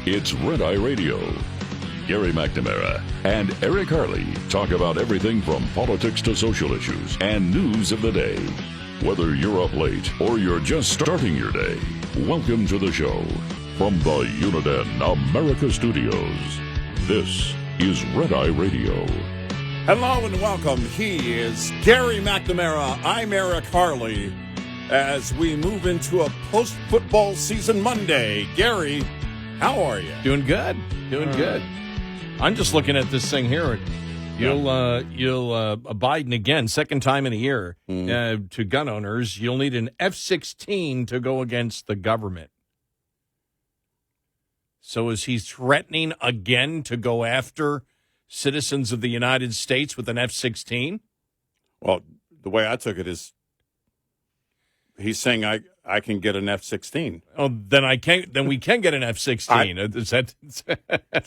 It's Red Eye Radio. Gary McNamara and Eric Harley talk about everything from politics to social issues and news of the day. Whether you're up late or you're just starting your day, welcome to the show. From the Uniden America Studios, this is Red Eye Radio. Hello and welcome. He is Gary McNamara. I'm Eric Harley. As we move into a post-football season Monday. Gary, how are you? Doing good. Good. I'm just looking at this thing here. You'll Biden again, second time in a year, to gun owners. You'll need an F-16 to go against the government. So is he threatening again to go after citizens of the United States with an F-16? Well, the way I took it is he's saying I can get an F-16. Oh, then we can get an F-16. Is that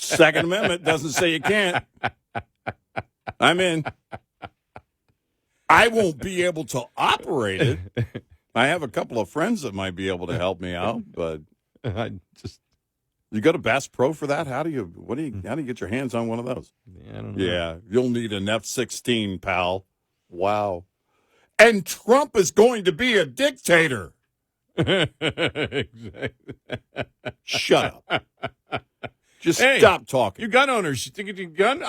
Second Amendment doesn't say you can't. I'm in. I won't be able to operate it. I have a couple of friends that might be able to help me out, but you go to Bass Pro for that? How do you get your hands on one of those? Yeah, I don't know. Yeah, you'll need an F-16, pal. Wow. And Trump is going to be a dictator. Exactly. Shut up. Just stop talking. You gun owners, you think it's your gun?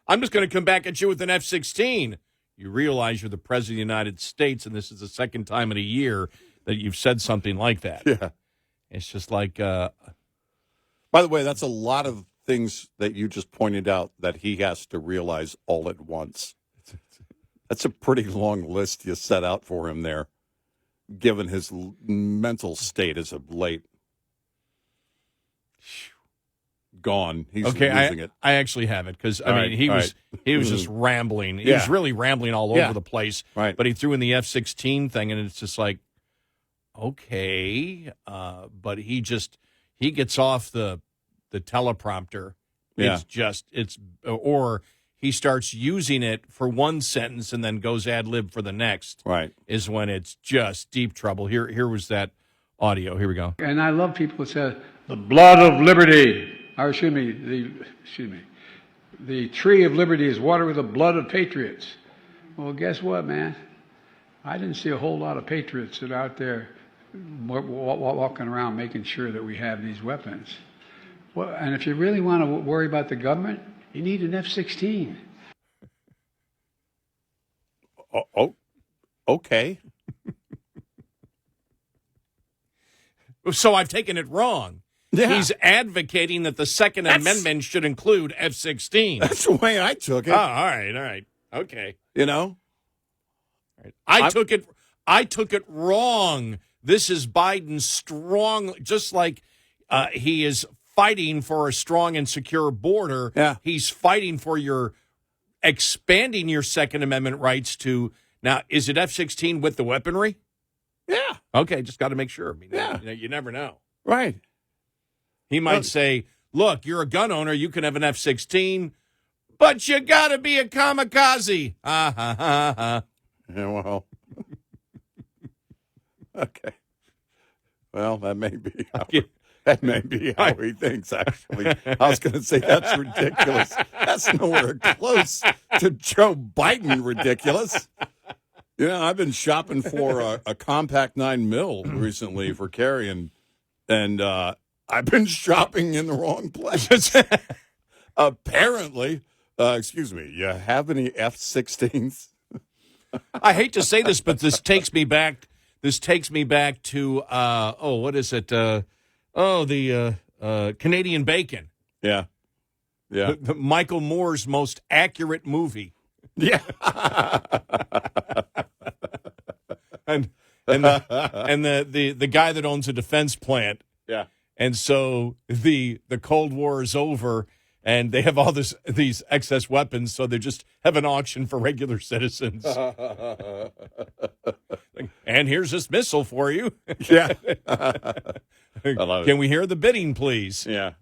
I'm just going to come back at you with an F-16. You realize you're the president of the United States, and this is the second time in a year that you've said something like that. Yeah. It's just like... By the way, that's a lot of things that you just pointed out that he has to realize all at once. That's a pretty long list you set out for him there, given his mental state as of late. Gone. He's losing it. I actually have it because he was just rambling. He was really rambling all over the place. Right. But he threw in the F-16 thing, and it's just like, okay, but he gets off the teleprompter. Yeah. Or he starts using it for one sentence and then goes ad lib for the next. Right. Is when it's just deep trouble. Here was that audio. Here we go. And I love people who say the blood of liberty, or the tree of liberty is watered with the blood of patriots. Well, guess what, man? I didn't see a whole lot of patriots that are out there walking around making sure that we have these weapons. Well, and if you really want to worry about the government, you need an F-16. Oh, okay. So I've taken it wrong. Yeah. He's advocating that the Second Amendment should include F-16. That's the way I took it. Oh, all right. Okay. You know? I took it wrong. This is Biden's strong, just like he is fighting for a strong and secure border. Yeah. He's fighting for expanding your Second Amendment rights to, now, is it F-16 with the weaponry? Yeah. Okay, just got to make sure. Yeah. You never know. Right. He might say, look, you're a gun owner, you can have an F-16, but you got to be a kamikaze. Yeah, well. Okay. Well, that may be how he thinks, actually. I was going to say that's ridiculous. That's nowhere close to Joe Biden ridiculous. You know, I've been shopping for a compact 9mm recently for Carrie, and I've been shopping in the wrong place. Apparently. Excuse me, you have any F-16s? I hate to say this, but this takes me back to what is it? The Canadian Bacon. Yeah. Yeah. Michael Moore's most accurate movie. Yeah. and the guy that owns a defense plant. Yeah. And so the Cold War is over and they have all these excess weapons, so they just have an auction for regular citizens. And here's this missile for you. Yeah. I love Can we hear the bidding, please? Yeah.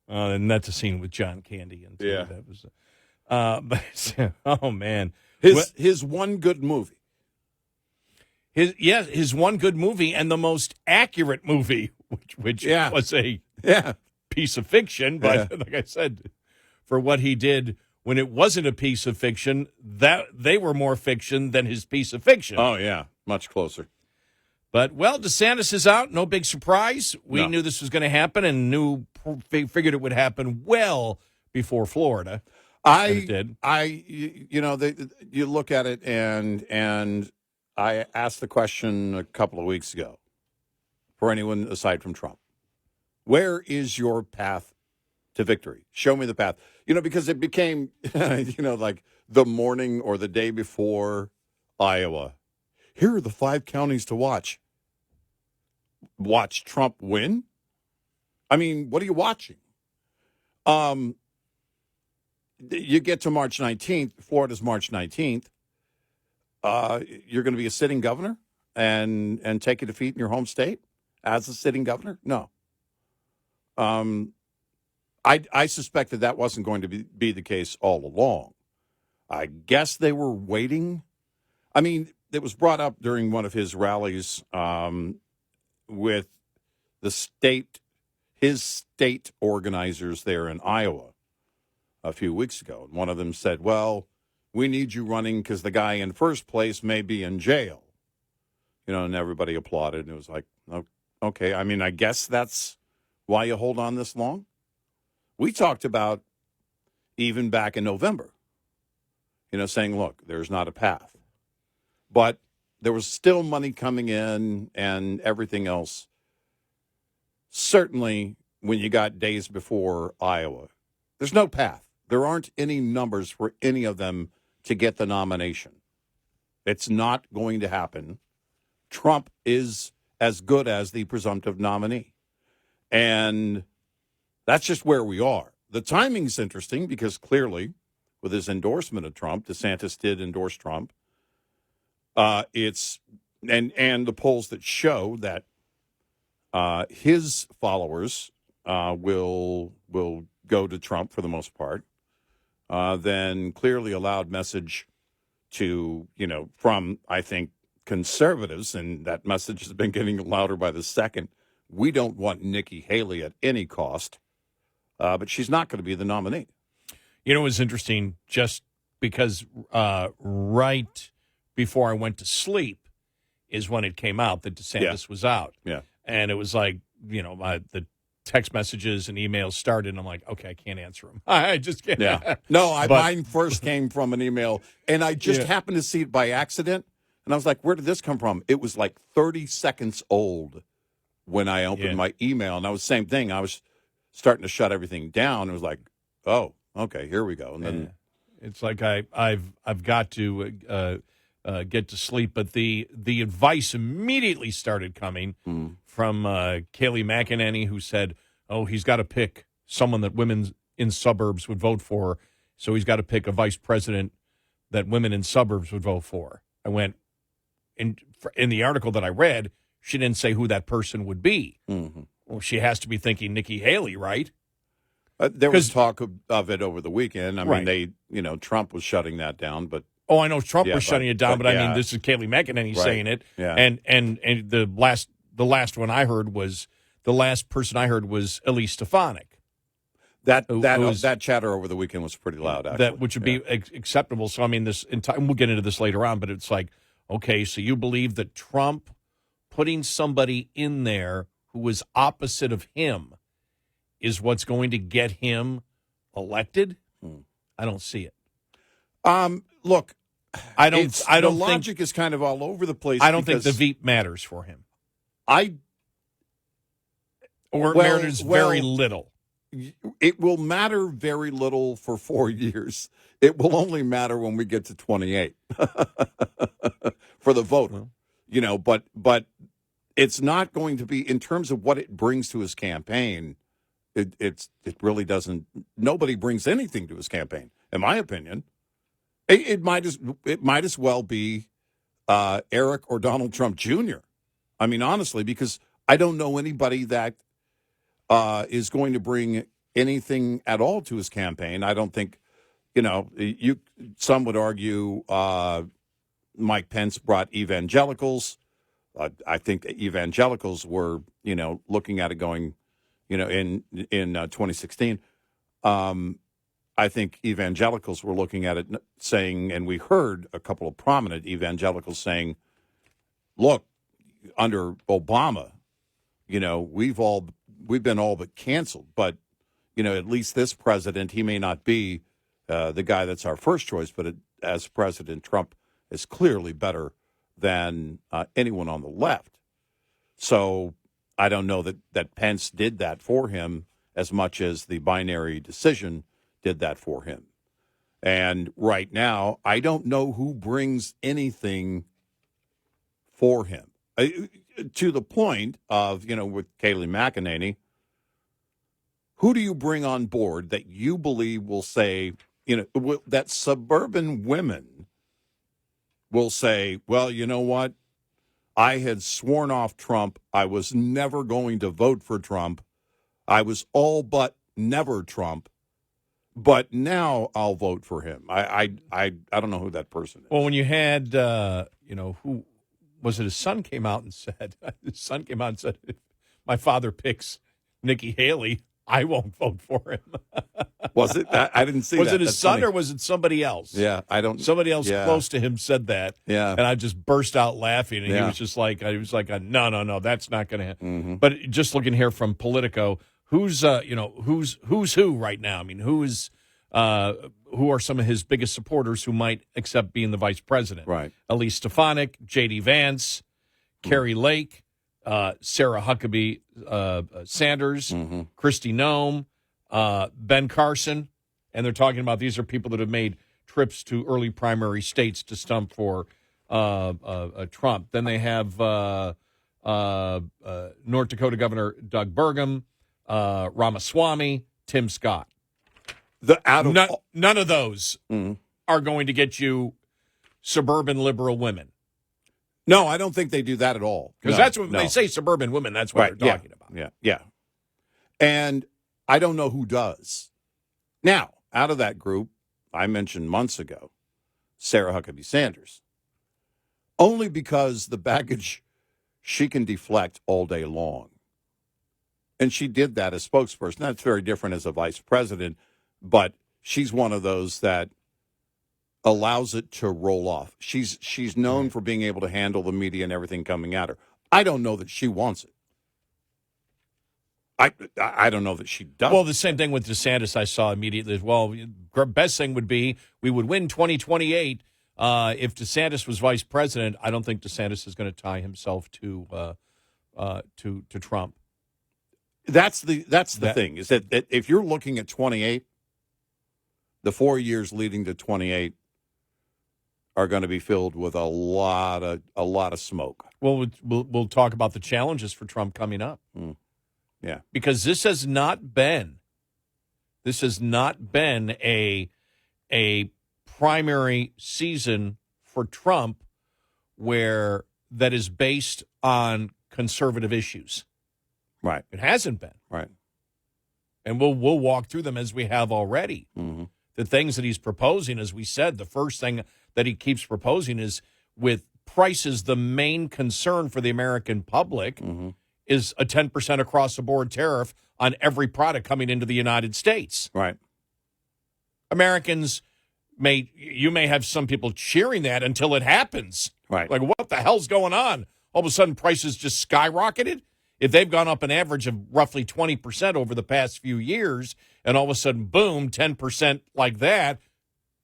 And that's a scene with John Candy. And yeah. That was, but oh man, his one good movie. His one good movie and the most accurate movie, which was a piece of fiction, but like I said, for what he did when it wasn't a piece of fiction, that they were more fiction than his piece of fiction. Oh, yeah, much closer. But, well, DeSantis is out. No big surprise. We knew this was going to happen and figured it would happen well before Florida. You look at it, and I asked the question a couple of weeks ago for anyone aside from Trump. Where is your path to victory? Show me the path. Because it became, like the morning or the day before Iowa. Here are the 5 counties to watch. Watch Trump win? I mean, what are you watching? You get to March 19th, Florida's March 19th. You're going to be a sitting governor and take a defeat in your home state as a sitting governor? No. I suspected that wasn't going to be the case all along. I guess they were waiting. I mean, it was brought up during one of his rallies with his state organizers there in Iowa a few weeks ago. And one of them said, well, we need you running because the guy in first place may be in jail. And everybody applauded. And it was like, okay, I mean, I guess that's why you hold on this long. We talked about even back in November, saying, look, there's not a path. But there was still money coming in and everything else. Certainly, when you got days before Iowa, there's no path. There aren't any numbers for any of them to get the nomination. It's not going to happen. Trump is as good as the presumptive nominee. And that's just where we are. The timing's interesting because clearly, with his endorsement of Trump, DeSantis did endorse Trump. And the polls that show that his followers will go to Trump for the most part, then clearly a loud message to, from, I think, conservatives, and that message has been getting louder by the second. We don't want Nikki Haley at any cost, but she's not going to be the nominee. It was interesting just because right before I went to sleep is when it came out that DeSantis was out. Yeah. And it was like, the text messages and emails started, and I'm like, okay, I can't answer them. I just can't. Yeah. No, mine first came from an email, and I just happened to see it by accident, and I was like, where did this come from? It was like 30 seconds old when I opened my email, and that was the same thing. I was starting to shut everything down. It was like, oh, okay, here we go. And then it's like I've got to get to sleep, but the advice immediately started coming from Kayleigh McEnany, who said, oh, he's got to pick someone that women in suburbs would vote for, so he's got to pick a vice president that women in suburbs would vote for. I went, in the article that I read, she didn't say who that person would be. Mm-hmm. Well, she has to be thinking Nikki Haley, right? There was talk of it over the weekend. I mean, Trump was shutting that down, but. Oh, I know Trump was shutting it down, but I mean, this is Kayleigh McEnany saying it. Yeah. And the last one I heard was, the last person I heard was Elise Stefanik. That chatter over the weekend was pretty loud, actually. Which would be acceptable. So, I mean, we'll get into this later on, but it's like, okay, so you believe that Trump putting somebody in there who was opposite of him is what's going to get him elected? I don't see it. Look, I don't the logic is kind of all over the place. I don't think the Veep matters for him. Matters very little. It will matter very little for 4 years. It will only matter when we get to 28 for the voter. But it's not going to be, in terms of what it brings to his campaign. It really doesn't. Nobody brings anything to his campaign, in my opinion. It might as well be Eric or Donald Trump Jr. I mean, honestly, because I don't know anybody that is going to bring anything at all to his campaign. I don't think, some would argue Mike Pence brought evangelicals. I think the evangelicals were, looking at it going, in 2016. I think evangelicals were looking at it saying, and we heard a couple of prominent evangelicals saying, look, under Obama, we've been all but canceled, but at least this president, he may not be the guy that's our first choice, but as President Trump is clearly better than anyone on the left. So I don't know that Pence did that for him as much as the binary decision did that for him. And right now, I don't know who brings anything for him. To the point of, with Kayleigh McEnany, who do you bring on board that you believe will say, that suburban women will say, well, you know what? I had sworn off Trump. I was never going to vote for Trump. I was all but never Trump. But now I'll vote for him. I don't know who that person is. Well, when you had, who was it? His son came out and said, if my father picks Nikki Haley, I won't vote for him. Was it? I didn't see was that. Was it his That's son funny. Or was it somebody else? Yeah, I don't. Somebody else close to him said that. Yeah. And I just burst out laughing. And he was just like, no, that's not going to happen. Mm-hmm. But just looking here from Politico, who's who right now? I mean, who are some of his biggest supporters who might accept being the vice president? Right. Elise Stefanik, J.D. Vance, Carrie Lake, Sarah Huckabee Sanders, Kristi Noem, Ben Carson. And they're talking about these are people that have made trips to early primary states to stump for Trump. Then they have North Dakota Governor Doug Burgum, Ramaswamy, Tim Scott. None of those are going to get you suburban liberal women. No, I don't think they do that at all. Because that's what they say, suburban women. That's what they're talking about. Yeah. And I don't know who does. Now, out of that group, I mentioned months ago, Sarah Huckabee Sanders. Only because the baggage she can deflect all day long. And she did that as spokesperson. That's very different as a vice president, but she's one of those that allows it to roll off. She's known for being able to handle the media and everything coming at her. I don't know that she wants it. I don't know that she does. Well, the same thing with DeSantis I saw immediately as well. Best thing would be we would win 2028 if DeSantis was vice president. I don't think DeSantis is going to tie himself to Trump. That's the thing, is that if you're looking at 28, the 4 years leading to 28 are going to be filled with a lot of smoke. Well, we'll talk about the challenges for Trump coming up. Yeah, because this has not been a primary season for Trump where that is based on conservative issues. Right. It hasn't been. Right. And we'll walk through them as we have already. Mm-hmm. The things that he's proposing, as we said, the first thing that he keeps proposing is with prices, the main concern for the American public is a 10% across-the-board tariff on every product coming into the United States. Right. Americans you may have some people cheering that until it happens. Right. Like, what the hell's going on? All of a sudden, prices just skyrocketed? If they've gone up an average of roughly 20% over the past few years, and all of a sudden, boom, 10% like that,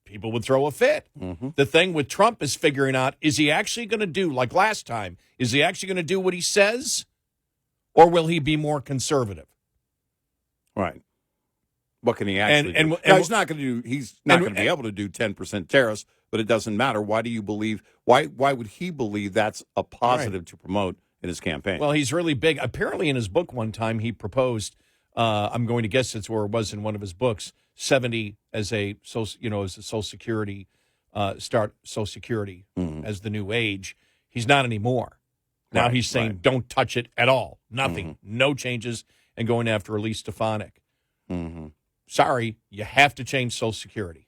people would throw a fit. Mm-hmm. The thing with Trump is figuring out, is he actually going to do, like last time, is he actually going to do what he says, or will he be more conservative? Right. What can he actually do? No, he's not going to do. He's not going to be able to do 10% tariffs, but it doesn't matter. Why do you believe? Why would he believe that's a positive to promote in his campaign? Well, he's really big. Apparently, in his book one time, he proposed. I'm going to guess it's where it was in one of his books. 70 as a Social Security start Social Security as the new age. He's not anymore. Now he's saying don't touch it at all. Nothing. No changes, and going after Elise Stefanik. Sorry, you have to change Social Security.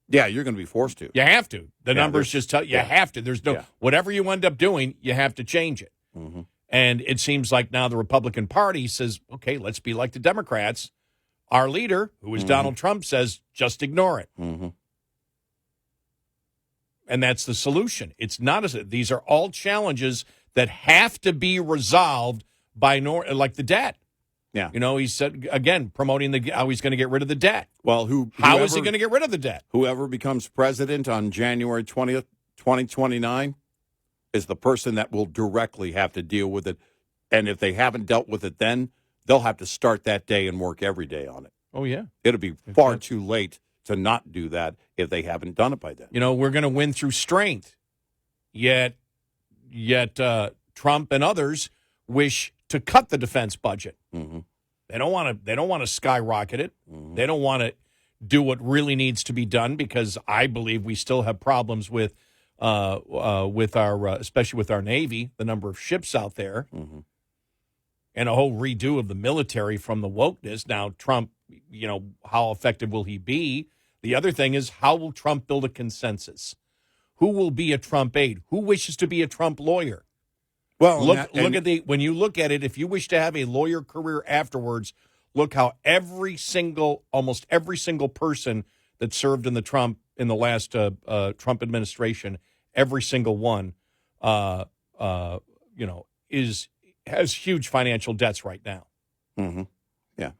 Yeah, you're going to be forced to. You have to. The numbers just tell you have to. There's no whatever you end up doing, you have to change it. And it seems like now the Republican Party says, okay, let's be like the Democrats. Our leader, who is Donald Trump, says, just ignore it. Mm-hmm. And that's the solution. It's not these are all challenges that have to be resolved by like the debt. Yeah. You know, he said, again, promoting how he's going to get rid of the debt. Well, how is he going to get rid of the debt? Whoever becomes president on January 20th, 2029 is the person that will directly have to deal with it. And if they haven't dealt with it then, they'll have to start that day and work every day on it. Oh, yeah. It'll be far too late to not do that if they haven't done it by then. You know, we're going to win through strength. Yet Trump and others wish to cut the defense budget. Mm-hmm. They don't want to skyrocket it. Mm-hmm. They don't want to do what really needs to be done, because I believe we still have problems with our especially with our Navy, the number of ships out there, and a whole redo of the military from the wokeness. Now, Trump, you know, how effective will he be? The other thing is, how will Trump build a consensus? Who will be a Trump aide? Who wishes to be a Trump lawyer? Well, when you look at it, if you wish to have a lawyer career afterwards, look how almost every single person that served in the last Trump administration, every single one, has huge financial debts right now. Mm-hmm. Yeah,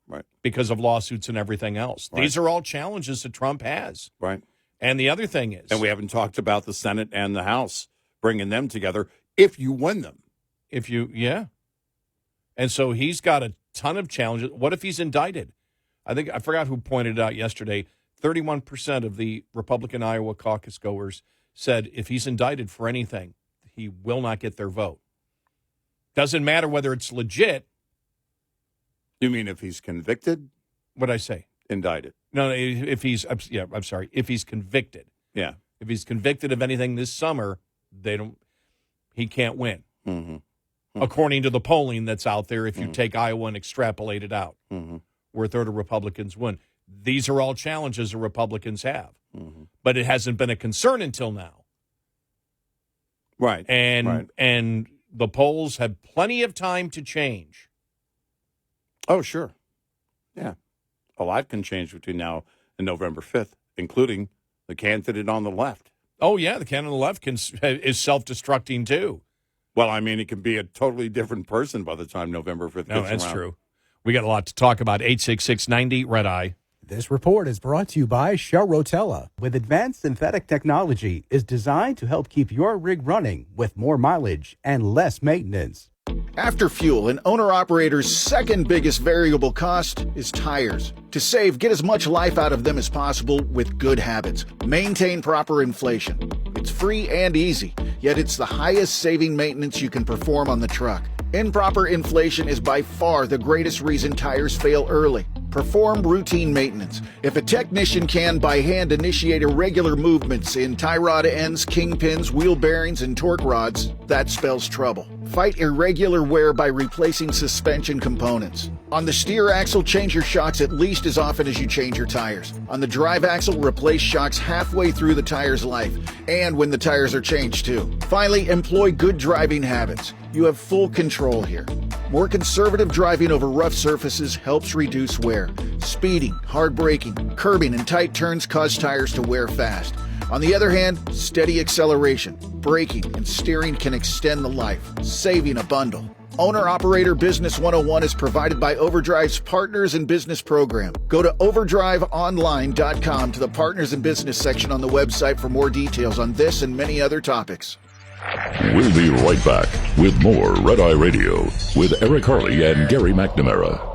right. Because of lawsuits and everything else. Right. These are all challenges that Trump has. Right. And the other thing is, and we haven't talked about the Senate and the House bringing them together if you win them. And so he's got a ton of challenges. What if he's indicted? I forgot who pointed it out yesterday. 31% of the Republican Iowa caucus goers said if he's indicted for anything, he will not get their vote. Doesn't matter whether it's legit. You mean if he's convicted? What'd I say? Indicted. No, if he's, I'm sorry, if he's convicted. Yeah. If he's convicted of anything this summer, he can't win. Mm-hmm. According to the polling that's out there, if you take Iowa and extrapolate it out, where a third of Republicans win. These are all challenges the Republicans have. But it hasn't been a concern until now. Right. And the polls have plenty of time to change. Oh, sure. Yeah. A lot can change between now and November 5th, including the candidate on the left. Oh, yeah, the candidate on the left is self-destructing, too. Well, I mean, it can be a totally different person by the time November 5th No, gets that's around. true. We got a lot to talk about. 866-90 Red Eye. This report is brought to you by Shell Rotella. With advanced synthetic technology, is designed to help keep your rig running with more mileage and less maintenance. After fuel, an owner-operator's second biggest variable cost is tires. To save, get as much life out of them as possible with good habits. Maintain proper inflation. It's free and easy, yet it's the highest saving maintenance you can perform on the truck. Improper inflation is by far the greatest reason tires fail early. Perform routine maintenance. If a technician can by hand initiate irregular movements in tie rod ends, kingpins, wheel bearings, and torque rods, that spells trouble. Fight irregular wear by replacing suspension components. On the steer axle, change your shocks at least as often as you change your tires. On the drive axle, replace shocks halfway through the tire's life, and when the tires are changed too. Finally, employ good driving habits. You have full control here. More conservative driving over rough surfaces helps reduce wear. Speeding, hard braking, curbing, and tight turns cause tires to wear fast. On the other hand, steady acceleration, braking, and steering can extend the life, saving a bundle. Owner-Operator Business 101 is provided by Overdrive's Partners in Business program. Go to overdriveonline.com to the Partners in Business section on the website for more details on this and many other topics. We'll be right back with more Red Eye Radio with Eric Harley and Gary McNamara.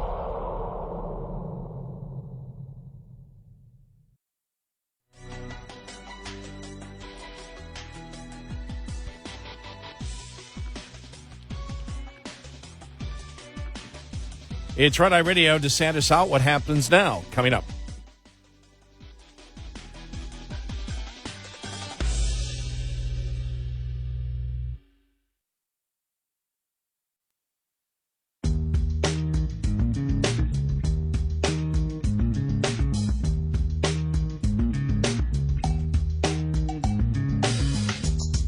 It's Red Eye Radio. DeSantis out. What happens now? Coming up.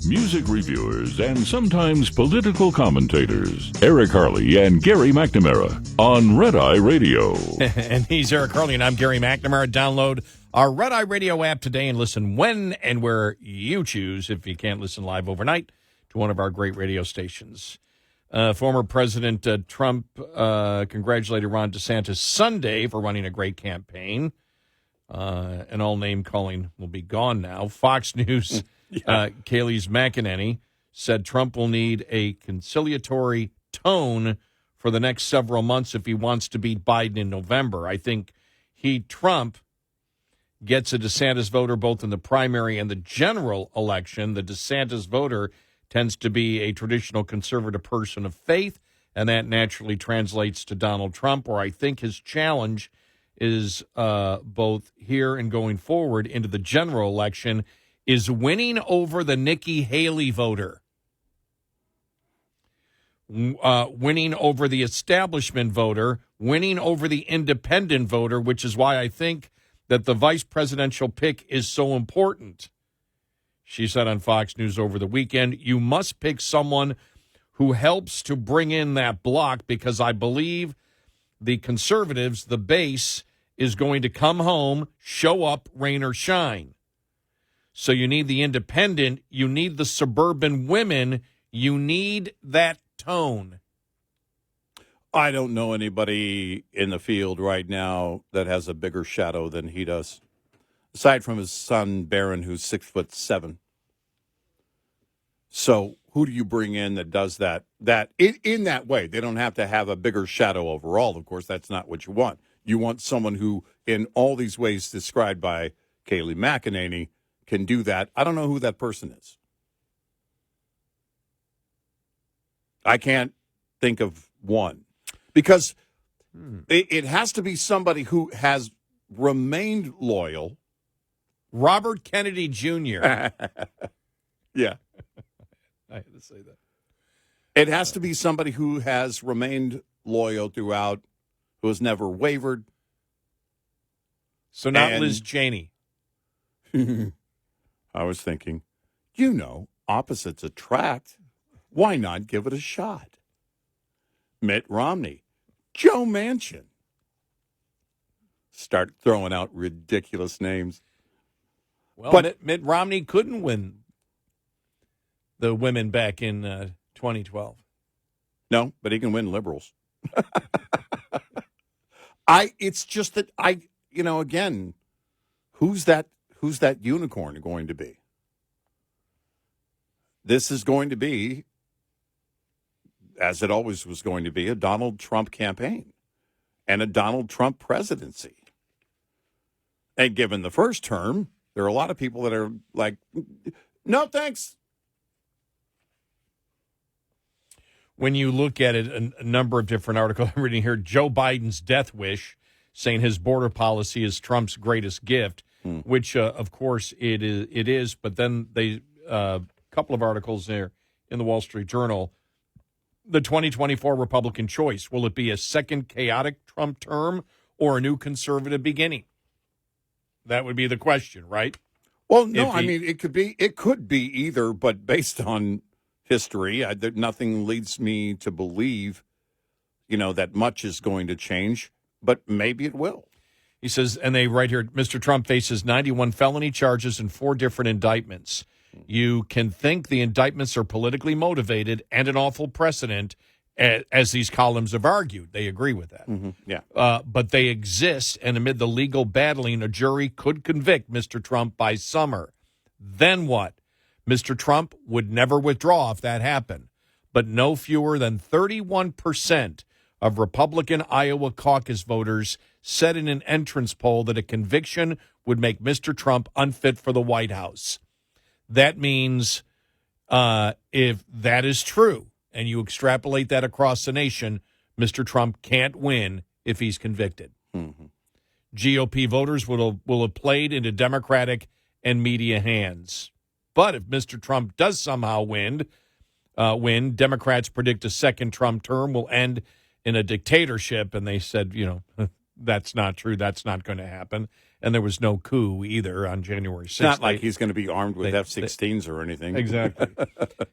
music reviewers, and sometimes political commentators. Eric Harley and Gary McNamara on Red Eye Radio. And he's Eric Harley, and I'm Gary McNamara. Download our Red Eye Radio app today and listen when and where you choose, if you can't listen live overnight, to one of our great radio stations. Former President Trump congratulated Ron DeSantis Sunday for running a great campaign. And all name-calling will be gone now. Fox News, Kaylee's McEnany, said Trump will need a conciliatory tone for the next several months if he wants to beat Biden in November. I think Trump, gets a DeSantis voter both in the primary and the general election. The DeSantis voter tends to be a traditional conservative person of faith, and that naturally translates to Donald Trump, where I think his challenge is both here and going forward into the general election is winning over the Nikki Haley voter, winning over the establishment voter, winning over the independent voter, which is why I think that the vice presidential pick is so important. She said on Fox News over the weekend, you must pick someone who helps to bring in that block, because I believe the conservatives, the base, is going to come home, show up, rain or shine. So you need the independent, you need the suburban women, you need that tone. I don't know anybody in the field right now that has a bigger shadow than he does, aside from his son Barron, who's 6'7". So who do you bring in that does that in that way? They don't have to have a bigger shadow overall. Of course, that's not what you want. You want someone who, in all these ways described by Kaylee McEnany, can do that. I don't know who that person is. I can't think of one. Because it has to be somebody who has remained loyal. Robert Kennedy Jr. Yeah. I had to say that. It has to be somebody who has remained loyal throughout, who has never wavered. So not Liz Cheney. I was thinking, opposites attract. Why not give it a shot? Mitt Romney, Joe Manchin. Start throwing out ridiculous names. Well, but Mitt Romney couldn't win the women back in 2012. No, but he can win liberals. It's just that again, who's that unicorn going to be? This is going to be, as it always was going to be, a Donald Trump campaign and a Donald Trump presidency. And given the first term, there are a lot of people that are like, no, thanks. When you look at it, a number of different articles I'm reading here, Joe Biden's death wish, saying his border policy is Trump's greatest gift, which, of course, it is. But then a couple of articles there in the Wall Street Journal, the 2024 Republican choice. Will it be a second chaotic Trump term or a new conservative beginning? That would be the question, right? Well, no, it could be either, but based on history, nothing leads me to believe, that much is going to change, but maybe it will. He says, and they write here, Mr. Trump faces 91 felony charges and 4 different indictments. You can think the indictments are politically motivated and an awful precedent, as these columns have argued. They agree with that. Mm-hmm. Yeah. But they exist, and amid the legal battling, a jury could convict Mr. Trump by summer. Then what? Mr. Trump would never withdraw if that happened. But no fewer than 31% of Republican Iowa caucus voters said in an entrance poll that a conviction would make Mr. Trump unfit for the White House. That means if that is true, and you extrapolate that across the nation, Mr. Trump can't win if he's convicted. Mm-hmm. GOP voters will have played into Democratic and media hands. But if Mr. Trump does somehow win, Democrats predict a second Trump term will end in a dictatorship, and they said, that's not true. That's not going to happen. And there was no coup either on January 6th. It's not like he's going to be armed with F-16s or anything. Exactly.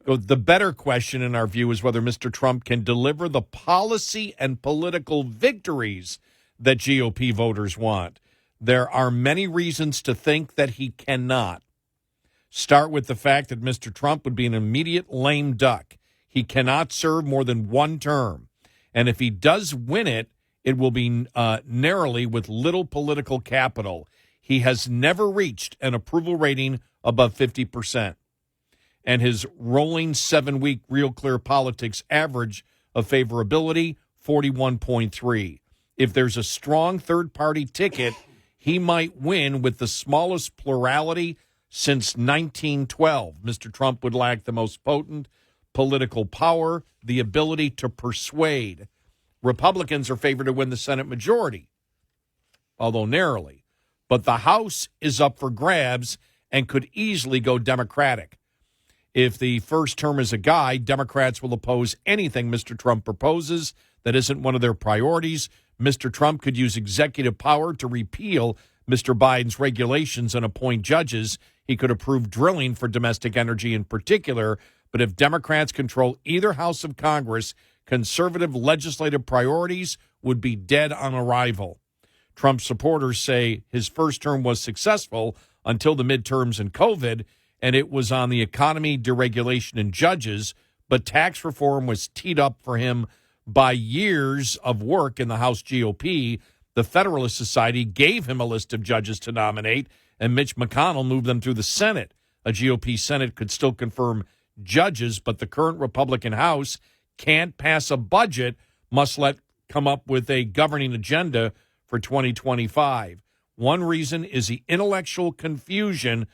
The better question, in our view, is whether Mr. Trump can deliver the policy and political victories that GOP voters want. There are many reasons to think that he cannot. Start with the fact that Mr. Trump would be an immediate lame duck. He cannot serve more than one term. And if he does win it, it will be narrowly with little political capital. He has never reached an approval rating above 50%. And his rolling 7-week Real Clear Politics average of favorability, 41.3. If there's a strong third-party ticket, he might win with the smallest plurality since 1912. Mr. Trump would lack the most potent political power, the ability to persuade. Republicans are favored to win the Senate majority, although narrowly. But the House is up for grabs and could easily go Democratic. If the first term is a guide, Democrats will oppose anything Mr. Trump proposes that isn't one of their priorities. Mr. Trump could use executive power to repeal Mr. Biden's regulations and appoint judges. He could approve drilling for domestic energy in particular. But if Democrats control either house of Congress, conservative legislative priorities would be dead on arrival. Trump supporters say his first term was successful until the midterms and COVID, and it was on the economy, deregulation, and judges, but tax reform was teed up for him by years of work in the House GOP. The Federalist Society gave him a list of judges to nominate, and Mitch McConnell moved them through the Senate. A GOP Senate could still confirm judges, but the current Republican House can't pass a budget, must come up with a governing agenda for 2025. One reason is the intellectual confusion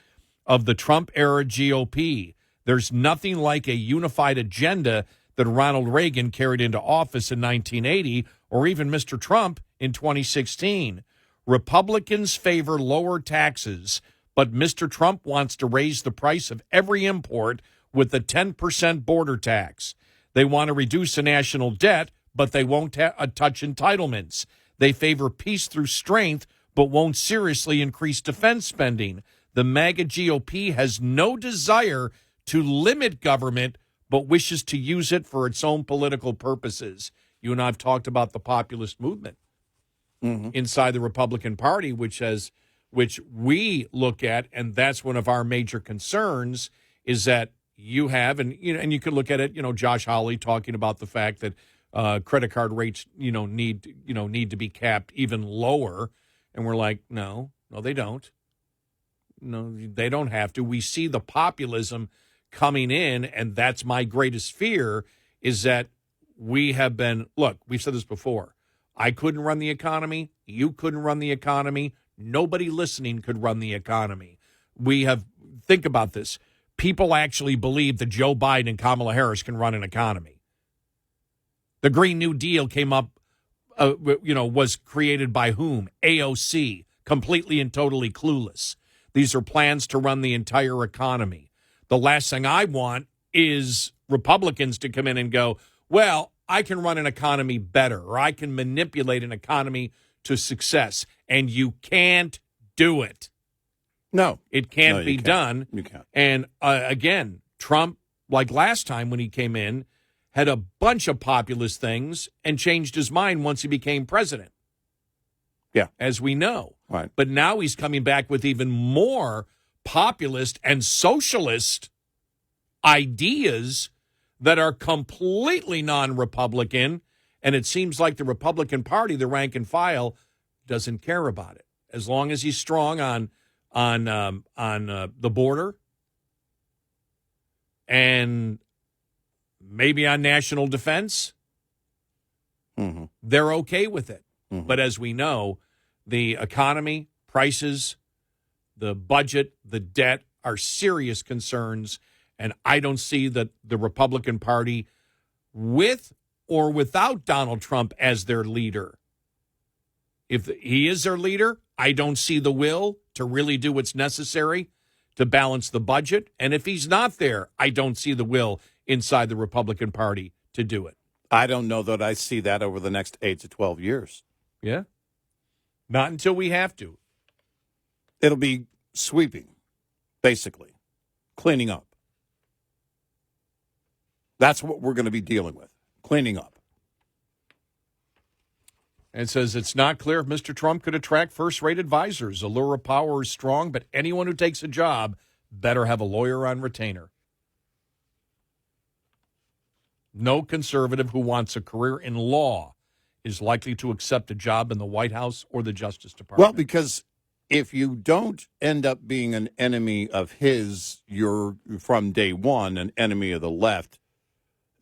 of the Trump-era GOP. There's nothing like a unified agenda that Ronald Reagan carried into office in 1980, or even Mr. Trump in 2016. Republicans favor lower taxes, but Mr. Trump wants to raise the price of every import with the 10% border tax. They want to reduce the national debt, but they won't touch entitlements. They favor peace through strength, but won't seriously increase defense spending. The MAGA GOP has no desire to limit government, but wishes to use it for its own political purposes. You and I have talked about the populist movement inside the Republican Party, which we look at, and that's one of our major concerns, is that you have, and you could look at it, Josh Hawley talking about the fact that credit card rates, need to be capped even lower, and we're like, no, they don't. No, they don't have to. We see the populism coming in, and that's my greatest fear, is that we have been, look, we've said this before. I couldn't run the economy. You couldn't run the economy. Nobody listening could run the economy. Think about this. People actually believe that Joe Biden and Kamala Harris can run an economy. The Green New Deal came up, was created by whom? AOC, completely and totally clueless. These are plans to run the entire economy. The last thing I want is Republicans to come in and go, well, I can run an economy better, or I can manipulate an economy to success. And you can't do it. No. It can't be done. You can't. And again, Trump, like last time when he came in, had a bunch of populist things and changed his mind once he became president. Yeah. As we know. Right. But now he's coming back with even more populist and socialist ideas that are completely non-Republican, and it seems like the Republican Party, the rank and file, doesn't care about it. As long as he's strong on the border and maybe on national defense, they're okay with it. But as we know, the economy, prices, the budget, the debt are serious concerns. And I don't see that the Republican Party, with or without Donald Trump as their leader, if he is their leader, I don't see the will to really do what's necessary to balance the budget. And if he's not there, I don't see the will inside the Republican Party to do it. I don't know that I see that over the next 8 to 12 years. Yeah. Not until we have to. It'll be sweeping, basically, cleaning up. That's what we're going to be dealing with, cleaning up. And it says it's not clear if Mr. Trump could attract first-rate advisors. Allure of power is strong, but anyone who takes a job better have a lawyer on retainer. No conservative who wants a career in law is likely to accept a job in the White House or the Justice Department. Well, because if you don't end up being an enemy of his, you're from day one an enemy of the left,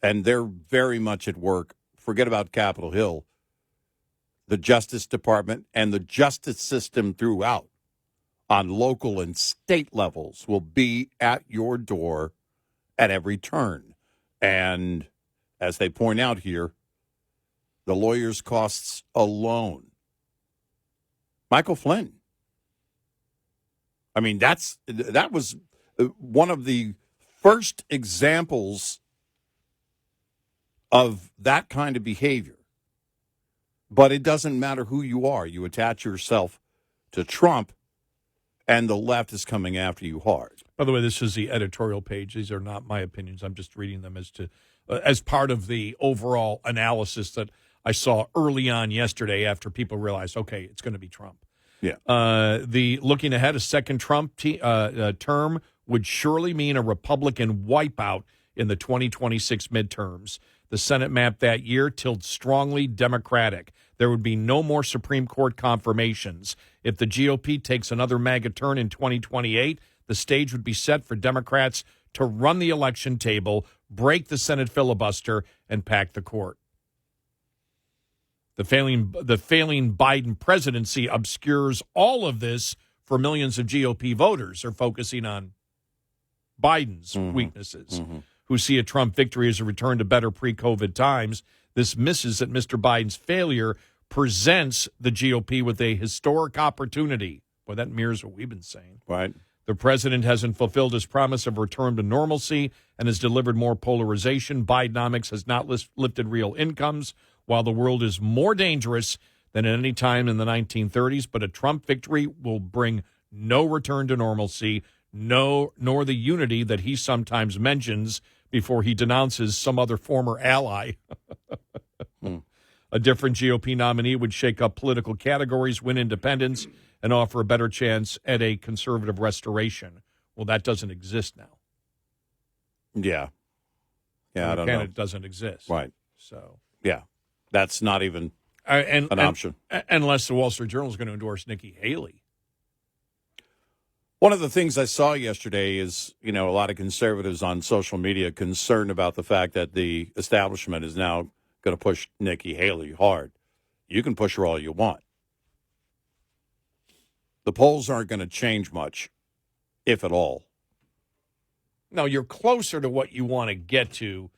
and they're very much at work. Forget about Capitol Hill. The Justice Department and the justice system throughout on local and state levels will be at your door at every turn. And as they point out here, the lawyers' costs alone. Michael Flynn. I mean, that was one of the first examples of that kind of behavior. But it doesn't matter who you are. You attach yourself to Trump, and the left is coming after you hard. By the way, this is the editorial page. These are not my opinions. I'm just reading them as part of the overall analysis that I saw early on yesterday after people realized, okay, it's going to be Trump. Yeah. The looking ahead, a second Trump term would surely mean a Republican wipeout in the 2026 midterms. The Senate map that year tilted strongly Democratic. There would be no more Supreme Court confirmations. If the GOP takes another MAGA turn in 2028, the stage would be set for Democrats to run the election table, break the Senate filibuster, and pack the court. The failing Biden presidency obscures all of this for millions of GOP voters who are focusing on Biden's weaknesses, who see a Trump victory as a return to better pre-COVID times. This misses that Mr. Biden's failure presents the GOP with a historic opportunity. Boy, that mirrors what we've been saying. Right. The president hasn't fulfilled his promise of return to normalcy and has delivered more polarization. Bidenomics has not lifted real incomes, while the world is more dangerous than at any time in the 1930s. But a Trump victory will bring no return to normalcy, nor the unity that he sometimes mentions before he denounces some other former ally. A different GOP nominee would shake up political categories, win independence, and offer a better chance at a conservative restoration. Well, that doesn't exist now. Yeah. Yeah, I don't know. It doesn't exist. Right. So, yeah, that's not even an option. Unless the Wall Street Journal is going to endorse Nikki Haley. One of the things I saw yesterday is, a lot of conservatives on social media concerned about the fact that the establishment is now going to push Nikki Haley hard. You can push her all you want. The polls aren't going to change much, if at all. No, you're closer to what you want to get to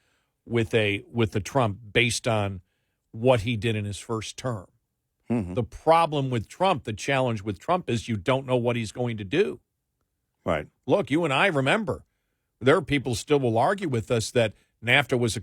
with the Trump based on what he did in his first term. Mm-hmm. The problem with Trump, the challenge with Trump is you don't know what he's going to do. Right. Look, you and I remember there are people still will argue with us that NAFTA was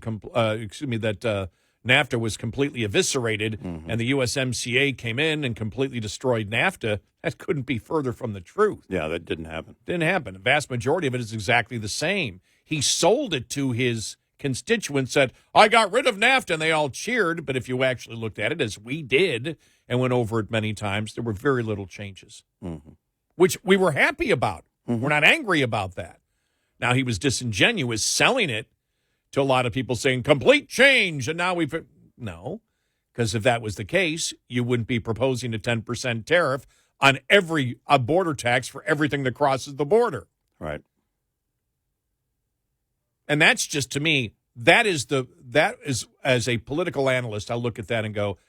NAFTA was completely eviscerated, and the USMCA came in and completely destroyed NAFTA. That couldn't be further from the truth. Yeah, that didn't happen. Didn't happen. The vast majority of it is exactly the same. He sold it to his constituents, said, I got rid of NAFTA, and they all cheered. But if you actually looked at it, as we did and went over it many times, there were very little changes, which we were happy about. We're not angry about that. Now, he was disingenuous selling it to a lot of people saying, complete change, and now we've... No, because if that was the case, you wouldn't be proposing a 10% tariff on a border tax for everything that crosses the border. Right. And that's just, to me, that is as a political analyst, I look at that and go,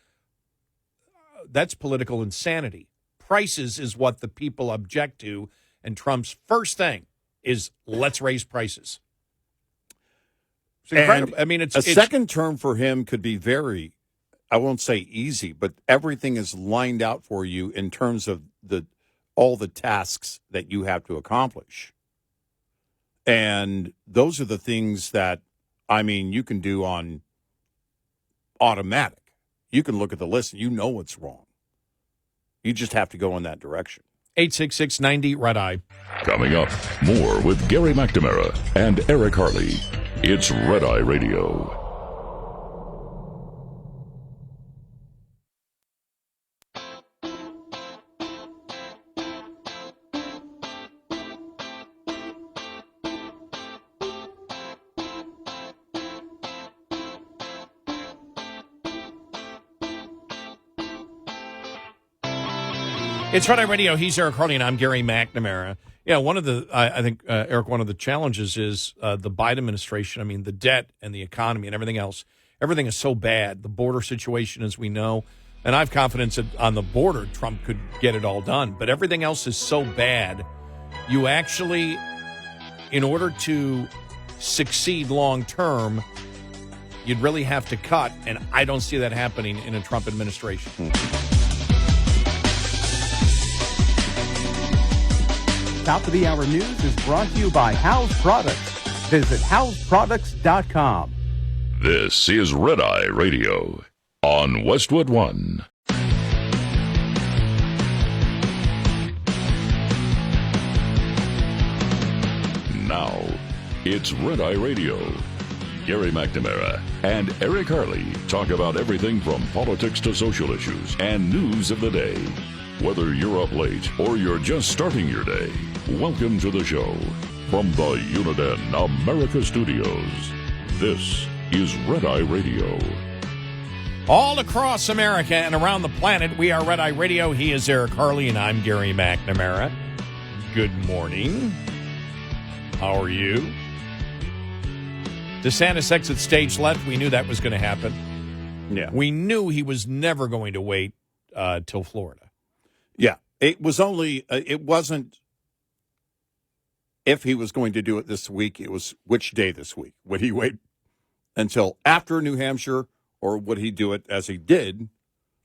that's political insanity. Prices is what the people object to, and Trump's first thing is let's raise prices. It's incredible. I mean, it's second term for him could be very, I won't say easy, but everything is lined out for you in terms of all the tasks that you have to accomplish. And those are the things that, you can do on automatic. You can look at the list and you know what's wrong. You just have to go in that direction. 866-90 Red Eye. Coming up, more with Gary McNamara and Eric Harley. It's Red Eye Radio. It's Red Eye Radio. He's Eric Harley, and I'm Gary McNamara. Yeah, one of the, I think, Eric, one of the challenges is the Biden administration. I mean, the debt and the economy and everything else. Everything is so bad. The border situation, as we know, and I have confidence that on the border, Trump could get it all done. But everything else is so bad. You actually, in order to succeed long term, you'd really have to cut, and I don't see that happening in a Trump administration. Top of the Hour News is brought to you by House Products. Visit houseproducts.com. This is Red Eye Radio on Westwood One. Now, it's Red Eye Radio. Gary McNamara and Eric Harley talk about everything from politics to social issues and news of the day. Whether you're up late or you're just starting your day, welcome to the show. From the Uniden America Studios, this is Red Eye Radio. All across America and around the planet, we are Red Eye Radio. He is Eric Harley, and I'm Gary McNamara. Good morning. How are you? DeSantis exits stage left. We knew that was going to happen. Yeah. We knew he was never going to wait till Florida. Yeah. It was only, it wasn't if he was going to do it this week. It was which day this week. Would he wait until after New Hampshire, or would he do it as he did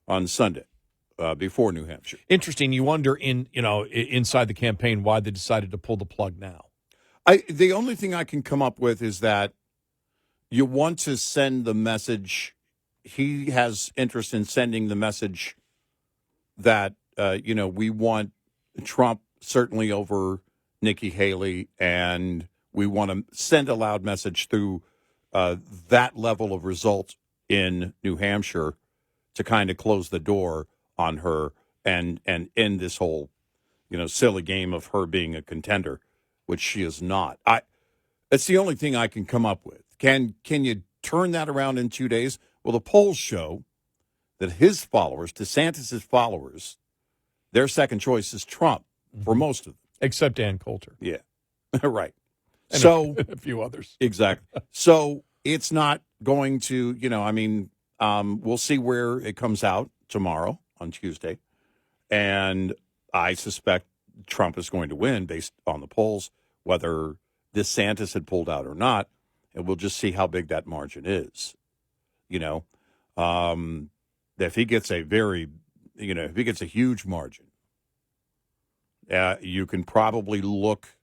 on Sunday before New Hampshire? Interesting. You wonder inside the campaign why they decided to pull the plug now. The only thing I can come up with is that you want to send the message. He has interest in sending the message that, we want Trump certainly over Nikki Haley, and we want to send a loud message through that level of result in New Hampshire to kind of close the door on her and end this whole, silly game of her being a contender, which she is not. It's the only thing I can come up with. Can you turn that around in 2 days? Well, the polls show that his followers, DeSantis' followers, their second choice is Trump for most of them. Except Ann Coulter. Yeah, right. And so a few others. Exactly. So it's not going to, we'll see where it comes out tomorrow on Tuesday. And I suspect Trump is going to win based on the polls, whether DeSantis had pulled out or not. And we'll just see how big that margin is. If he gets if he gets a huge margin, you can probably look.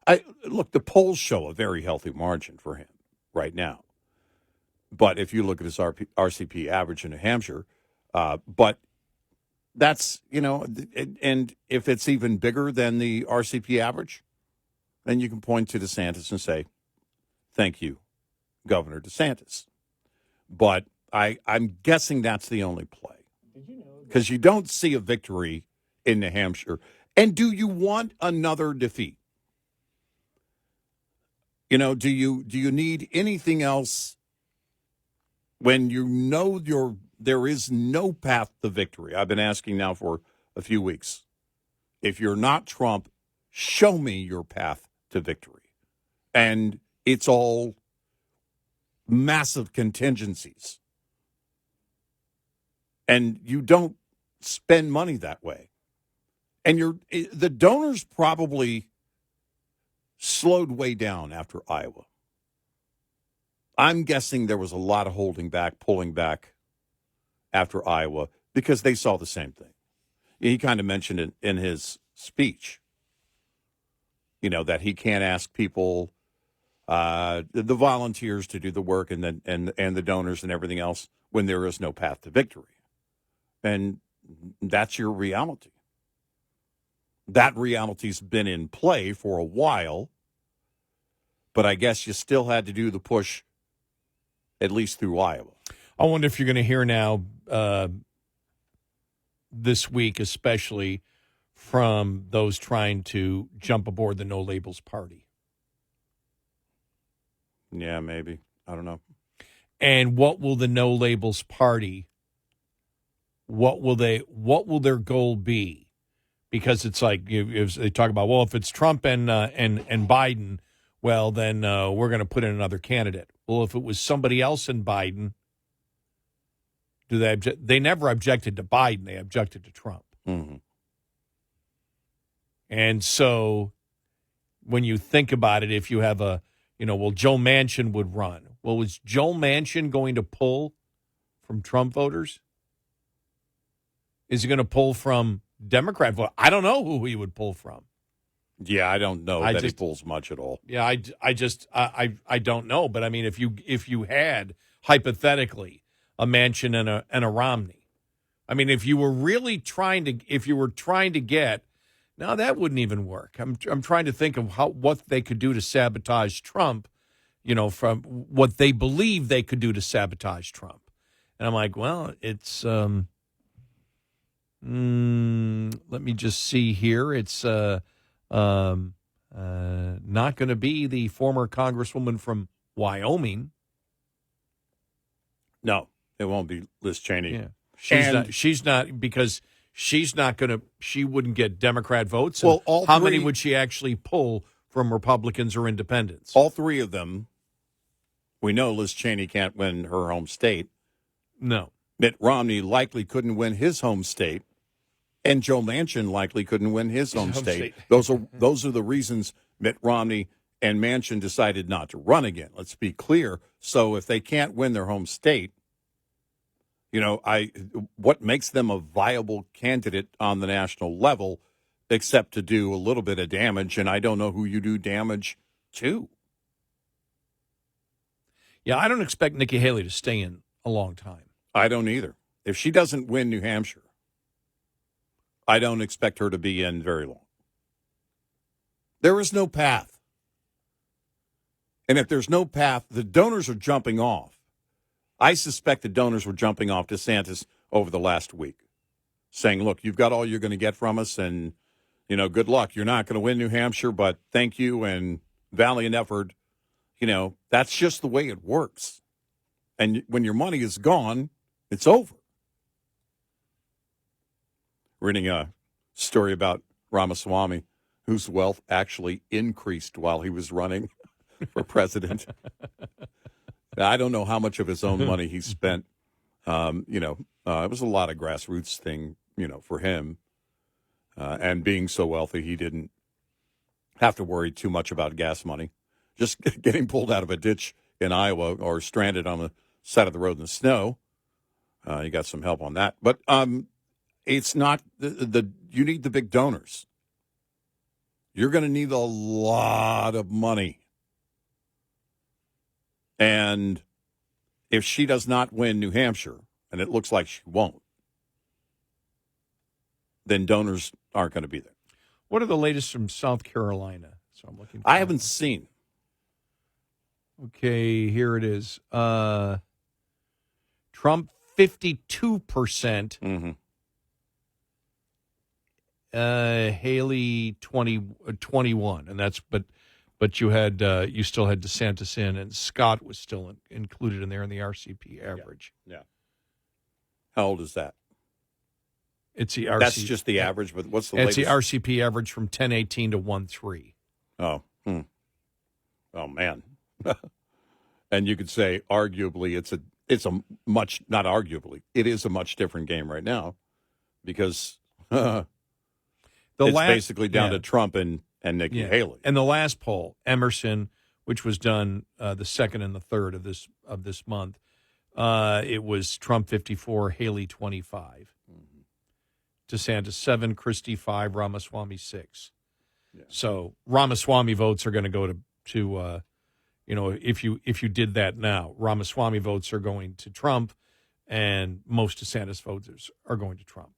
The polls show a very healthy margin for him right now. But if you look at his RCP average in New Hampshire, but that's, and if it's even bigger than the RCP average, then you can point to DeSantis and say, thank you, Governor DeSantis. But I'm guessing that's the only play. Because you don't see a victory in New Hampshire. And do you want another defeat? Do you need anything else when there is no path to victory? I've been asking now for a few weeks. If you're not Trump, show me your path to victory. And it's all massive contingencies. And you don't spend money that way. And the donors probably slowed way down after Iowa. I'm guessing there was a lot of pulling back after Iowa because they saw the same thing. He kind of mentioned it in his speech, that he can't ask people, the volunteers to do the work and the donors and everything else when there is no path to victory. And that's your reality. That reality's been in play for a while, but I guess you still had to do the push, at least through Iowa. I wonder if you're going to hear now this week, especially from those trying to jump aboard the No Labels party. Yeah, maybe. I don't know. And what will the No Labels party, what will their goal be? Because it's like they talk about, well, if it's Trump and Biden, well, then we're going to put in another candidate. Well, if it was somebody else in Biden, do they object? They never objected to Biden. They objected to Trump. Mm-hmm. And so when you think about it, if you have well, Joe Manchin would run. Well, was Joe Manchin going to pull from Trump voters? Is he going to pull from Democrat voters? I don't know who he would pull from. Yeah, I don't know that he pulls much at all. Yeah, I don't know. But I mean, if you had hypothetically a Manchin and a Romney, I mean, if you were trying to get, no, that wouldn't even work. I'm trying to think of what they could do to sabotage Trump, from what they believe they could do to sabotage Trump. And I'm like, well, it's let me just see here. It's not going to be the former Congresswoman from Wyoming. No, it won't be Liz Cheney. Yeah. She's not because she's not going to. She wouldn't get Democrat votes. Well, how many would she actually pull from Republicans or Independents? All three of them. We know Liz Cheney can't win her home state. No. Mitt Romney likely couldn't win his home state, and Joe Manchin likely couldn't win his home state. Those are the reasons Mitt Romney and Manchin decided not to run again. Let's be clear. So if they can't win their home state, what makes them a viable candidate on the national level, except to do a little bit of damage, and I don't know who you do damage to. Yeah, I don't expect Nikki Haley to stay in a long time. I don't either. If she doesn't win New Hampshire, I don't expect her to be in very long. There is no path. And if there's no path, the donors are jumping off. I suspect the donors were jumping off DeSantis over the last week, saying, look, you've got all you're going to get from us, and, good luck. You're not going to win New Hampshire, but thank you and valiant effort. That's just the way it works. And when your money is gone, it's over. Reading a story about Ramaswamy, whose wealth actually increased while he was running for president. I don't know how much of his own money he spent. It was a lot of grassroots thing, for him. And being so wealthy, he didn't have to worry too much about gas money. Just getting pulled out of a ditch in Iowa or stranded on the side of the road in the snow. You got some help on that. But it's not you need the big donors. You're going to need a lot of money. And if she does not win New Hampshire, and it looks like she won't, then donors aren't going to be there. What are the latest from South Carolina? So I'm looking. I haven't seen. Okay, here it is. Trump 52%. Mm-hmm. Haley 21, and that's but you still had DeSantis in, and Scott was still included in there in the RCP average. Yeah. How old is that? It's the RCP. That's just the average, but what's the latest? It's the RCP average from 1018 to 13. Oh. Oh man. And you could say arguably it is a much different game right now because basically down to Trump and Nikki Haley. And the last poll, Emerson, which was done the 2nd and the 3rd of this month, it was Trump 54, Haley 25, DeSantis 7, Christie 5, Ramaswamy 6. Yeah. So Ramaswamy votes are going to go to if you did that now, Ramaswamy votes are going to Trump, and most DeSantis voters are going to Trump.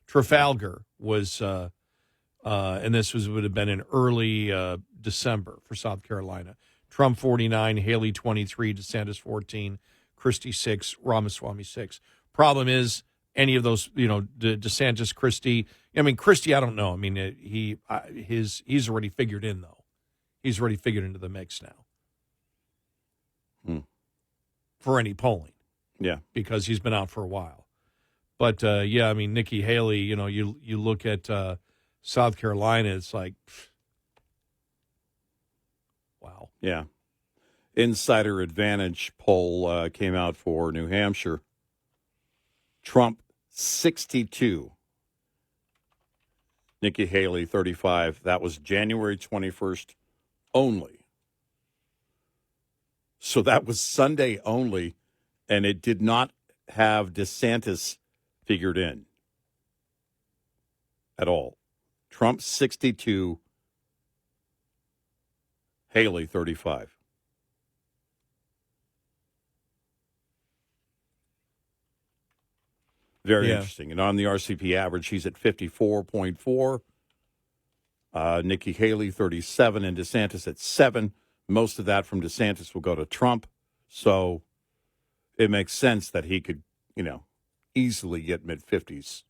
Trafalgar was, and this would have been in early December for South Carolina. Trump 49, Haley 23, DeSantis 14, Christie 6, Ramaswamy 6. Problem is, any of those, DeSantis, Christie. I mean, Christie, I don't know. I mean, he's already figured in though. He's already figured into the mix now for any polling. Yeah, because he's been out for a while. But I mean, Nikki Haley. You look at South Carolina, it's like, wow. Yeah. Insider Advantage poll came out for New Hampshire. Trump 62. Nikki Haley 35. That was January 21st only. So that was Sunday only, and it did not have DeSantis figured in at all. Trump 62, Haley 35. Very interesting. And on the RCP average, he's at 54.4. Nikki Haley, 37, and DeSantis at 7. Most of that from DeSantis will go to Trump. So it makes sense that he could, easily get mid-50s.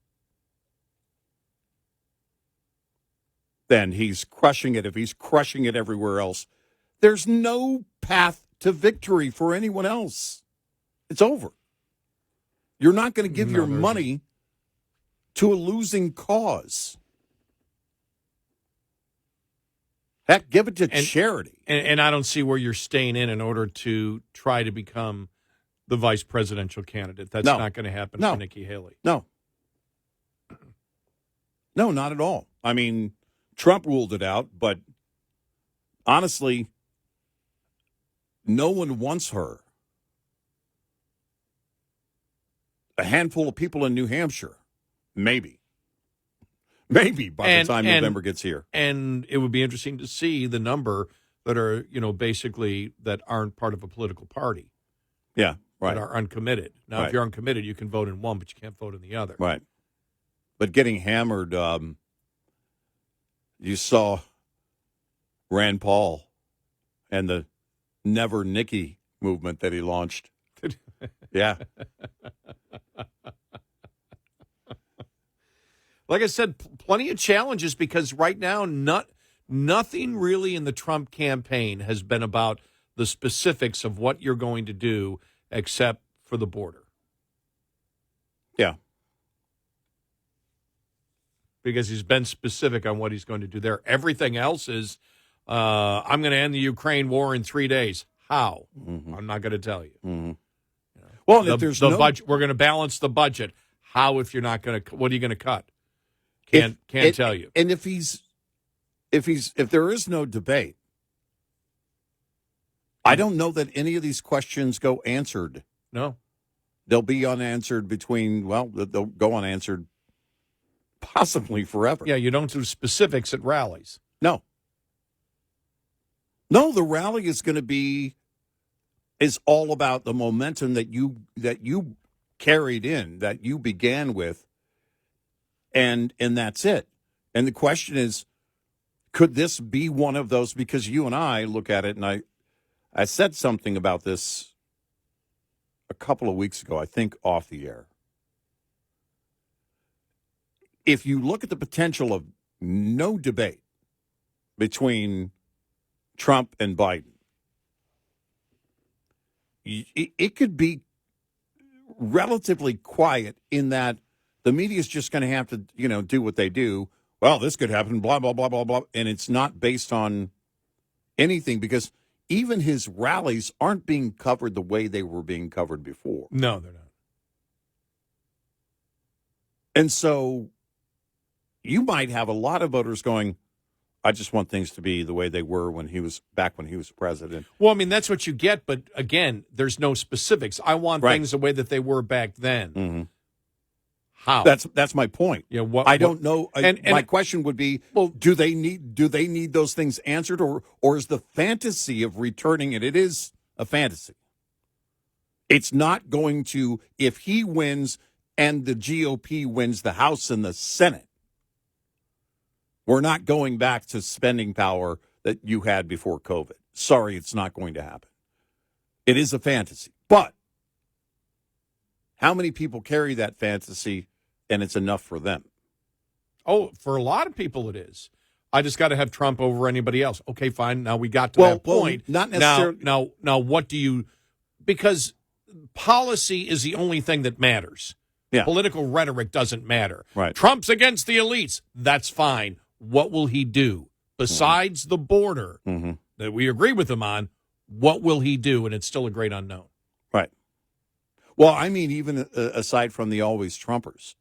Then he's crushing it. If he's crushing it everywhere else, there's no path to victory for anyone else. It's over. You're not going to give your money to a losing cause. Heck, give it to charity. And I don't see where you're staying in order to try to become the vice presidential candidate. That's not going to happen for Nikki Haley. No. No, not at all. I mean, Trump ruled it out, but honestly, no one wants her. A handful of people in New Hampshire, maybe by the time November gets here. And it would be interesting to see the number that are, basically that aren't part of a political party. Yeah, right. That are uncommitted. Now, if you're uncommitted, you can vote in one, but you can't vote in the other. Right. But getting hammered, you saw Rand Paul and the Never Nikki movement that he launched. Yeah. Like I said, plenty of challenges because right now, nothing really in the Trump campaign has been about the specifics of what you're going to do except for the border. Yeah. Because he's been specific on what he's going to do there. Everything else is, I'm going to end the Ukraine war in 3 days. How? Mm-hmm. I'm not going to tell you. Mm-hmm. Well, if there's no budget, we're going to balance the budget. How? If you're not going to, what are you going to cut? Can't tell you. And if there is no debate, I don't know that any of these questions go answered. No, they'll be unanswered they'll go unanswered possibly forever. Yeah, you don't do specifics at rallies. No, the rally is going to be all about the momentum that you carried in, that you began with, and that's it. And the question is, could this be one of those? Because you and I look at it, and I said something about this a couple of weeks ago, I think off the air. If you look at the potential of no debate between Trump and Biden, it could be relatively quiet in that the media is just going to have to, do what they do. Well, this could happen, blah, blah, blah, blah, blah. And it's not based on anything because even his rallies aren't being covered the way they were being covered before. No, they're not. And so you might have a lot of voters going, I just want things to be the way they were when he was president. Well, I mean, that's what you get. But again, there's no specifics. I want things the way that they were back then. Mm-hmm. How? That's my point. Yeah, I don't know. My question would be: do they need those things answered, or is the fantasy of returning it? It is a fantasy. It's not going to. If he wins, and the GOP wins the House and the Senate, we're not going back to spending power that you had before COVID. Sorry, it's not going to happen. It is a fantasy. But how many people carry that fantasy and it's enough for them? Oh, for a lot of people it is. I just got to have Trump over anybody else. Okay, fine. Now we got to that point. Not necessarily. Now, what do you? Because policy is the only thing that matters. Yeah. Political rhetoric doesn't matter. Right. Trump's against the elites. That's fine. What will he do besides the border that we agree with him on? What will he do? And it's still a great unknown. Right. Well, I mean, even aside from the always Trumpers,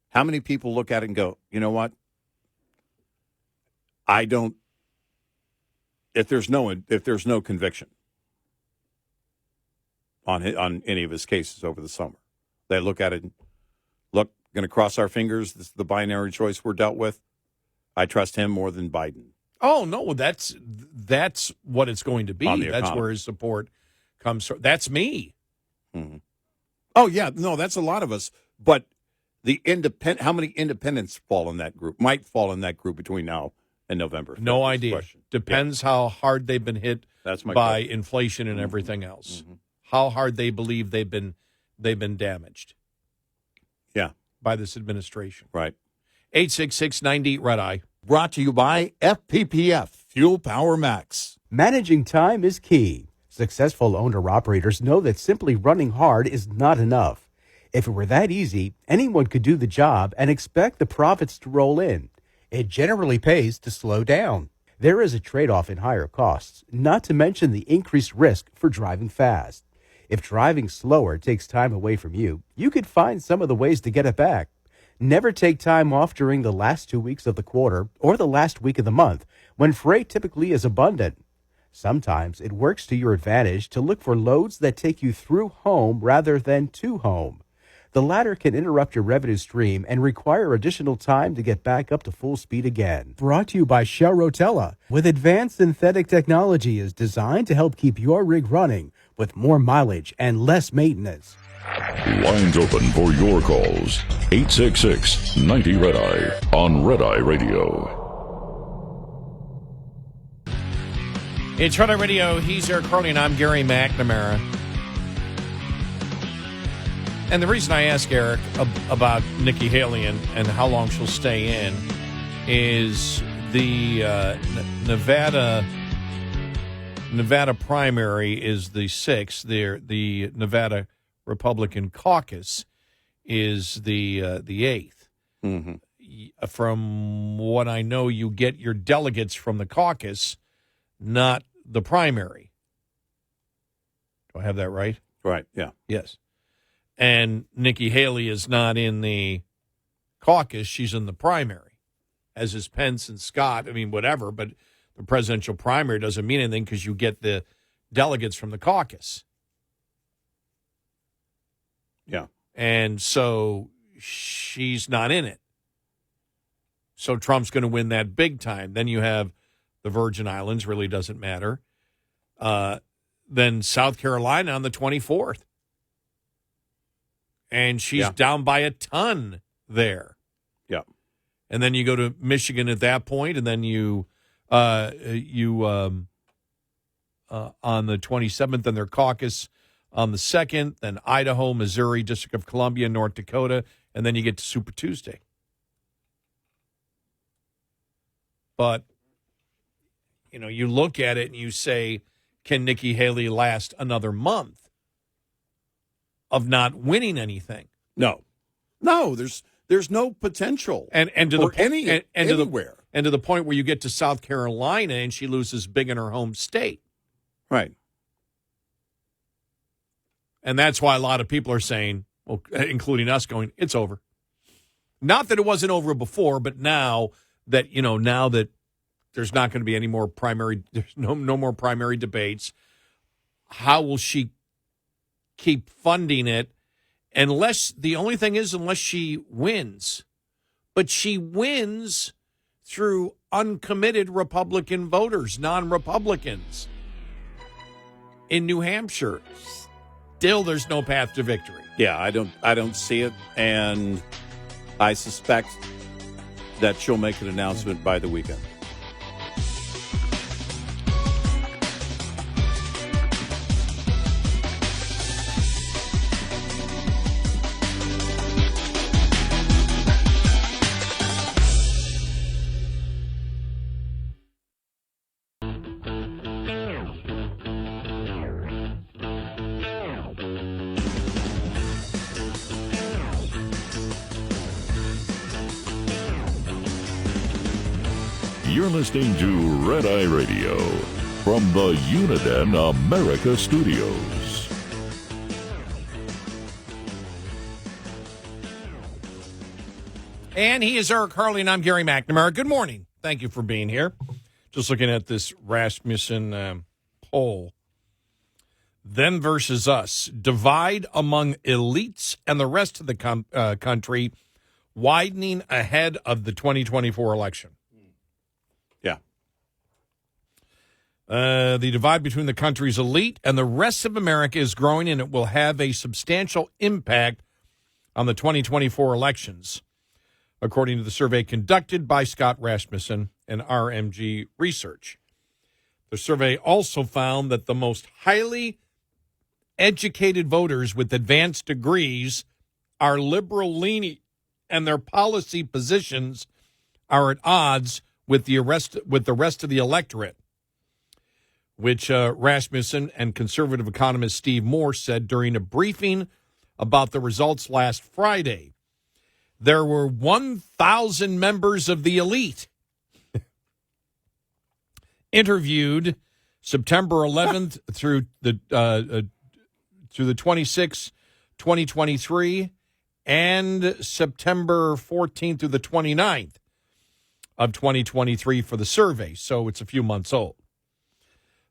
how many people look at it and go, you know what? I don't. If there's no conviction on any of his cases over the summer, they look at it and look, going to cross our fingers. This is the binary choice we're dealt with. I trust him more than Biden. Oh no, that's what it's going to be. That's where his support comes from. That's me. Mm-hmm. Oh yeah, no, that's a lot of us. But how many independents fall in that group? Might fall in that group between now and November. No idea. Question. Depends how hard they've been hit by inflation and everything else. Mm-hmm. How hard they believe they've been damaged. Yeah, by this administration. Right. 866-90 Red Eye. Brought to you by FPPF Fuel Power Max. Managing time is key. Successful owner-operators know that simply running hard is not enough. If it were that easy, anyone could do the job and expect the profits to roll in. It generally pays to slow down. There is a trade-off in higher costs, not to mention the increased risk for driving fast. If driving slower takes time away from you, you could find some of the ways to get it back. Never take time off during the last 2 weeks of the quarter or the last week of the month, when freight typically is abundant. Sometimes it works to your advantage to look for loads that take you through home rather than to home. The latter can interrupt your revenue stream and require additional time to get back up to full speed again. Brought to you by Shell Rotella, with advanced synthetic technology is designed to help keep your rig running with more mileage and less maintenance. Lines open for your calls. 866-90-RED-EYE on Red Eye Radio. It's Red Eye Radio. He's Eric Carly, and I'm Gary McNamara. And the reason I ask Eric about Nikki Haley and how long she'll stay in is the Nevada primary is the 6th. The Nevada Republican caucus is the 8th. Mm-hmm. From what I know, you get your delegates from the caucus, not the primary. Do I have that right? Right, yeah. Yes. And Nikki Haley is not in the caucus. She's in the primary, as is Pence and Scott. I mean, whatever, but the presidential primary doesn't mean anything because you get the delegates from the caucus. Yeah. And so she's not in it. So Trump's going to win that big time. Then you have the Virgin Islands, really doesn't matter. Then South Carolina on the 24th. And she's down by a ton there. Yeah. And then you go to Michigan at that point, and then you on the 27th, and their caucus on the 2nd, then Idaho, Missouri, District of Columbia, North Dakota, and then you get to Super Tuesday. But, you know, you look at it and you say, can Nikki Haley last another month of not winning anything? No, there's no potential and to for the anywhere. To the point where you get to South Carolina and she loses big in her home state. Right. And that's why a lot of people are saying, well, including us, going, it's over. Not that it wasn't over before, but now that there's not going to be any more there's no more primary debates, how will she keep funding it? Unless she wins. But she wins through uncommitted Republican voters, non-Republicans in New Hampshire. still there's no path to victory. Yeah, I don't see it, and I suspect that she'll make an announcement by the weekend. You're listening to Red Eye Radio from the Uniden America Studios. And he is Eric Harley, and I'm Gary McNamara. Good morning. Thank you for being here. Just looking at this Rasmussen poll. Them versus us. Divide among elites and the rest of the country widening ahead of the 2024 election. Yeah. The divide between the country's elite and the rest of America is growing, and it will have a substantial impact on the 2024 elections, according to the survey conducted by Scott Rasmussen and RMG Research. The survey also found that the most highly educated voters with advanced degrees are liberal-leaning, and their policy positions are at odds with the rest of the electorate, which Rasmussen and conservative economist Steve Moore said during a briefing about the results last Friday. There were 1,000 members of the elite interviewed September 11th through the 26th, 2023, and September 14th through the 29th of 2023 for the survey, so it's a few months old.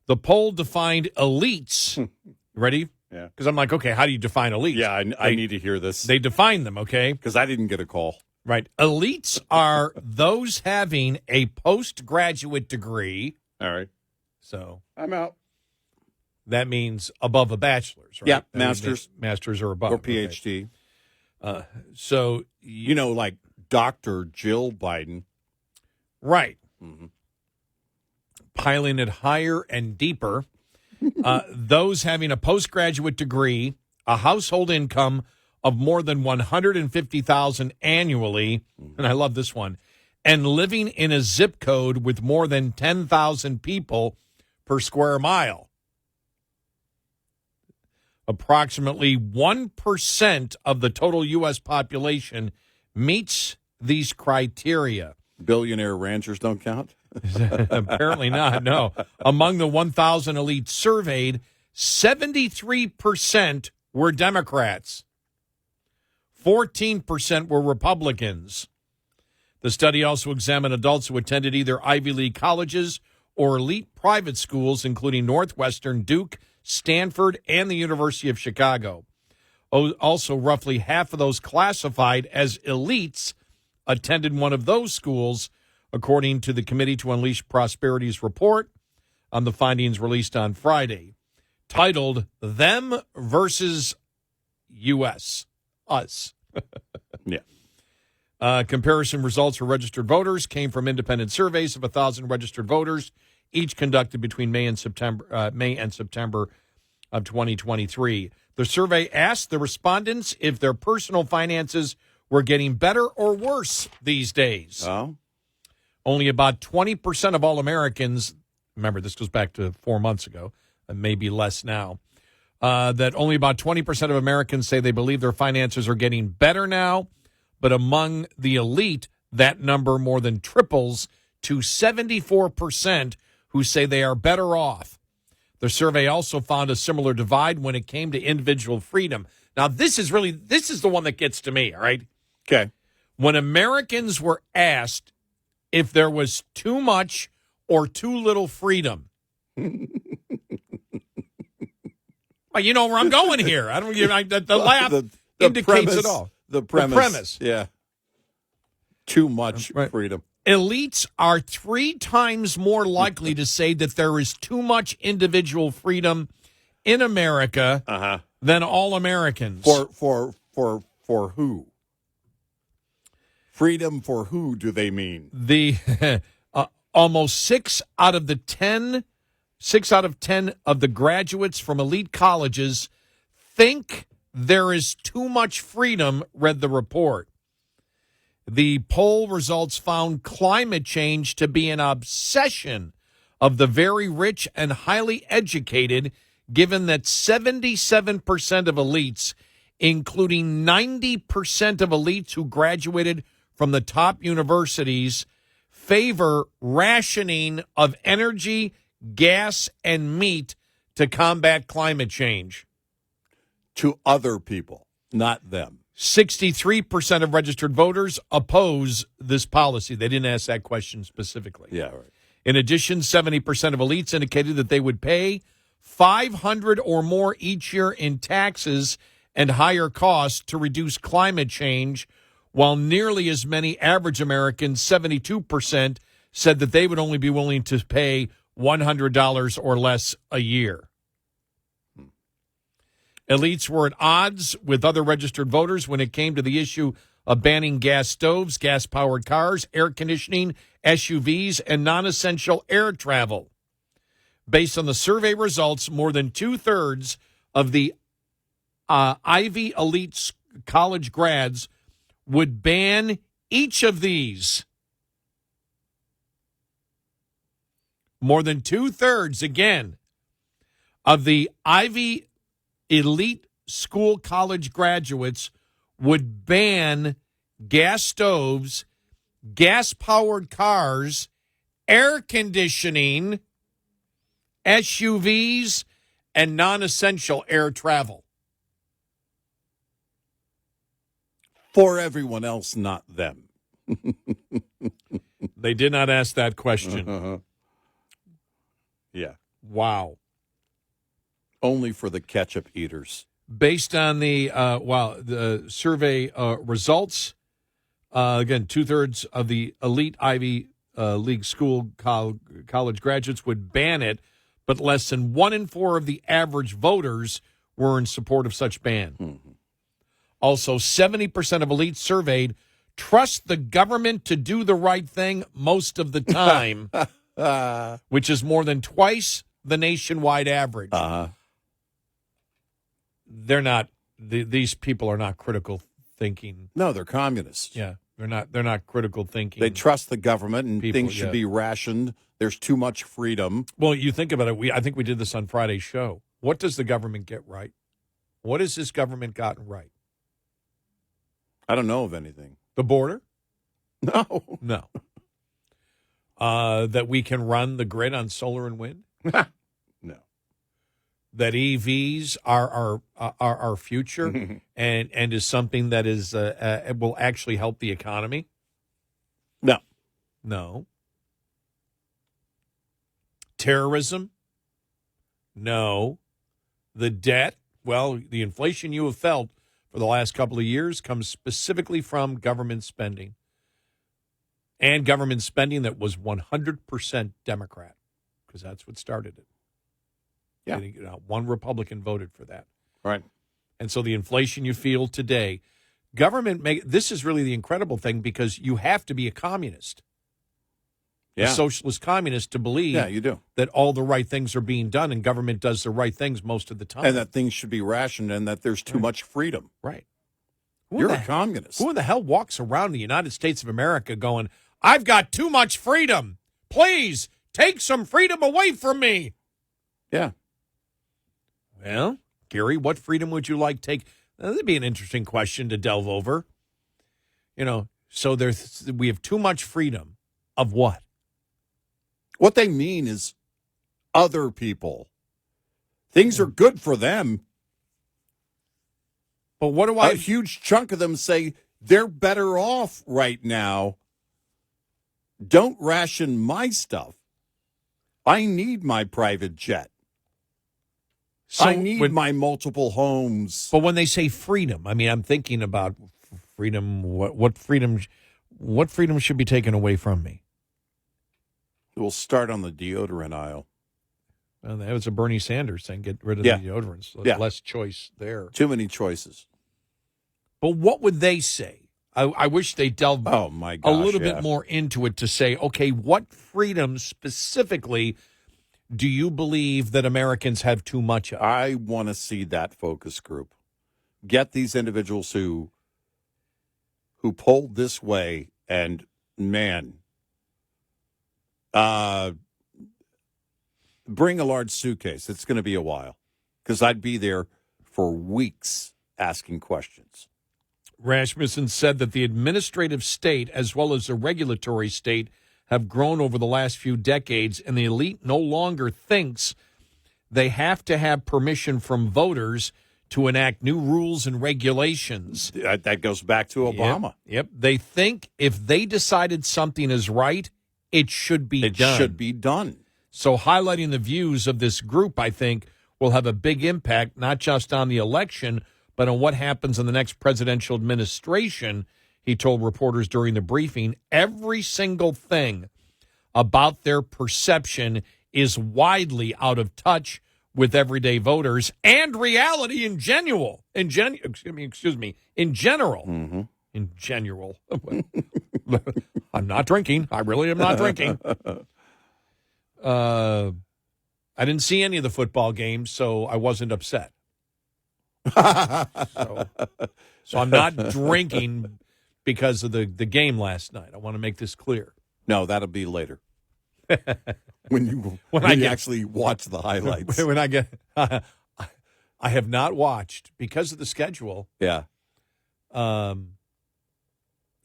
The poll defined elites. Ready? Yeah. Because I'm like, okay, how do you define elites? Yeah, I need to hear this. They define them, okay? Because I didn't get a call. Right. Elites are those having a postgraduate degree. All right. So I'm out. that means above a bachelor's, right? Yeah, That means master's. Masters or above. Or PhD. Okay. So, You know, like Dr. Jill Biden. right. Mm-hmm. Piling it higher and deeper. Those having a postgraduate degree, a household income of more than $150,000 annually, and I love this one, and living in a zip code with more than 10,000 people per square mile. Approximately 1% of the total U.S. population meets these criteria. Billionaire ranchers don't count? Apparently not, no. Among the 1,000 elites surveyed, 73% were Democrats. 14% were Republicans. The study also examined adults who attended either Ivy League colleges or elite private schools, including Northwestern, Duke, Stanford, and the University of Chicago. Also, roughly half of those classified as elites attended one of those schools, according to the Committee to Unleash Prosperity's report on the findings released on Friday, titled Them versus U.S. Us. Yeah. Comparison results for registered voters came from independent surveys of 1,000 registered voters, each conducted between May and September of 2023. The survey asked the respondents if their personal finances were getting better or worse these days. Oh? Only about 20% of all Americans, remember this goes back to 4 months ago, maybe less now, that only about 20% of Americans say they believe their finances are getting better now. But among the elite, that number more than triples to 74% who say they are better off. The survey also found a similar divide when it came to individual freedom. Now, this is the one that gets to me, all right? Okay. When Americans were asked if there was too much or too little freedom. Well, you know where I'm going here. I don't. The laugh indicates premise, it all. The premise. Yeah. Too much freedom. Elites are 3 times more likely to say that there is too much individual freedom in America than all Americans. For who? Freedom for who do they mean? The almost 6 out of 10 of the graduates from elite colleges think there is too much freedom, read the report. The poll results found climate change to be an obsession of the very rich and highly educated, given that 77% of elites, including 90% of elites who graduated from the top universities, favor rationing of energy, gas, and meat to combat climate change. To other people, not them. 63% of registered voters oppose this policy. They didn't ask that question specifically. Yeah, right. In addition, 70% of elites indicated that they would pay $500 or more each year in taxes and higher costs to reduce climate change, while nearly as many average Americans, 72%, said that they would only be willing to pay $100 or less a year. Elites were at odds with other registered voters when it came to the issue of banning gas stoves, gas-powered cars, air conditioning, SUVs, and non-essential air travel. Based on the survey results, more than two-thirds of the Ivy elite college grads would ban each of these. More than two-thirds, again, of the Ivy elite school college graduates would ban gas stoves, gas-powered cars, air conditioning, SUVs, and non-essential air travel. For everyone else, not them. They did not ask that question. Yeah. Wow. Only for the ketchup eaters. Based on the survey results, again, two-thirds of the elite Ivy League school college graduates would ban it, but less than 1 in 4 of the average voters were in support of such ban. Mm-hmm. Also, 70% of elites surveyed trust the government to do the right thing most of the time, which is more than twice the nationwide average. They're not. These people are not critical thinking. No, they're communists. Yeah, they're not. They're not critical thinking. They trust the government, and people, things should be rationed. There's too much freedom. Well, you think about it. I think we did this on Friday's show. What does the government get right? What has this government gotten right? I don't know of anything. The border? No. No. That we can run the grid on solar and wind? No. That EVs are our future and is something that is will actually help the economy? No. No. Terrorism? No. The debt? Well, the inflation you have felt for the last couple of years comes specifically from government spending. And government spending that was 100% Democrat, because that's what started it. Yeah. One Republican voted for that. Right. And so the inflation you feel today, this is really the incredible thing, because you have to be a communist, a socialist communist, to believe you do. that all the right things are being done and government does the right things most of the time. And that things should be rationed and that there's too much freedom. Right. You're a communist. Who in the hell walks around the United States of America going, I've got too much freedom. Please take some freedom away from me. Yeah. Well, Gary, what freedom would you like to take? That'd be an interesting question to delve over. So we have too much freedom of what? What they mean is other people. Things are good for them. But what do A huge chunk of them say they're better off right now. Don't ration my stuff. I need my private jet. So I need my multiple homes. But when they say freedom, I mean, I'm thinking about freedom. What freedom? What freedom should be taken away from me? We'll start on the deodorant aisle. Well, that was a Bernie Sanders thing. Get rid of Yeah. the deodorants. So Yeah. Less choice there. Too many choices. But what would they say? I wish they delved Oh, my a gosh. little yeah. bit more into it to say, okay, what freedoms specifically do you believe that Americans have too much of? I want to see that focus group. Get these individuals who polled this way, and man, bring a large suitcase. It's going to be a while because I'd be there for weeks asking questions. Rasmussen said that the administrative state as well as the regulatory state have grown over the last few decades, and the elite no longer thinks they have to have permission from voters to enact new rules and regulations. That goes back to Obama. Yep. They think if they decided something is right, it should be It done. should be done. So highlighting the views of this group, I think, will have a big impact, not just on the election, but on what happens in the next presidential administration. He told reporters during the briefing, every single thing about their perception is widely out of touch with everyday voters and reality in general. In general. Mm-hmm. In general. I'm not drinking. I really am not drinking. I didn't see any of the football games, so I wasn't upset. So I'm not drinking because of the game last night. I want to make this clear. No, that'll be later. when you actually watch the highlights. When I get, I have not watched because of the schedule. Yeah.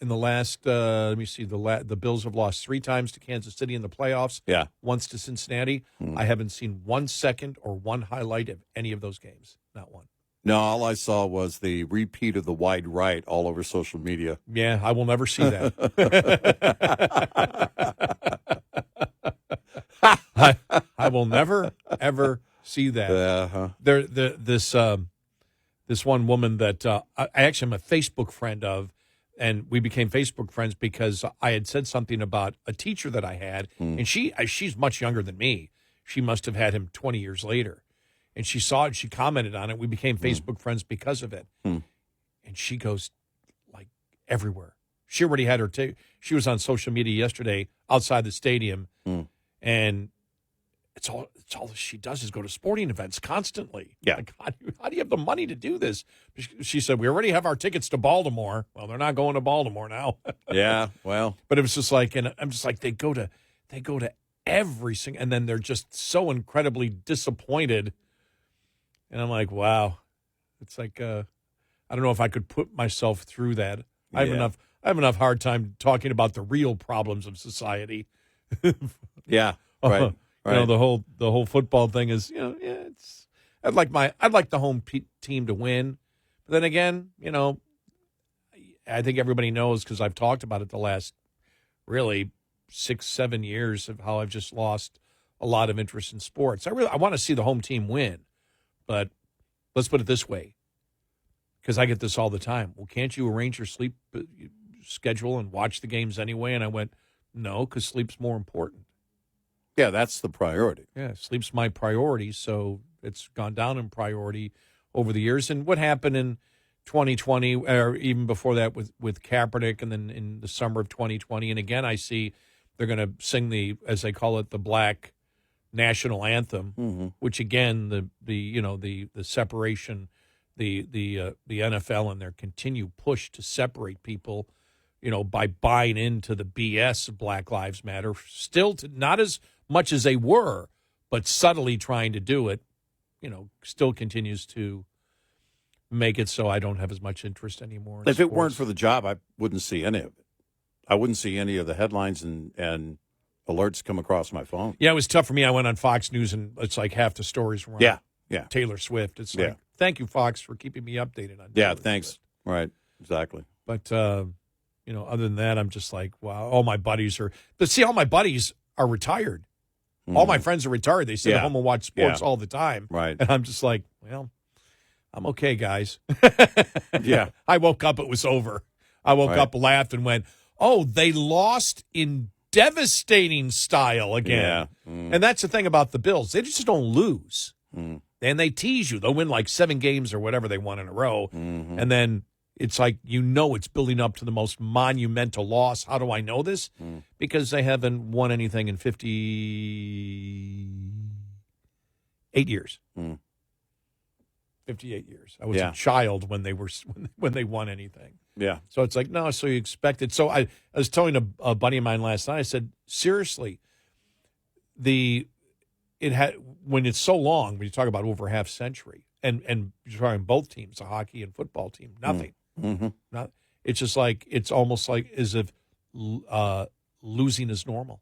In the last, let me see, the Bills have lost 3 times to Kansas City in the playoffs. Yeah. Once to Cincinnati. I haven't seen 1 second or 1 highlight of any of those games. Not one. No, all I saw was the repeat of the wide right all over social media. Yeah, I will never see that. I will never ever see that. Uh-huh. This one woman that I actually am a Facebook friend of, and we became Facebook friends because I had said something about a teacher that I had, and she's much younger than me. She must have had him 20 years later. And she saw it, she commented on it. We became Facebook friends because of it. And she goes, like, everywhere. She already had she was on social media yesterday outside the stadium, and it's all she does is go to sporting events constantly. Yeah. Like, how do you have the money to do this? She said, we already have our tickets to Baltimore. Well, they're not going to Baltimore now. Yeah, well. But it was just like, and I'm just like, they go to every single, and then they're just so incredibly disappointed. And I'm like, wow, it's like, I don't know if I could put myself through that. I have enough hard time talking about the real problems of society. Yeah, right. You know, the whole football thing is, it's. I'd like the home team to win, but then again, I think everybody knows because I've talked about it the last really 6-7 years of how I've just lost a lot of interest in sports. I want to see the home team win, but let's put it this way, because I get this all the time. Well, can't you arrange your sleep schedule and watch the games anyway? And I went, no, because sleep's more important. Yeah, that's the priority. Yeah, sleep's my priority, so it's gone down in priority over the years. And what happened in 2020, or even before that with Kaepernick, and then in the summer of 2020, and again I see they're going to sing the, as they call it, the Black National Anthem, which again the separation, the NFL and their continued push to separate people, by buying into the BS of Black Lives Matter, still not as much as they were, but subtly trying to do it, still continues to make it so I don't have as much interest anymore. If it weren't for the job, I wouldn't see any of it. I wouldn't see any of the headlines and alerts come across my phone. Yeah, it was tough for me. I went on Fox News, and it's like half the stories were on Taylor Swift. It's like, thank you, Fox, for keeping me updated on Taylor thanks. Swift. Right, exactly. But, other than that, I'm just like, wow, all my buddies are retired. All my friends are retired. They sit at home and watch sports all the time. Right. And I'm just like, well, I'm okay, guys. Yeah. I woke up, it was over. I woke up, laughed, and went, oh, they lost in devastating style again. Yeah. And that's the thing about the Bills. They just don't lose. And they tease you. They'll win like 7 games or whatever they won in a row. And then it's like, it's building up to the most monumental loss. How do I know this? Because they haven't won anything in 58 years. 58 years. I was a child when they won anything. Yeah. So it's like, no, so you expect it. So I was telling a buddy of mine last night, I said, seriously, when it's so long, when you talk about over a half century, and you're talking both teams, a hockey and football team, nothing. Not, it's just like, it's almost like as if losing is normal.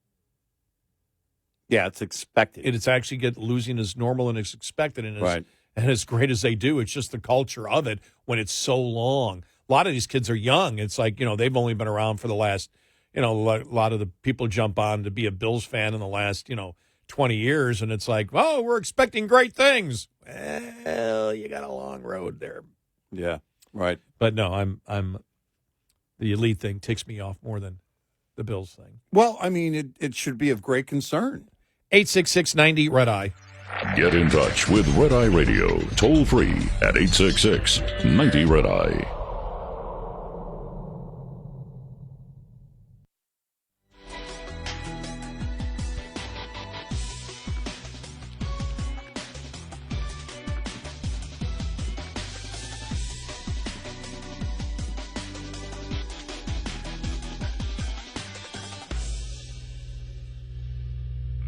Yeah, it's expected. It's actually losing is normal and it's expected. And right. And as great as they do, it's just the culture of it when it's so long. A lot of these kids are young. It's like, they've only been around for the last, a lot of the people jump on to be a Bills fan in the last, 20 years. And it's like, oh, we're expecting great things. Well, you got a long road there. Yeah, right. But no, I'm the elite thing ticks me off more than the Bills thing. Well, I mean, it should be of great concern. 866-90 Red Eye. Get in touch with Red Eye Radio, toll free at 866-90 Red Eye.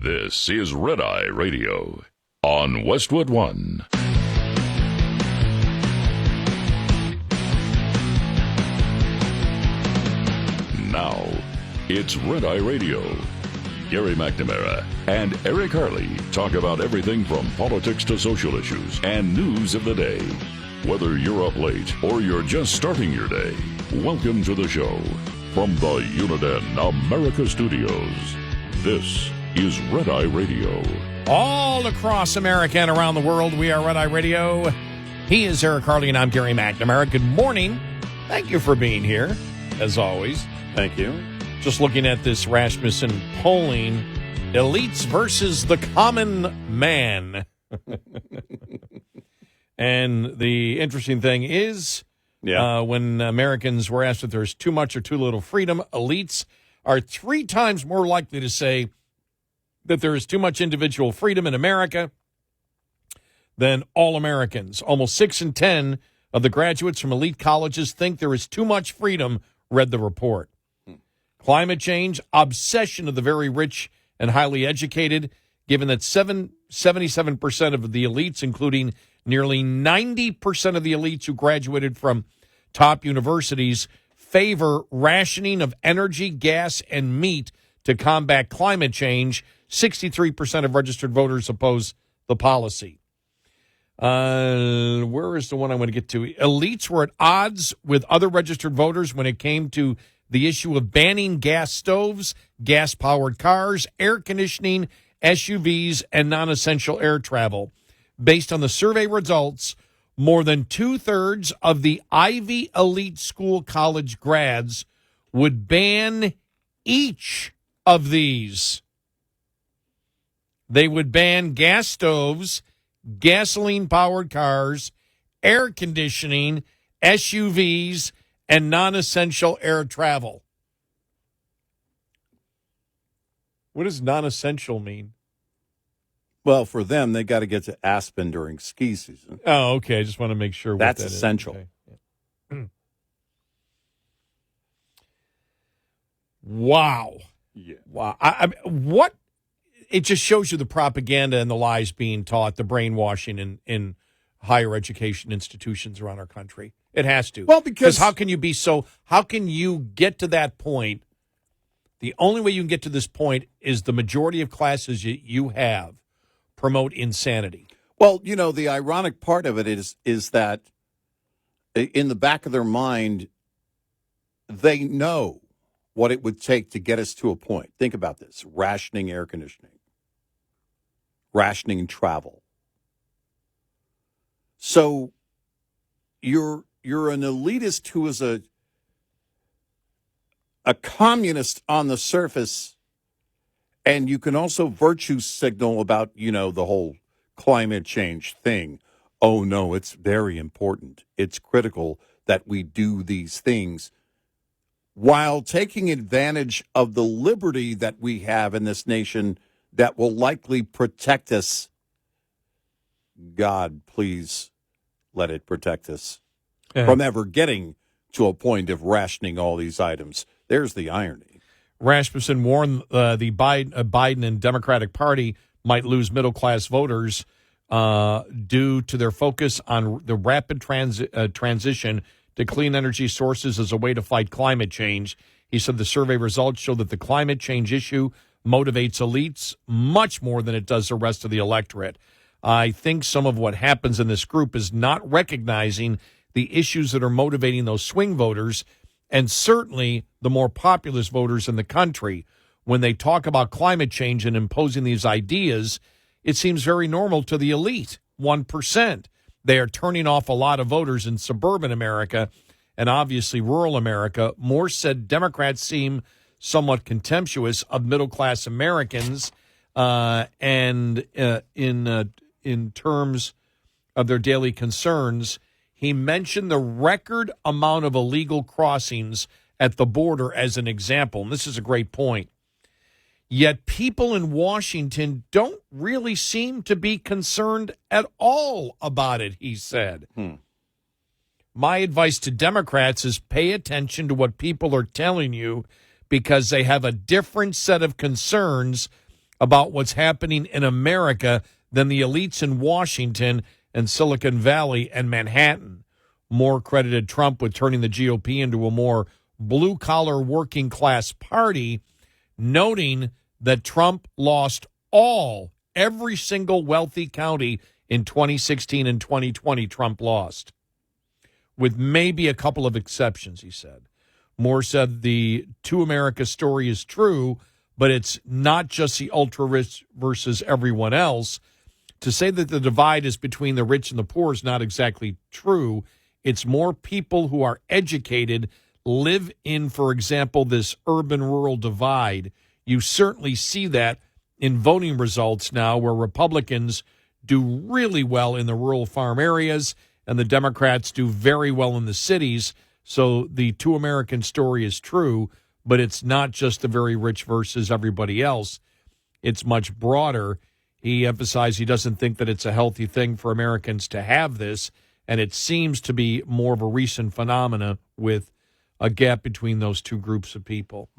This is Red Eye Radio on Westwood One. Now, it's Red Eye Radio. Gary McNamara and Eric Harley talk about everything from politics to social issues and news of the day. Whether you're up late or you're just starting your day, welcome to the show. From the Uniden America Studios, this is Red Eye Radio. All across America and around the world, we are Red Eye Radio. He is Eric Harley, and I'm Gary McNamara. Good morning. Thank you for being here, as always. Thank you. Just looking at this Rasmussen polling, elites versus the common man. And the interesting thing is, when Americans were asked if there's too much or too little freedom, elites are 3 times more likely to say that there is too much individual freedom in America than all Americans. Almost 6 in 10 of the graduates from elite colleges think there is too much freedom, read the report. Climate change, obsession of the very rich and highly educated, given that 77% of the elites, including nearly 90% of the elites who graduated from top universities, favor rationing of energy, gas, and meat to combat climate change. 63% of registered voters oppose the policy. Where is the one I want to get to? Elites were at odds with other registered voters when it came to the issue of banning gas stoves, gas-powered cars, air conditioning, SUVs, and non-essential air travel. Based on the survey results, more than 2/3 of the Ivy elite school college grads would ban each of these. They would ban gas stoves, gasoline-powered cars, air conditioning, SUVs, and non-essential air travel. What does non-essential mean? Well, for them, they got to get to Aspen during ski season. Oh, okay. I just want to make sure That's what that essential. Is. Okay. Yeah. Wow. Yeah. Wow. What? It just shows you the propaganda and the lies being taught, the brainwashing in higher education institutions around our country. It has to. Well, because how can you get to that point? The only way you can get to this point is the majority of classes you have promote insanity. Well, the ironic part of it is that in the back of their mind, they know what it would take to get us to a point. Think about this: rationing air conditioning, rationing travel. So you're an elitist who is a communist on the surface And you can also virtue signal about, the whole climate change thing. Oh, no, it's very important. It's critical that we do these things while taking advantage of the liberty that we have in this nation that will likely protect us. God, please let it protect us from ever getting to a point of rationing all these items. There's the irony. Rasmussen warned the Biden and Democratic Party might lose middle-class voters due to their focus on the rapid transition to clean energy sources as a way to fight climate change. He said the survey results show that the climate change issue motivates elites much more than it does the rest of the electorate. I think some of what happens in this group is not recognizing the issues that are motivating those swing voters, and certainly the more populist voters in the country. When they talk about climate change and imposing these ideas, it seems very normal to the elite, 1%. They are turning off a lot of voters in suburban America and obviously rural America. Moore said Democrats seem somewhat contemptuous of middle-class Americans and in terms of their daily concerns. He mentioned the record amount of illegal crossings at the border as an example, and this is a great point. Yet people in Washington don't really seem to be concerned at all about it, he said. My advice to Democrats is pay attention to what people are telling you, because they have a different set of concerns about what's happening in America than the elites in Washington and Silicon Valley and Manhattan. Moore credited Trump with turning the GOP into a more blue-collar working-class party, noting that Trump lost every single wealthy county in 2016 and 2020. Trump lost, with maybe a couple of exceptions, he said. Moore said the Two America story is true, but it's not just the ultra-rich versus everyone else. To say that the divide is between the rich and the poor is not exactly true. It's more people who are educated live in, for example, this urban-rural divide. You certainly see that in voting results now, where Republicans do really well in the rural farm areas and the Democrats do very well in the cities. So the Two American story is true, but it's not just the very rich versus everybody else. It's much broader. He emphasized he doesn't think that it's a healthy thing for Americans to have this, and it seems to be more of a recent phenomena with a gap between those two groups of people.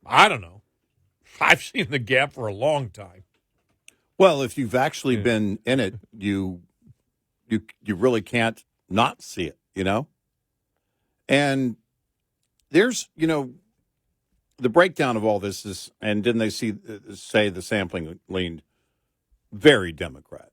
I don't know. I've seen the gap for a long time. Well, if you've actually been in it, you really can't not see it, And there's, the breakdown of all this is, and didn't they say the sampling leaned very Democrat,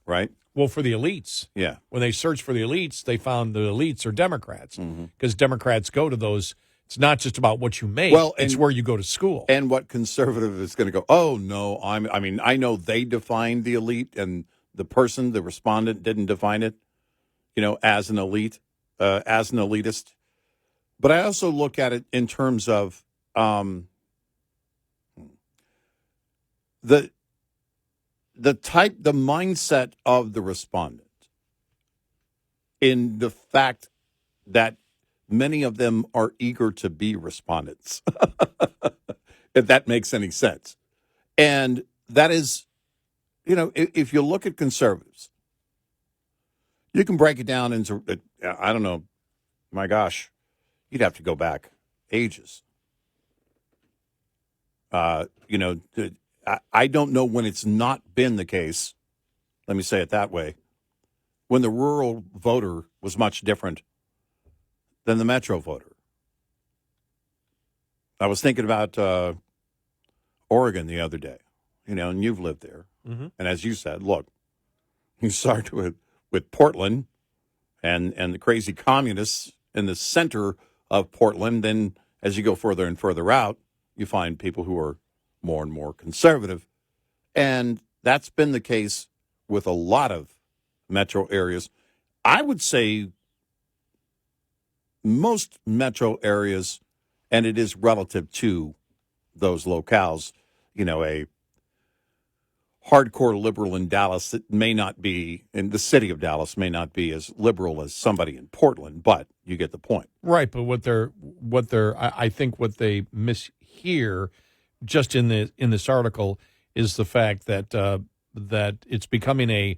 right? Well, for the elites. Yeah. When they searched for the elites, they found the elites are Democrats, because Democrats go to those. It's not just about what you make. It's where you go to school. And what conservative is going to go, oh, no, I know they defined the elite, and the respondent didn't define it, as an elite, as an elitist. But I also look at it in terms of the mindset of the respondent, in the fact that many of them are eager to be respondents, if that makes any sense. And that is, if you look at conservatives, you can break it down into, I don't know, my gosh, you'd have to go back ages. I don't know when it's not been the case, let me say it that way, when the rural voter was much different than the metro voter. I was thinking about Oregon the other day, and you've lived there. And as you said, look, you start with Portland and the crazy communists in the center of Portland. Then as you go further and further out, you find people who are more and more conservative. And that's been the case with a lot of metro areas. I would say most metro areas, and it is relative to those locales. A hardcore liberal in Dallas that may not be, in the city of Dallas, may not be as liberal as somebody in Portland, but you get the point. Right, but I think what they miss here, just in this article, is the fact that that it's becoming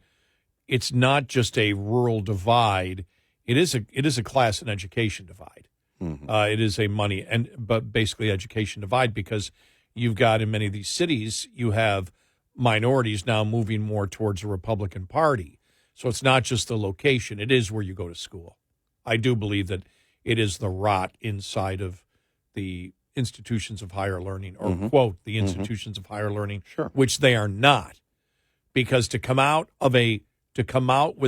it's not just a rural divide. It is a class and education divide. Mm-hmm. It is a money but basically education divide, because you've got in many of these cities, you have minorities now moving more towards the Republican Party. So it's not just the location. It is where you go to school. I do believe that it is the rot inside of the institutions of higher learning, or quote, the institutions of higher learning, Sure. which they are not. Because to come out with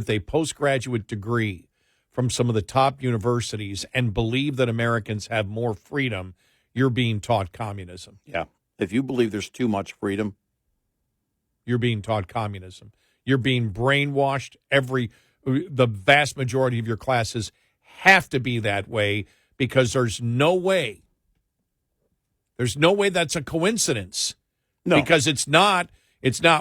a postgraduate degree from some of the top universities and believe that Americans have more freedom, you're being taught communism. Yeah. If you believe there's too much freedom, you're being taught communism. You're being brainwashed. The vast majority of your classes have to be that way, because there's no way that's a coincidence. No. Because it's not,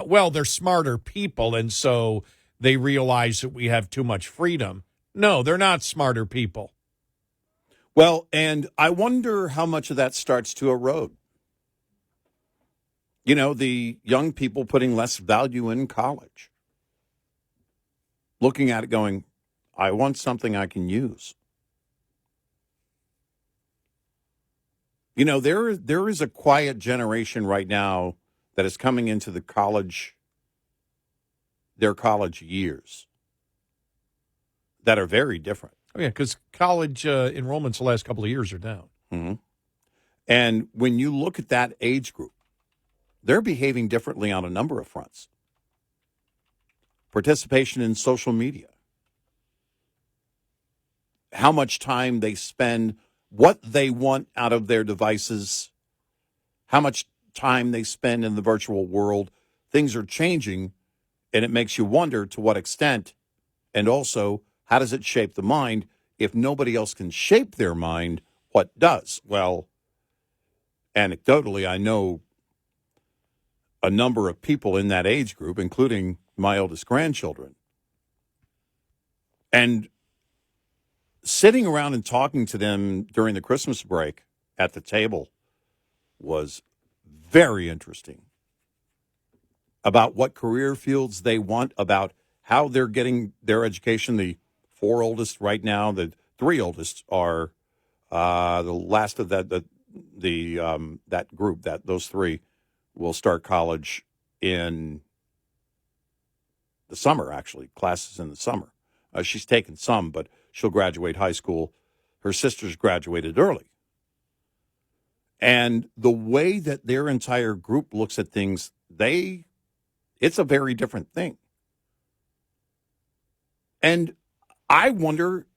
well, they're smarter people, and so they realize that we have too much freedom. No, they're not smarter people. Well, and I wonder how much of that starts to erode. The young people putting less value in college. Looking at it going, I want something I can use. There is a quiet generation right now that is coming into their college years that are very different. Oh, yeah, because college enrollments the last couple of years are down. Mm-hmm. And when you look at that age group, they're behaving differently on a number of fronts. Participation in social media. How much time they spend, what they want out of their devices, how much time they spend in the virtual world. Things are changing, and it makes you wonder to what extent, and also, how does it shape the mind? If nobody else can shape their mind, what does? Well, anecdotally, I know a number of people in that age group, including my oldest grandchildren. And sitting around and talking to them during the Christmas break at the table was very interesting, about what career fields they want, about how they're getting their education. The four oldest right now, the three oldest are the last of that group, those three will start college in the summer, actually, classes in the summer. She's taken some, but she'll graduate high school. Her sisters graduated early. And the way that their entire group looks at things, it's a very different thing. And I wonder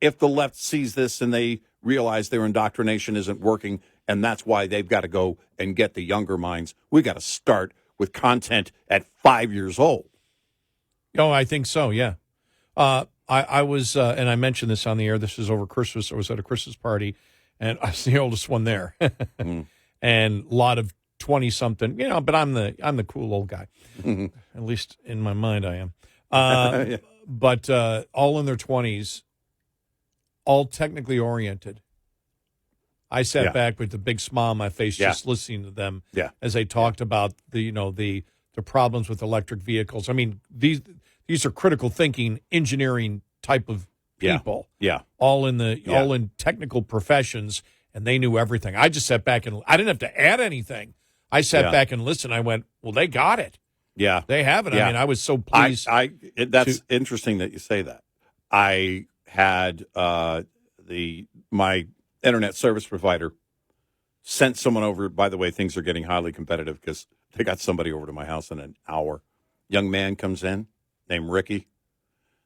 if the left sees this and they realize their indoctrination isn't working, and that's why they've got to go and get the younger minds. We got to start with content at 5 years old. Oh, I think so, yeah. I was, and I mentioned this on the air, this was over Christmas. I was at a Christmas party, and I was the oldest one there. And a lot of 20-something, but I'm the cool old guy. At least in my mind I am. Yeah. But all in their 20s, all technically oriented. I sat back with a big smile on my face just listening to them as they talked about the problems with electric vehicles. I mean, these are critical thinking, engineering type of people. Yeah. All in technical professions, and they knew everything. I just sat back and I didn't have to add anything. I sat back and listened. I went, well, they got it. Yeah. They have it. Yeah. I mean, I was so pleased. That's interesting that you say that. I had my internet service provider sent someone over. By the way, things are getting highly competitive because they got somebody over to my house in an hour. Young man comes in named Ricky.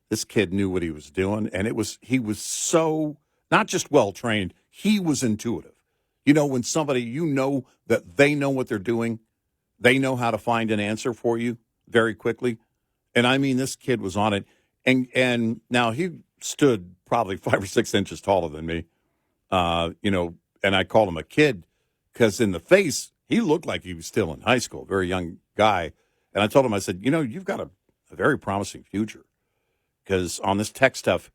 This kid knew what he was doing, and he was so not just well-trained, he was intuitive. When somebody, that they know what they're doing, they know how to find an answer for you very quickly. And I mean, this kid was on it. And now he stood probably 5 or 6 inches taller than me, and I called him a kid because in the face, he looked like he was still in high school, very young guy. And I told him, I said, you've got a very promising future because on this tech stuff,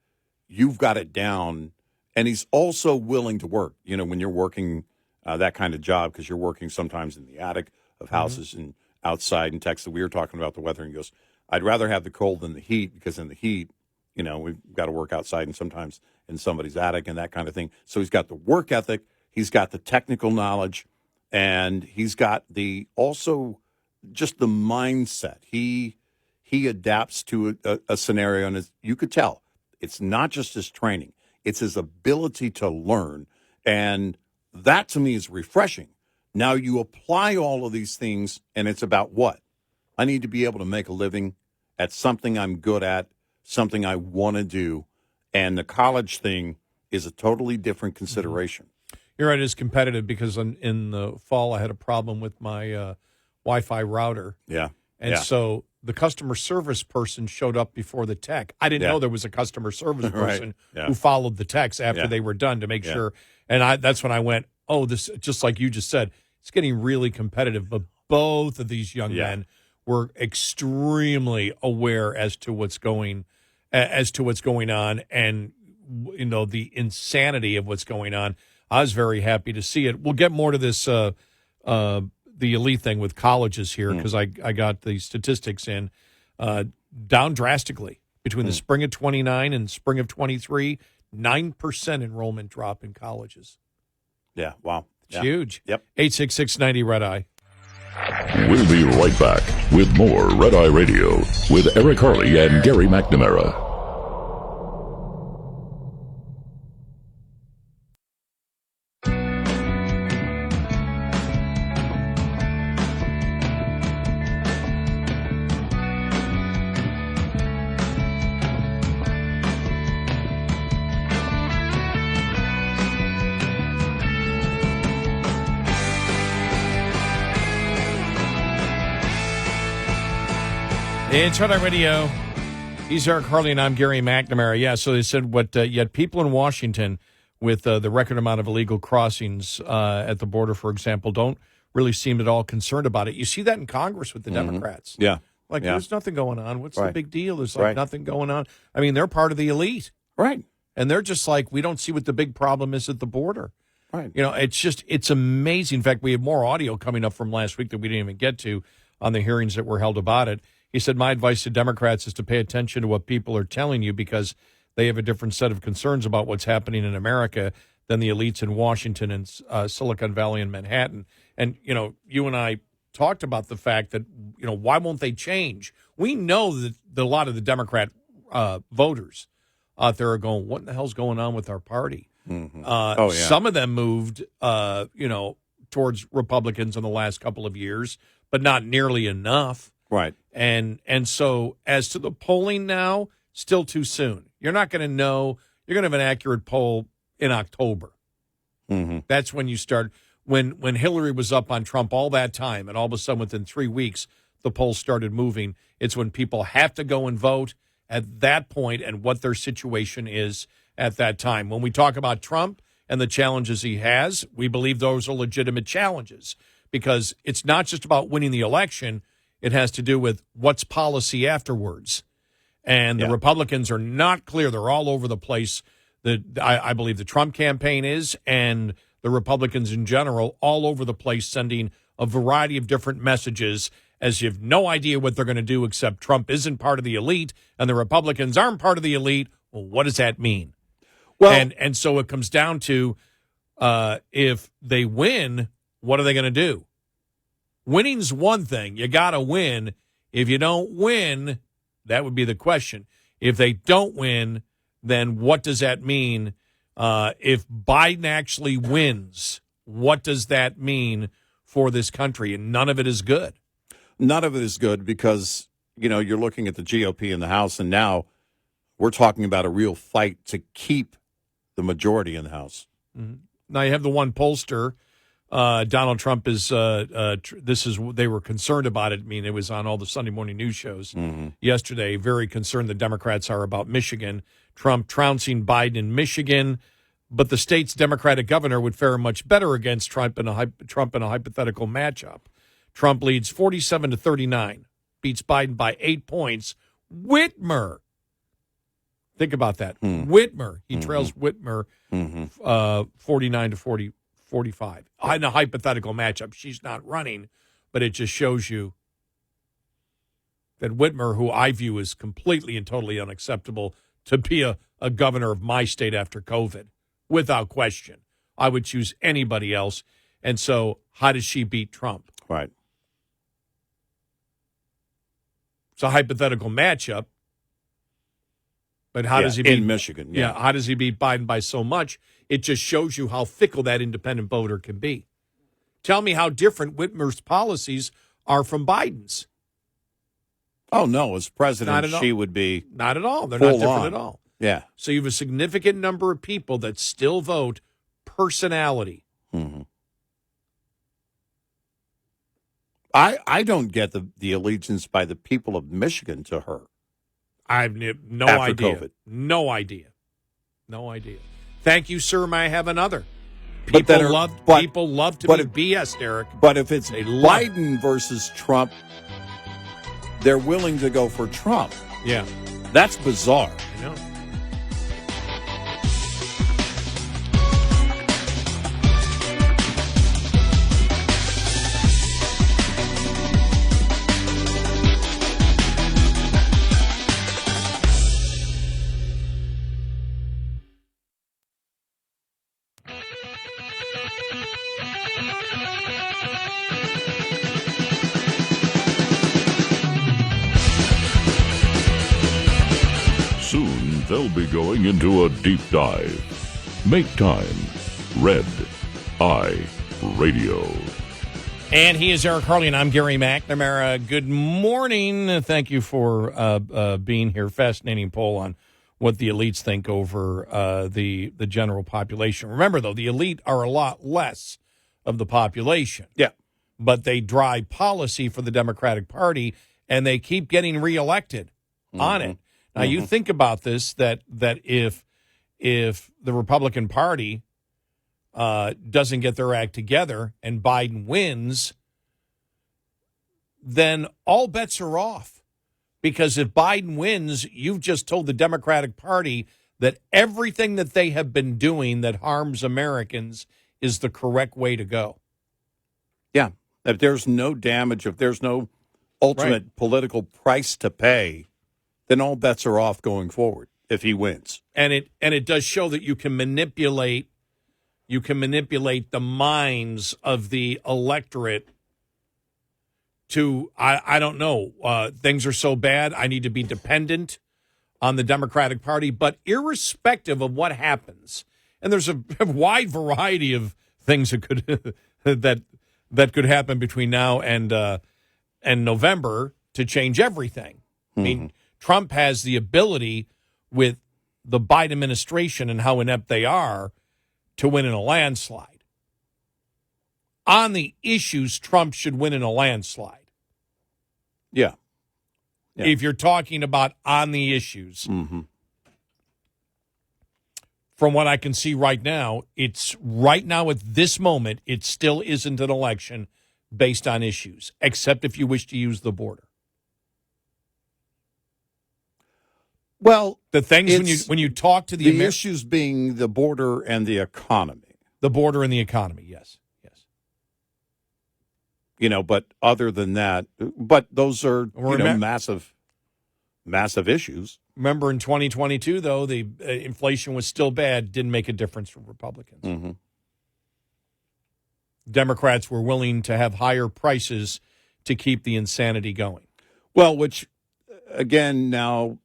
you've got it down. And he's also willing to work, when you're working that kind of job, because you're working sometimes in the attic of houses and outside in Texas. We were talking about the weather, and he goes, I'd rather have the cold than the heat, because in the heat, we've got to work outside and sometimes in somebody's attic and that kind of thing. So he's got the work ethic, he's got the technical knowledge, and he's got also just the mindset. He adapts to a scenario, and you could tell it's not just his training, it's his ability to learn. And that to me is refreshing. Now you apply all of these things, and it's about what? I need to be able to make a living at something I'm good at, something I want to do. And the college thing is a totally different consideration. You're right, it's competitive because in the fall I had a problem with my Wi-Fi router. Yeah. And so the customer service person showed up before the tech. I didn't know there was a customer service person who followed the techs after they were done to make sure. And that's when I went, oh, this, just like you just said, it's getting really competitive. But both of these young men were extremely aware as to what's going on, and the insanity of what's going on. I was very happy to see it. We'll get more to this the elite thing with colleges here, because I got the statistics in, down drastically between the spring of 29 and spring of 23, 9% enrollment drop in colleges. Yeah, wow. It's huge. Yep. 866-90 Red Eye. We'll be right back with more Red Eye Radio with Eric Harley and Gary McNamara. It's Red Eye Radio. He's Eric Harley, and I'm Gary McNamara. Yeah, so they said yet people in Washington with the record amount of illegal crossings at the border, for example, don't really seem at all concerned about it. You see that in Congress with the Democrats. Yeah. There's nothing going on. What's the big deal? There's nothing going on. I mean, they're part of the elite. Right. And they're just like, we don't see what the big problem is at the border. Right. It's amazing. In fact, we have more audio coming up from last week that we didn't even get to on the hearings that were held about it. He said, my advice to Democrats is to pay attention to what people are telling you, because they have a different set of concerns about what's happening in America than the elites in Washington and Silicon Valley and Manhattan. And, you and I talked about the fact that, why won't they change? We know that a lot of the Democrat voters out there are going, what the hell's going on with our party? Mm-hmm. Some of them moved, towards Republicans in the last couple of years, but not nearly enough. Right. And so as to the polling now, still too soon. You're not going to know. You're going to have an accurate poll in October. Mm-hmm. That's when you start. When Hillary was up on Trump all that time, and all of a sudden within 3 weeks, the polls started moving. It's when people have to go and vote at that point and what their situation is at that time. When we talk about Trump and the challenges he has, we believe those are legitimate challenges, because it's not just about winning the election. It has to do with what's policy afterwards. And the Republicans are not clear. They're all over the place. I believe the Trump campaign is, and the Republicans in general, all over the place, sending a variety of different messages as you have no idea what they're going to do, except Trump isn't part of the elite and the Republicans aren't part of the elite. Well, what does that mean? Well, and so it comes down to if they win, what are they going to do? Winning's one thing. You got to win. If you don't win, that would be the question. If they don't win, then what does that mean? If Biden actually wins, what does that mean for this country? And none of it is good. None of it is good because, you're looking at the GOP in the House, and now we're talking about a real fight to keep the majority in the House. Mm-hmm. Now you have the one pollster. Donald Trump is, they were concerned about it. I mean, it was on all the Sunday morning news shows yesterday. Very concerned the Democrats are about Michigan. Trump trouncing Biden in Michigan. but the state's Democratic governor would fare much better against Trump in a hypothetical matchup. Trump leads 47-39, beats Biden by 8 points. Whitmer, think about that. Whitmer, he trails Whitmer 49-45 in a hypothetical matchup. She's not running, but it just shows you that Whitmer, who I view as completely and totally unacceptable to be a governor of my state after COVID, without question. I would choose anybody else. And so how does she beat Trump? Right. It's a hypothetical matchup. But how does he beat in Michigan? Yeah, how does he beat Biden by so much? It just shows you how fickle that independent voter can be. Tell me how different Whitmer's policies are from Biden's. Oh, no. As president, she would be. Not at all. They're not different on. at all. Yeah. So you have a significant number of people that still vote personality. Mm-hmm. I don't get the allegiance by the people of Michigan to her. I have no After idea. COVID. No idea. Thank you, sir. May I have another? But People love to be BS, Derek. But if it's They love it. Biden versus Trump, they're willing to go for Trump. Yeah, That's bizarre. I know. Soon they'll be going into a deep dive. Make time. Red Eye Radio. And he is Eric Harley, and I'm Gary McNamara. Good morning. Thank you for being here. Fascinating poll on what the elites think over the general population. Remember, though, the elite are a lot less of the population. Yeah. But they drive policy for the Democratic Party, and they keep getting reelected on it. Now, you think about this, that if the Republican Party doesn't get their act together and Biden wins, then all bets are off. Because if Biden wins, you've just told the Democratic Party that everything that they have been doing that harms Americans is the correct way to go. Yeah. If there's no damage, if there's no ultimate political price to pay, then all bets are off going forward if he wins. And it does show that you can manipulate the minds of the electorate to, I don't know, things are so bad, I need to be dependent on the Democratic Party. But irrespective of what happens, and there's a wide variety of things that could that could happen between now and November to change everything. I mean, Trump has the ability with the Biden administration and how inept they are to win in a landslide. On the issues, Trump should win in a landslide. Yeah. If you're talking about on the issues. From what I can see right now, at this moment, it still isn't an election based on issues, except if you wish to use the border. Well, the things when you talk to the issues being the border and the economy. The border and the economy, yes. But other than that, but those are massive issues. Remember in 2022, though, the inflation was still bad, didn't make a difference for Republicans. Democrats were willing to have higher prices to keep the insanity going. Well, which, again, now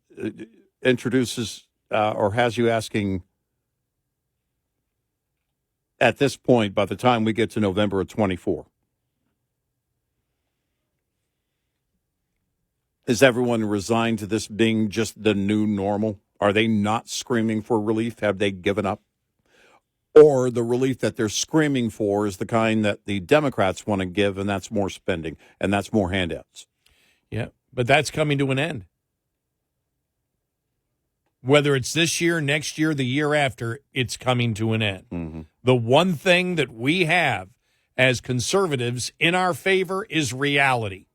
introduces or has you asking at this point, by the time we get to November of 24, is everyone resigned to this being just the new normal? Are they not screaming for relief? Have they given up? Or the relief that they're screaming for is the kind that the Democrats want to give, and that's more spending, and that's more handouts. Yeah, but that's coming to an end. Whether it's this year, next year, the year after, it's coming to an end. Mm-hmm. The one thing that we have as conservatives in our favor is reality.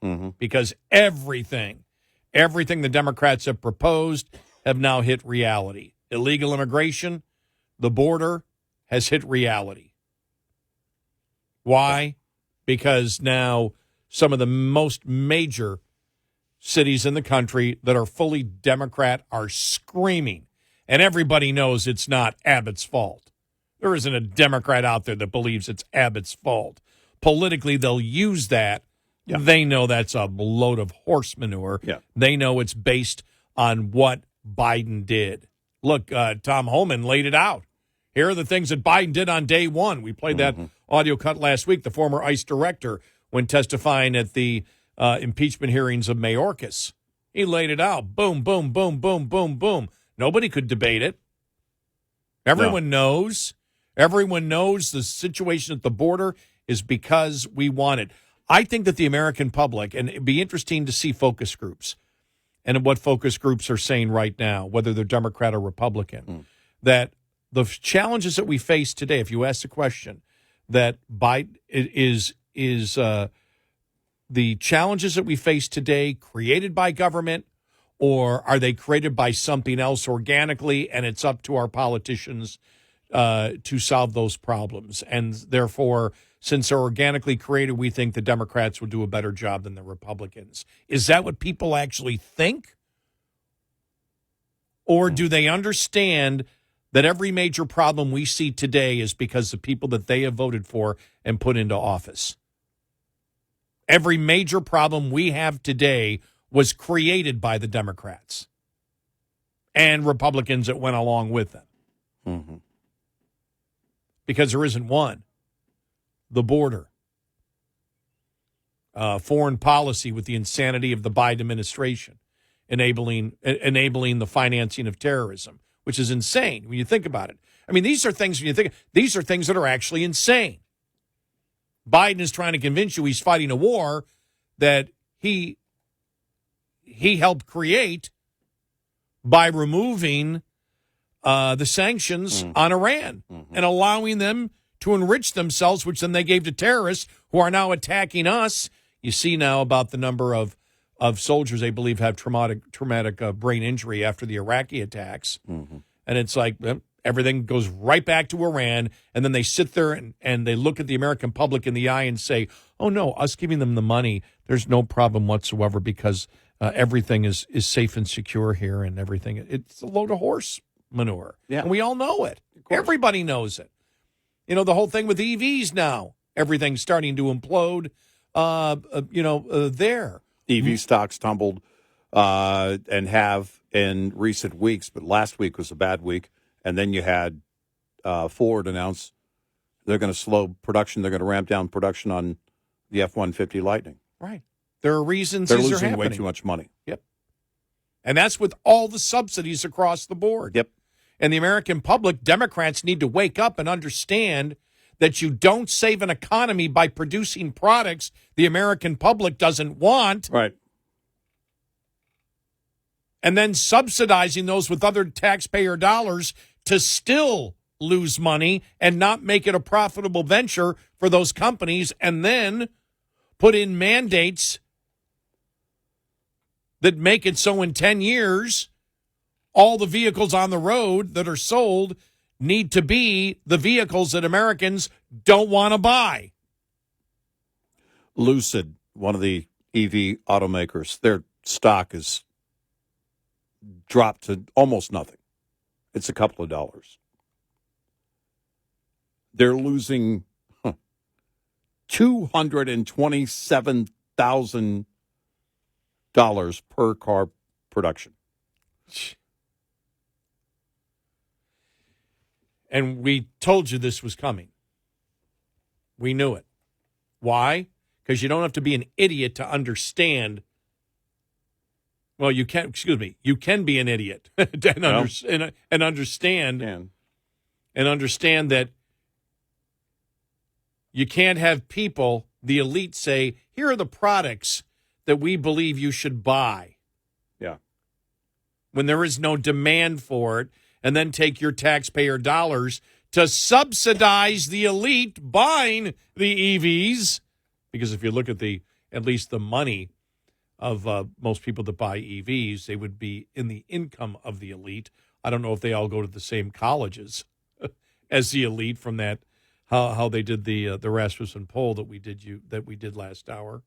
Mm-hmm. Because everything the Democrats have proposed have now hit reality. Illegal immigration, the border has hit reality. Why? Because now some of the most major cities in the country that are fully Democrat are screaming. And everybody knows it's not Abbott's fault. There isn't a Democrat out there that believes it's Abbott's fault. Politically, they'll use that. Yeah. They know that's a load of horse manure. Yeah. They know it's based on what Biden did. Look, Tom Homan laid it out. Here are the things that Biden did on day one. We played that audio cut last week, the former ICE director, when testifying at the impeachment hearings of Mayorkas. He laid it out. Boom, boom, boom, boom, boom, boom. Nobody could debate it. Everyone knows. Everyone knows the situation at the border is because we want it. I think that the American public, and it'd be interesting to see focus groups and what focus groups are saying right now, whether they're Democrat or Republican, that the challenges that we face today, if you ask the question, that Biden is the challenges that we face today created by government, or are they created by something else organically, and it's up to our politicians to solve those problems? And therefore, since they're organically created, we think the Democrats will do a better job than the Republicans. Is that what people actually think? Or do they understand that every major problem we see today is because the people that they have voted for and put into office? Every major problem we have today was created by the Democrats and Republicans that went along with them. Mm-hmm. Because there isn't one. The border. Foreign policy with the insanity of the Biden administration, enabling the financing of terrorism, which is insane when you think about it. I mean, these are things that are actually insane. Biden is trying to convince you he's fighting a war that he helped create by removing the sanctions on Iran and allowing them to enrich themselves, which then they gave to terrorists who are now attacking us. You see now about the number of soldiers they believe have traumatic brain injury after the Iraqi attacks. Mm-hmm. And it's like everything goes right back to Iran, and then they sit there and they look at the American public in the eye and say, oh, no, us giving them the money, there's no problem whatsoever because everything is safe and secure here and everything. It's a load of horse manure. Yeah. And we all know it. Everybody knows it. You know, the whole thing with EVs now, everything's starting to implode, there. EV stocks tumbled and have in recent weeks, but last week was a bad week. And then you had Ford announce they're going to slow production. They're going to ramp down production on the F-150 Lightning. Right. There are reasons they're these losing are happening. way too much money. Yep. And that's with all the subsidies across the board. Yep. And the American public, Democrats need to wake up and understand that you don't save an economy by producing products the American public doesn't want. Right. And then subsidizing those with other taxpayer dollars to still lose money and not make it a profitable venture for those companies, and then put in mandates that make it so in 10 years, all the vehicles on the road that are sold need to be the vehicles that Americans don't want to buy. Lucid, one of the EV automakers, their stock is dropped to almost nothing. It's a couple of dollars. They're losing $227,000 per car production. And we told you this was coming. We knew it. Why? Because you don't have to be an idiot to understand. Well, you can be an idiot and understand that you can't have people, the elite, say, here are the products that we believe you should buy. Yeah. when there is no demand for it, and then take your taxpayer dollars to subsidize the elite buying the EVs. Because if you look at at least the money of most people that buy EVs, they would be in the income of the elite. I don't know if they all go to the same colleges as the elite from that, how they did the Rasmussen poll that we did last hour.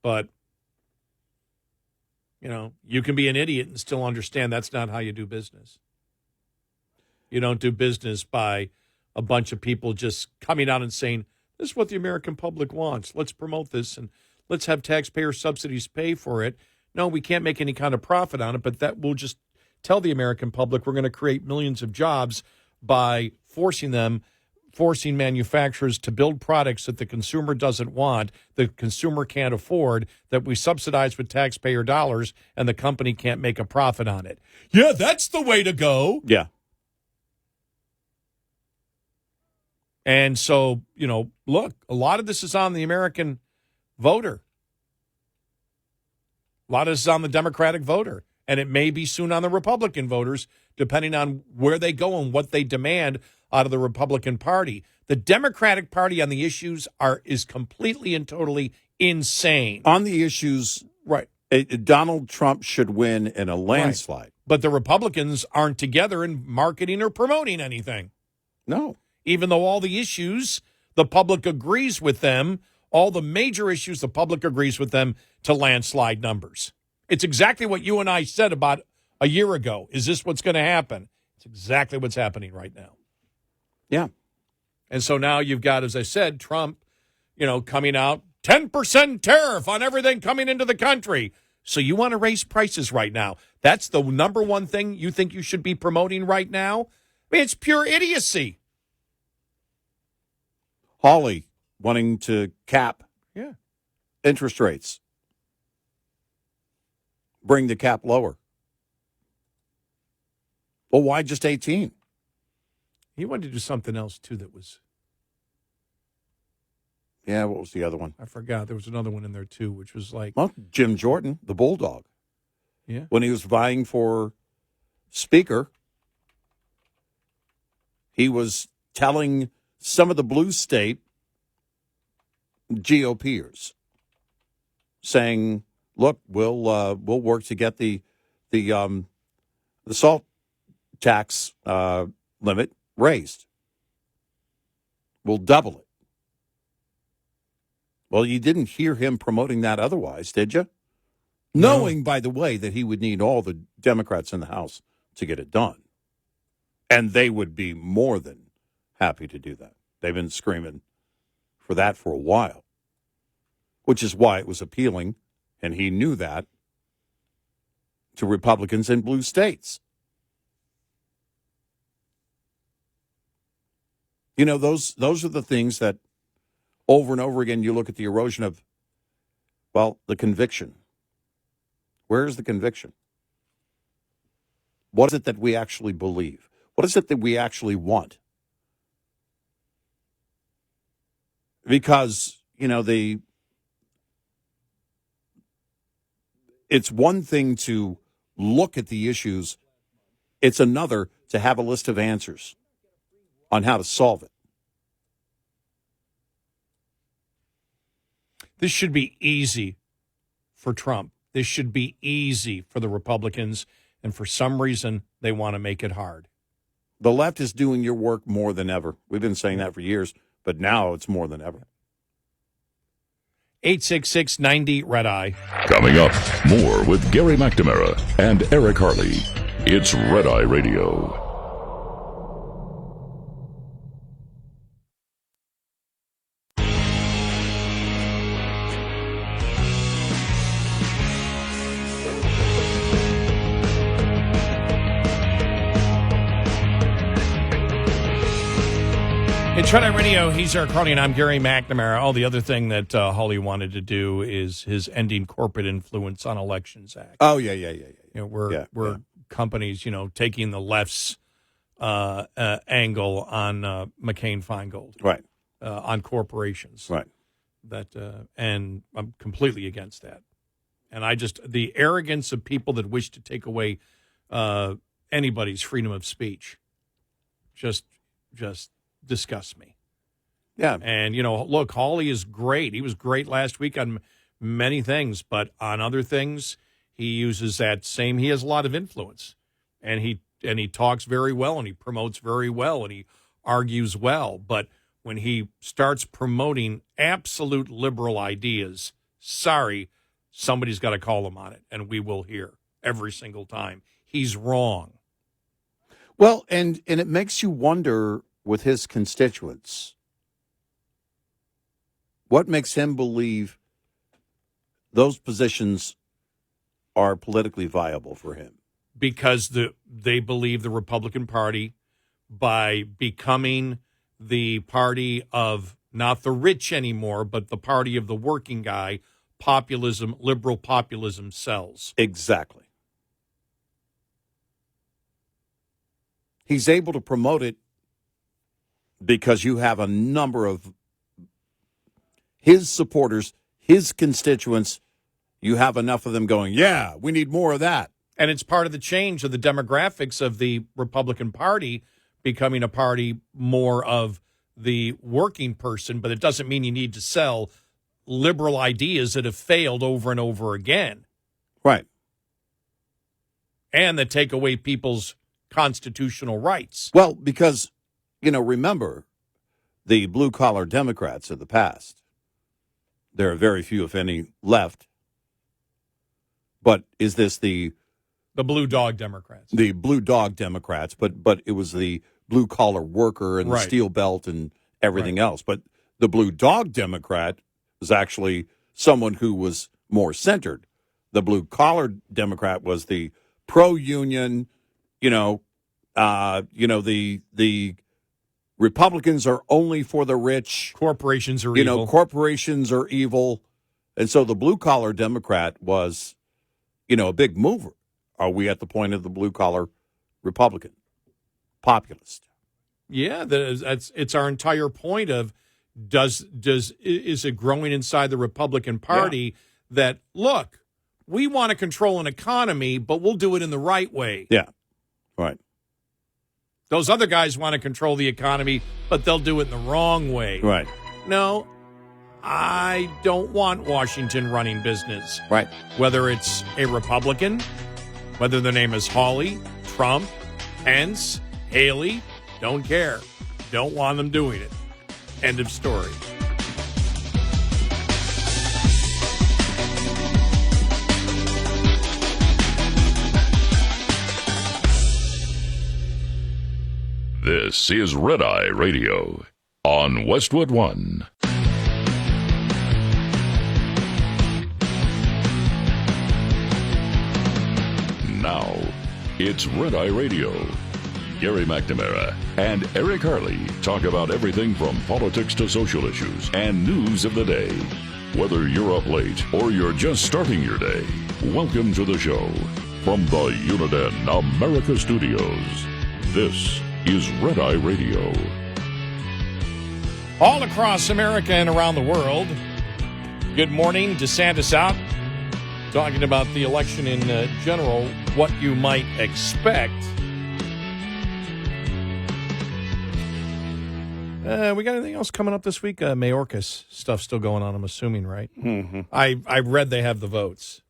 But, you can be an idiot and still understand that's not how you do business. You don't do business by a bunch of people just coming out and saying, this is what the American public wants. Let's promote this and let's have taxpayer subsidies pay for it. No, we can't make any kind of profit on it, but that will just tell the American public we're going to create millions of jobs by forcing manufacturers to build products that the consumer doesn't want, the consumer can't afford, that we subsidize with taxpayer dollars, and the company can't make a profit on it. Yeah, that's the way to go. Yeah. And so, look, a lot of this is on the American voter. A lot of this is on the Democratic voter. And it may be soon on the Republican voters, depending on where they go and what they demand out of the Republican Party. The Democratic Party on the issues is completely and totally insane. On the issues, right. Donald Trump should win in a landslide. Right. But the Republicans aren't together in marketing or promoting anything. No. Even though all the issues, the public agrees with them, all the major issues, the public agrees with them to landslide numbers. It's exactly what you and I said about a year ago. Is this what's going to happen? It's exactly what's happening right now. Yeah. And so now you've got, as I said, Trump, coming out, 10% tariff on everything coming into the country. So you want to raise prices right now. That's the number one thing you think you should be promoting right now? I mean, it's pure idiocy. Hawley wanting to cap interest rates. Bring the cap lower. Well, why just 18? He wanted to do something else, too, that was... Yeah, what was the other one? I forgot. There was another one in there, too, which was like... Well, Jim Jordan, the Bulldog. Yeah. When he was vying for Speaker, he was telling some of the blue state GOPers, saying, look, we'll work to get the salt tax limit raised. We'll double it. Well, you didn't hear him promoting that otherwise, did you? No. Knowing, by the way, that he would need all the Democrats in the House to get it done. And they would be more than happy to do that. They've been screaming for that for a while, which is why it was appealing, and he knew that, to Republicans in blue states. Those are the things that over and over again you look at the erosion of, the conviction. Where is the conviction? What is it that we actually believe? What is it that we actually want? Because, it's one thing to look at the issues. It's another to have a list of answers on how to solve it. This should be easy for Trump. This should be easy for the Republicans. And for some reason, they want to make it hard. The left is doing your work more than ever. We've been saying that for years, but now it's more than ever. 866-90-RED-EYE. Coming up, more with Gary McNamara and Eric Harley. It's Red Eye Radio. It's Red Eye Radio. He's Eric Harley, and I'm Gary McNamara. Oh, the other thing that Hawley wanted to do is his Ending Corporate Influence on Elections Act. Oh, yeah. Where companies, taking the left's angle on McCain-Feingold. Right. On corporations. Right. And I'm completely against that. And the arrogance of people that wish to take away anybody's freedom of speech just disgusts me. Yeah. And, look, Hawley is great. He was great last week on many things, but on other things, he uses he has a lot of influence. And he talks very well, and he promotes very well, and he argues well. But when he starts promoting absolute liberal ideas, sorry, somebody's got to call him on it, and we will hear every single time. He's wrong. Well, and it makes you wonder with his constituents, what makes him believe those positions are politically viable for him? Because they believe the Republican Party, by becoming the party of not the rich anymore, but the party of the working guy, populism, liberal populism sells. Exactly. He's able to promote it because you have a number of his supporters, his constituents. You have enough of them going, yeah, we need more of that. And it's part of the change of the demographics of the Republican Party becoming a party more of the working person, but it doesn't mean you need to sell liberal ideas that have failed over and over again. Right. And that take away people's constitutional rights. Well, because, remember, the blue-collar Democrats of the past, there are very few, if any, left. But is this the blue dog Democrats? The blue dog Democrats, but it was the blue-collar worker and the steel belt and everything else. But the blue dog Democrat was actually someone who was more centered. The blue-collar Democrat was the pro-union, the Republicans are only for the rich. Corporations are evil. Corporations are evil. And so the blue-collar Democrat was, a big mover. Are we at the point of the blue-collar Republican? Populist. Yeah, it's our entire point of is it growing inside the Republican Party that, look, we want to control an economy, but we'll do it in the right way. Yeah, right. Those other guys want to control the economy, but they'll do it in the wrong way. Right. No, I don't want Washington running business. Right. Whether it's a Republican, whether their name is Hawley, Trump, Pence, Haley, don't care. Don't want them doing it. End of story. This is Red Eye Radio on Westwood One. Now, it's Red Eye Radio. Gary McNamara and Eric Harley talk about everything from politics to social issues and news of the day. Whether you're up late or you're just starting your day, welcome to the show. From the Uniden America Studios, this is Red Eye Radio. All across America and around the world, good morning. DeSantis out. Talking about the election in general, what you might expect. We got anything else coming up this week? Mayorkas stuff still going on, I'm assuming, right? Mm-hmm. I read they have the votes.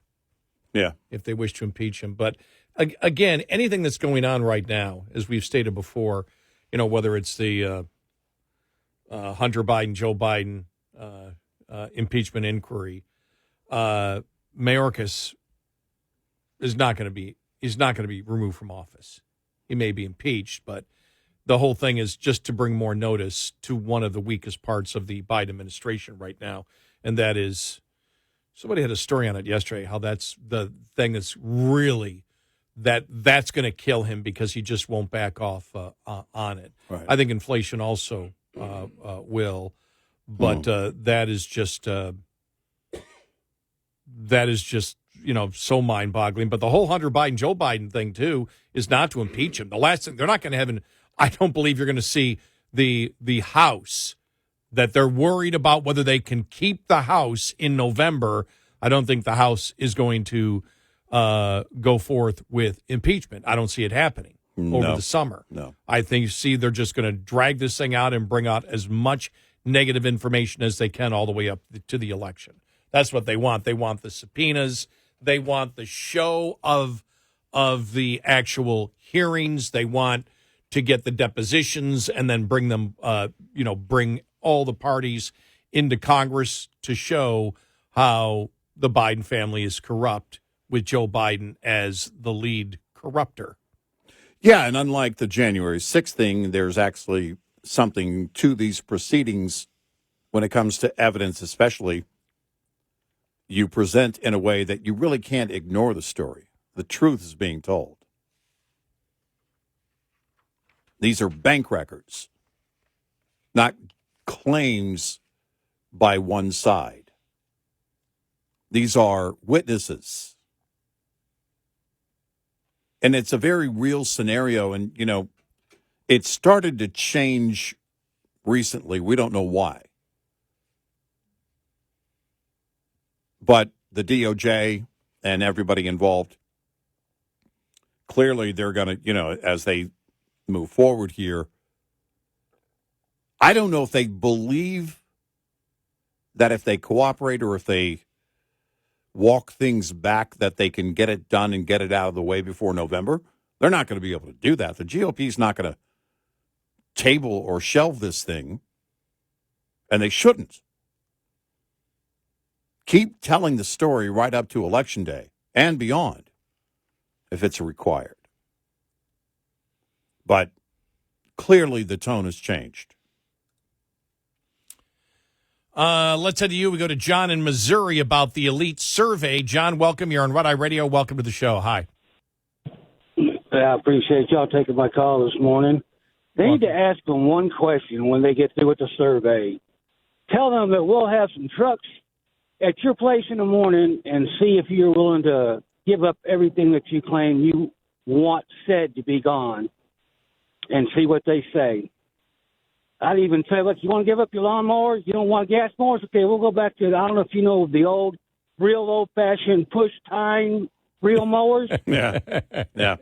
Yeah. If they wish to impeach him. But, again, anything that's going on right now, as we've stated before, whether it's the Hunter Biden, Joe Biden impeachment inquiry, Mayorkas is not going to be removed from office. He may be impeached, but the whole thing is just to bring more notice to one of the weakest parts of the Biden administration right now, and that is, somebody had a story on it yesterday, how that's the thing that's really, that's going to kill him because he just won't back off on it. Right. I think inflation also will, but that is just so mind-boggling. But the whole Hunter Biden, Joe Biden thing, too, is not to impeach him. The last thing, they're not going to have I don't believe you're going to see the House, that they're worried about whether they can keep the House in November. I don't think the House is going to go forth with impeachment. I don't see it happening over the summer. No. I think, they're just going to drag this thing out and bring out as much negative information as they can all the way up to the election. That's what they want. They want the subpoenas. They want the show of the actual hearings. They want to get the depositions and then bring them, bring all the parties into Congress to show how the Biden family is corrupt, with Joe Biden as the lead corrupter. Yeah, and unlike the January 6th thing, there's actually something to these proceedings when it comes to evidence, especially. You present in a way that you really can't ignore the story. The truth is being told. These are bank records, not claims by one side. These are witnesses. And it's a very real scenario. And, it started to change recently. We don't know why. But the DOJ and everybody involved, clearly they're going to, as they move forward here, I don't know if they believe that if they cooperate or if they walk things back, that they can get it done and get it out of the way before November. They're not going to be able to do that. The GOP is not going to table or shelve this thing, and they shouldn't. Keep telling the story right up to Election Day and beyond if it's required. But clearly the tone has changed. Let's head to you. We go to John in Missouri about the Elite Survey. John, welcome. You're on Red Eye Radio. Welcome to the show. Hi. I appreciate y'all taking my call this morning. They need to ask them one question when they get through with the survey. Tell them that we'll have some trucks at your place in the morning and see if you're willing to give up everything that you claim you want said to be gone and see what they say. I'd even say, look, you want to give up your lawnmowers? You don't want gas mowers? Okay, we'll go back to, I don't know if you know the real old-fashioned push-tine reel mowers. Yeah.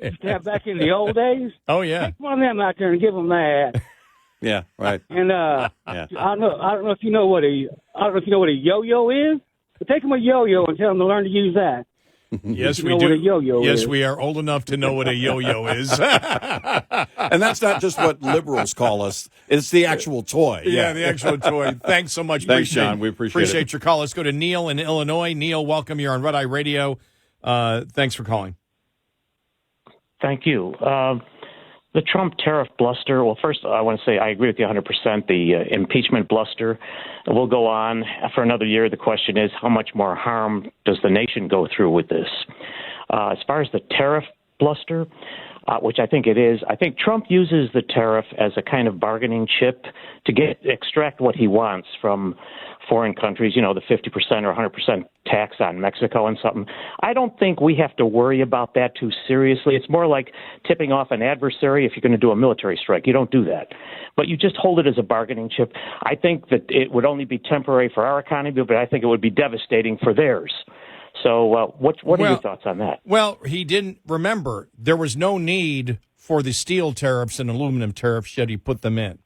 Used to have back in the old days. Oh, yeah. Take one of them out there and give them that. Yeah, right. And Yeah. I don't know if you know what a yo-yo is. But take them a yo-yo and tell them to learn to use that. Yes, we know do. What a yo-yo yes, is. we are old enough to know what a yo-yo is. And that's not just what liberals call us. It's the actual toy. Yeah, the actual toy. Thanks so much. Thanks, John. We appreciate it. your call. Let's go to Neil in Illinois. Neil, welcome. You're on Red Eye Radio. Thanks for calling. Thank you. The Trump tariff bluster, well, first, I want to say I agree with you 100%. The impeachment bluster will go on for another year. The question is, how much more harm does the nation go through with this? As far as the tariff bluster, which I think it is, I think Trump uses the tariff as a kind of bargaining chip to extract what he wants from foreign countries, the 50% or 100% tax on Mexico and something. I don't think we have to worry about that too seriously. It's more like tipping off an adversary if you're going to do a military strike. You don't do that. But you just hold it as a bargaining chip. I think that it would only be temporary for our economy, but I think it would be devastating for theirs. So what are your thoughts on that? Well, he didn't remember. There was no need for the steel tariffs and aluminum tariffs, yet he put them in.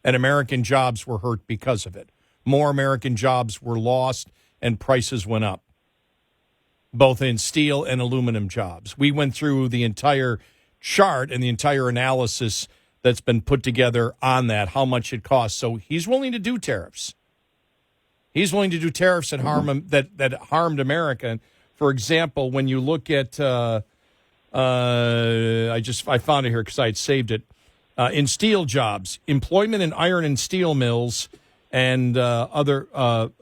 And American jobs were hurt because of it. More American jobs were lost and prices went up, both in steel and aluminum jobs. We went through the entire chart and the entire analysis that's been put together on that, how much it costs. So he's willing to do tariffs. He's willing to do tariffs that harmed America. For example, when you look at, I found it here because I had saved it. In steel jobs, employment in iron and steel mills and other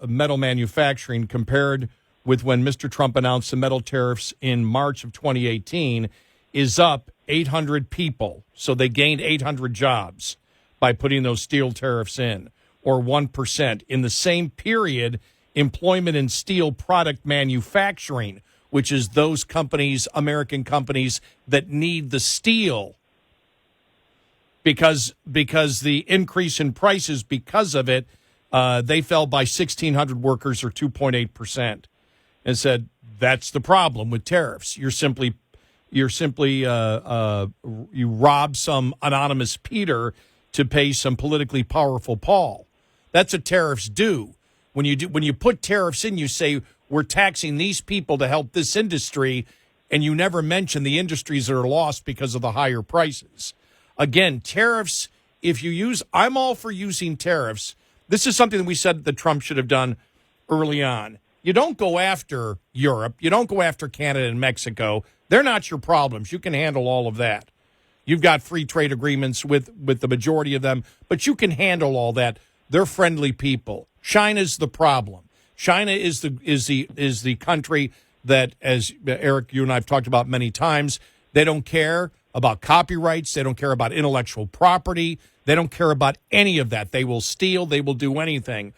metal manufacturing compared with when Mr. Trump announced the metal tariffs in March of 2018 is up 800 people. So they gained 800 jobs by putting those steel tariffs in, or 1%. In the same period, employment in steel product manufacturing, which is those companies, American companies, that need the steel, because the increase in prices because of it, they fell by 1,600 workers, or 2.8%. and said, that's the problem with tariffs. You rob some anonymous Peter to pay some politically powerful Paul. That's what tariffs do. When you put tariffs in, you say we're taxing these people to help this industry, and you never mention the industries that are lost because of the higher prices. Again, tariffs, I'm all for using tariffs. This is something that we said that Trump should have done early on. You don't go after Europe. You don't go after Canada and Mexico. They're not your problems. You can handle all of that. You've got free trade agreements with the majority of them, but you can handle all that. They're friendly people. China's the problem. China is the country that, as Eric, you and I have talked about many times, they don't care about copyrights. They don't care about intellectual property. They don't care about any of that. They will steal. They will do anything.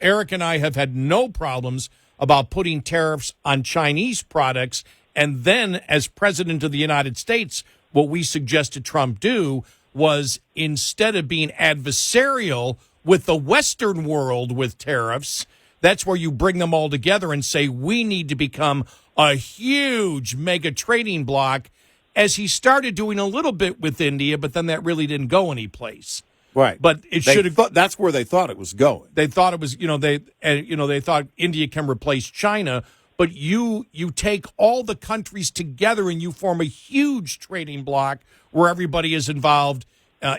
Eric and I have had no problems about putting tariffs on Chinese products. And then, as president of the United States, what we suggested Trump do was, instead of being adversarial with the Western world with tariffs, that's where you bring them all together and say, we need to become a huge mega trading bloc, as he started doing a little bit with India, but then that really didn't go anyplace. Right. But it should have. That's where they thought it was going. They thought it was, they thought India can replace China. But you take all the countries together and you form a huge trading bloc where everybody is involved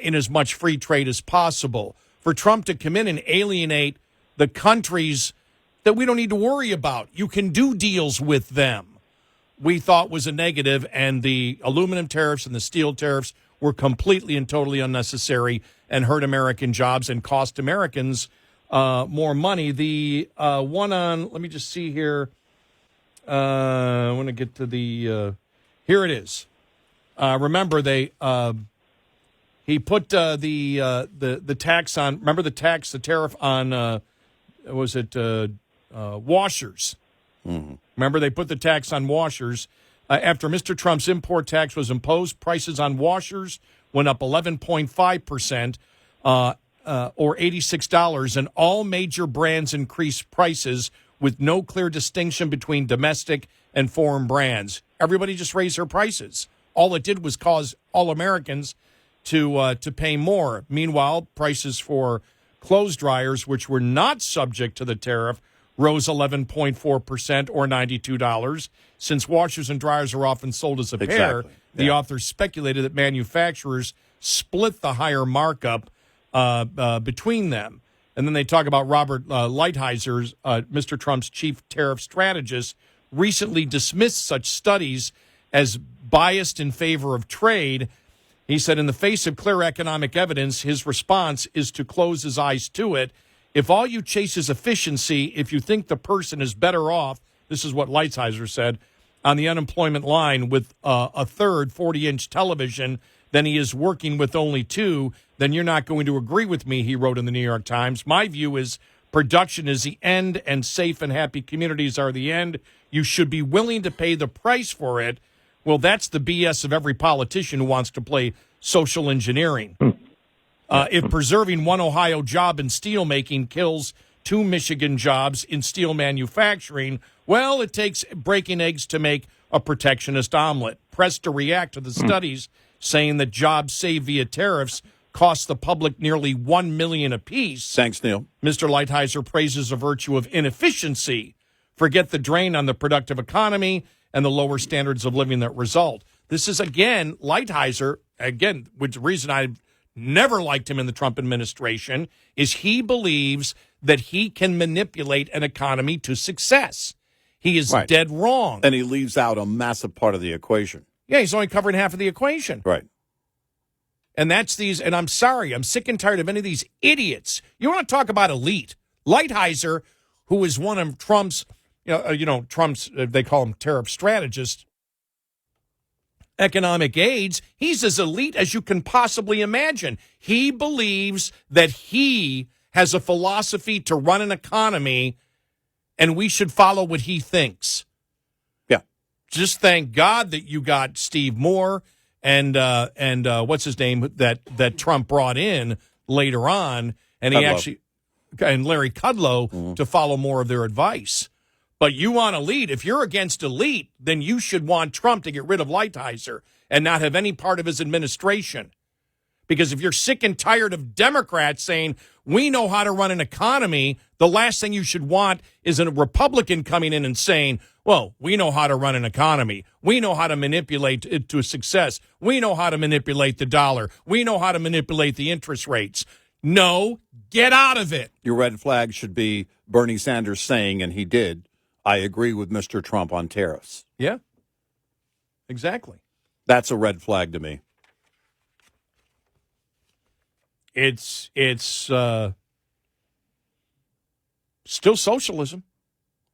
in as much free trade as possible. For Trump to come in and alienate the countries that we don't need to worry about, you can do deals with them, we thought was a negative, and the aluminum tariffs and the steel tariffs were completely and totally unnecessary and hurt American jobs and cost Americans more money. The one on, let me just see here. I want to get to the, here it is. Remember, he put the tax on, remember the tariff on, washers. Mm-hmm. Remember, they put the tax on washers. After Mr. Trump's import tax was imposed, prices on washers went up 11.5%, or $86, and all major brands increased prices with no clear distinction between domestic and foreign brands. Everybody just raised their prices. All it did was cause all Americans to pay more. Meanwhile, prices for clothes dryers, which were not subject to the tariff, rose 11.4%, or $92. Since washers and dryers are often sold as a pair, the author speculated that manufacturers split the higher markup between them. And then they talk about Robert Lighthizer, Mr. Trump's chief tariff strategist, recently dismissed such studies as biased in favor of trade. He said, in the face of clear economic evidence, his response is to close his eyes to it. If all you chase is efficiency, if you think the person is better off, this is what Lighthizer said, on the unemployment line with a third 40-inch television than he is working with only two, then you're not going to agree with me, he wrote in the New York Times. My view is production is the end and safe and happy communities are the end. You should be willing to pay the price for it. Well, that's the BS of every politician who wants to play social engineering. If preserving one Ohio job in steelmaking kills two Michigan jobs in steel manufacturing, well, it takes breaking eggs to make a protectionist omelet. Pressed to react to the studies saying that jobs saved via tariffs cost the public nearly $1 million apiece. Thanks, Neil. Mr. Lighthizer praises the virtue of inefficiency. Forget the drain on the productive economy and the lower standards of living that result. This is, again, Lighthizer, again, which reason I've never liked him in the Trump administration, is he believes that he can manipulate an economy to success. He is dead wrong. And he leaves out a massive part of the equation. Yeah, he's only covering half of the equation. Right. And that's these, and I'm sorry, I'm sick and tired of any of these idiots. You want to talk about elite? Lighthizer, who is one of Trump's, Trump's, they call him tariff strategist, economic aides, he's as elite as you can possibly imagine. He believes that he has a philosophy to run an economy, and we should follow what he thinks. Yeah. Just thank God that you got Steve Moore and what's his name that Trump brought in later on, and he Kudlow. actually, and Larry Kudlow, to follow more of their advice. But you want elite. If you're against elite, then you should want Trump to get rid of Lighthizer and not have any part of his administration. Because if you're sick and tired of Democrats saying, we know how to run an economy, the last thing you should want is a Republican coming in and saying, well, we know how to run an economy. We know how to manipulate it to success. We know how to manipulate the dollar. We know how to manipulate the interest rates. No, get out of it. Your red flag should be Bernie Sanders saying, and he did, I agree with Mr. Trump on tariffs. Yeah, exactly. That's a red flag to me. It's still socialism.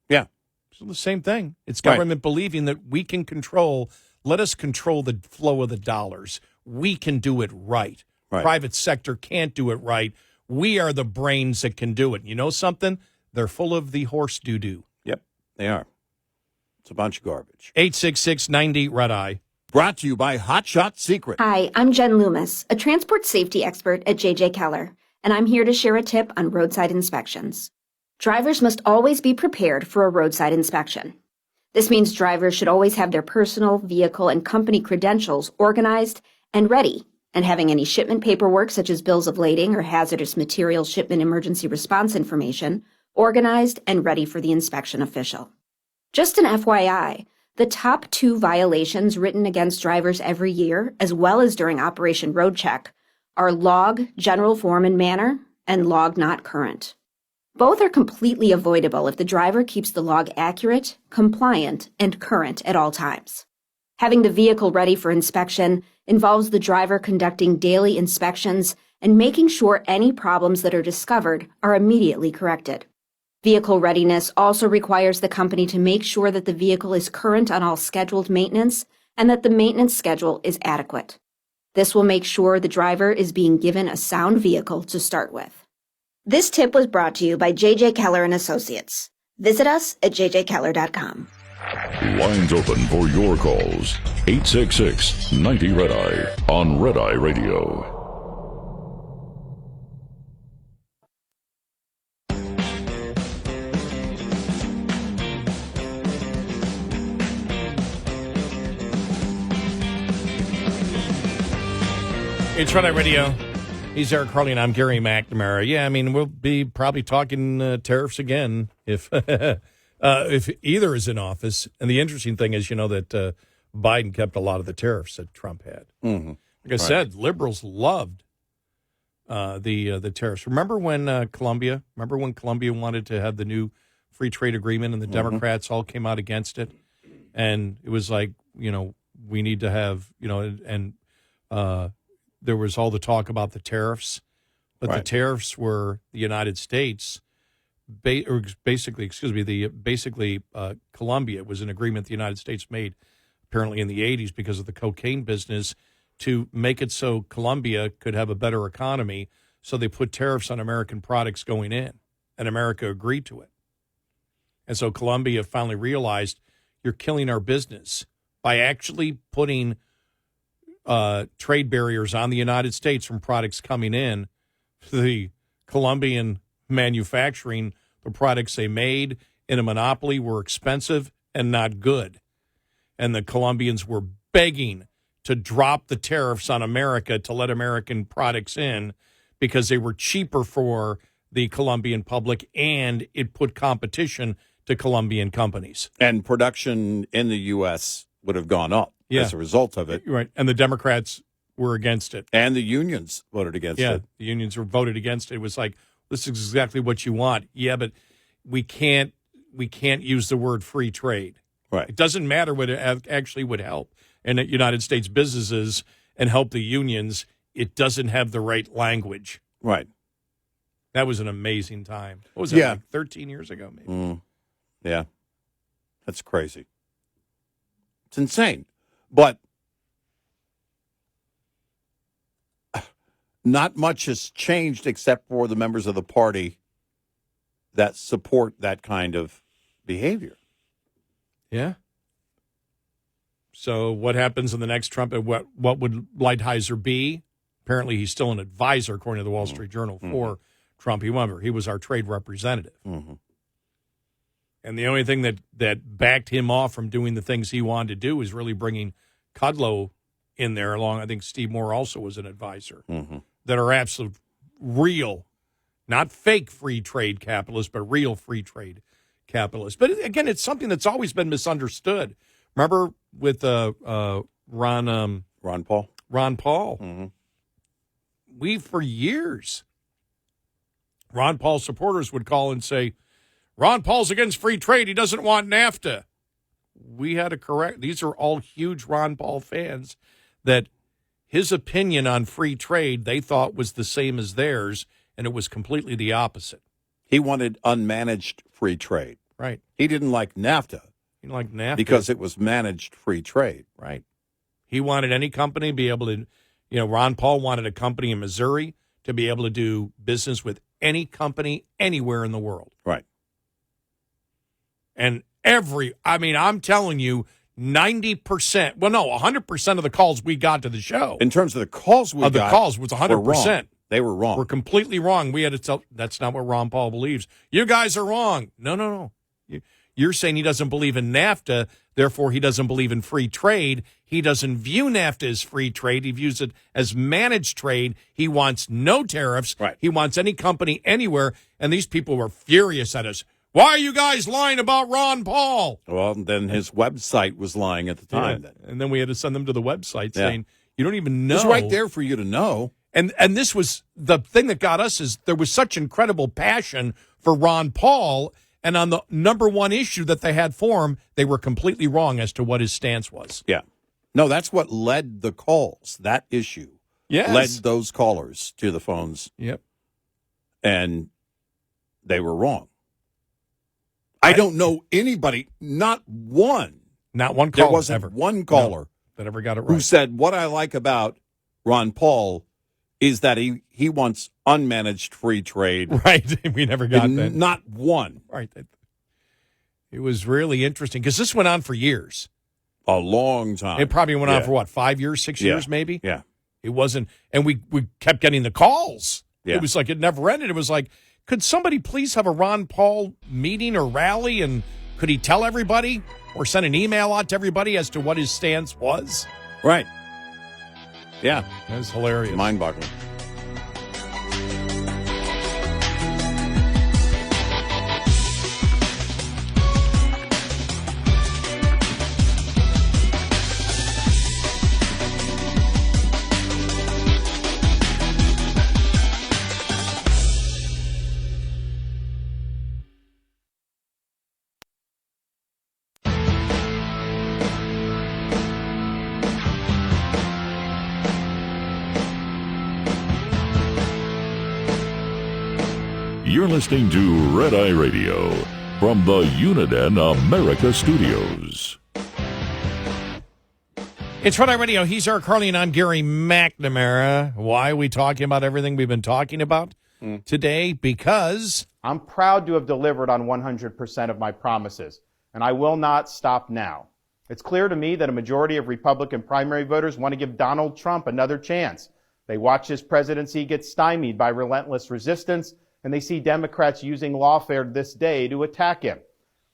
Yeah. Still the same thing. It's government believing that we can let us control the flow of the dollars. We can do it right. Private sector can't do it right. We are the brains that can do it. You know something? They're full of the horse doo-doo. Yep, they are. It's a bunch of garbage. 866-90-RED-EYE. Brought to you by Hot Shot Secret. Hi, I'm Jen Loomis, a transport safety expert at JJ Keller, and I'm here to share a tip on roadside inspections. Drivers must always be prepared for a roadside inspection. This means drivers should always have their personal, vehicle, and company credentials organized and ready, and having any shipment paperwork such as bills of lading or hazardous materials shipment emergency response information organized and ready for the inspection official. Just an FYI, the top 2 violations written against drivers every year, as well as during Operation Road Check, are log general form and manner and log not current. Both are completely avoidable if the driver keeps the log accurate, compliant, and current at all times. Having the vehicle ready for inspection involves the driver conducting daily inspections and making sure any problems that are discovered are immediately corrected. Vehicle readiness also requires the company to make sure that the vehicle is current on all scheduled maintenance and that the maintenance schedule is adequate. This will make sure the driver is being given a sound vehicle to start with. This tip was brought to you by JJ Keller and Associates. Visit us at jjkeller.com. Lines open for your calls. 866-90-RED-EYE on Red Eye Radio. It's Red Eye Radio. He's Eric Harley, and I'm Gary McNamara. Yeah, I mean, we'll be probably talking tariffs again if either is in office. And the interesting thing is, that Biden kept a lot of the tariffs that Trump had. Mm-hmm. Like I said, liberals loved the tariffs. Remember when Colombia wanted to have the new free trade agreement, and the Democrats all came out against it? And it was like, we need to have, there was all the talk about the tariffs, but the tariffs were the United States, basically Colombia. It was an agreement the United States made apparently in the 80s because of the cocaine business to make it so Colombia could have a better economy. So they put tariffs on American products going in, and America agreed to it. And so Colombia finally realized, you're killing our business by actually putting trade barriers on the United States from products coming in. The Colombian manufacturing, the products they made in a monopoly were expensive and not good. And the Colombians were begging to drop the tariffs on America to let American products in because they were cheaper for the Colombian public, and it put competition to Colombian companies. And production in the U.S. would have gone up as a result of it. Right. And the Democrats were against it. And the unions voted against it. Yeah, the unions were voted against it. It was like, this is exactly what you want. Yeah, but we can't use the word free trade. Right. It doesn't matter what it actually would help in the United States businesses and help the unions. It doesn't have the right language. Right. That was an amazing time. What was that, like 13 years ago, maybe? Yeah. That's crazy. It's insane. But not much has changed except for the members of the party that support that kind of behavior. Yeah. So what happens in the next Trump? What would Lighthizer be? Apparently he's still an advisor, according to the Wall Street Journal, for Trump. Remember, he was our trade representative. And the only thing that backed him off from doing the things he wanted to do was really bringing Kudlow in there along. I think Steve Moore also was an advisor that are absolute real, not fake free trade capitalists, but real free trade capitalists. But again, it's something that's always been misunderstood. Remember with Ron Paul? Ron Paul. We, for years, Ron Paul supporters would call and say, Ron Paul's against free trade. He doesn't want NAFTA. We had to correct. These are all huge Ron Paul fans that his opinion on free trade they thought was the same as theirs, and it was completely the opposite. He wanted unmanaged free trade. Right. He didn't like NAFTA. He didn't like NAFTA. Because it was managed free trade. Right. He wanted any company to be able to, Ron Paul wanted a company in Missouri to be able to do business with any company anywhere in the world. Right. And I'm telling you, 90%, 100% of the calls we got to the show. In terms of the calls we got. The calls was 100%. They were wrong. We're completely wrong. We had to tell, that's not what Ron Paul believes. You guys are wrong. No. You're saying he doesn't believe in NAFTA, therefore he doesn't believe in free trade. He doesn't view NAFTA as free trade. He views it as managed trade. He wants no tariffs. Right. He wants any company anywhere. And these people were furious at us. Why are you guys lying about Ron Paul? Well, then his website was lying at the time. Yeah. And then we had to send them to the website saying, you don't even know. It's right there for you to know. And this was the thing that got us is there was such incredible passion for Ron Paul. And on the number one issue that they had for him, they were completely wrong as to what his stance was. Yeah. No, that's what led the calls. That issue led those callers to the phones. Yep. And they were wrong. I don't know anybody, not one. Not one caller. There wasn't one caller that ever got it right. Who said, what I like about Ron Paul is that he wants unmanaged free trade. Right. We never got that. Not one. Right. It was really interesting because this went on for years. A long time. It probably went on for 5 years, 6 years maybe? Yeah. It wasn't, and we kept getting the calls. Yeah. It was like it never ended. It was like, could somebody please have a Ron Paul meeting or rally, and could he tell everybody or send an email out to everybody as to what his stance was? Right. Yeah. That was hilarious. Mind-boggling. You're listening to Red Eye Radio from the Uniden America Studios. It's Red Eye Radio. He's Eric Carly, and I'm Gary McNamara. Why are we talking about everything we've been talking about today? Because I'm proud to have delivered on 100% of my promises, and I will not stop now. It's clear to me that a majority of Republican primary voters want to give Donald Trump another chance. They watch his presidency get stymied by relentless resistance, and they see Democrats using lawfare this day to attack him.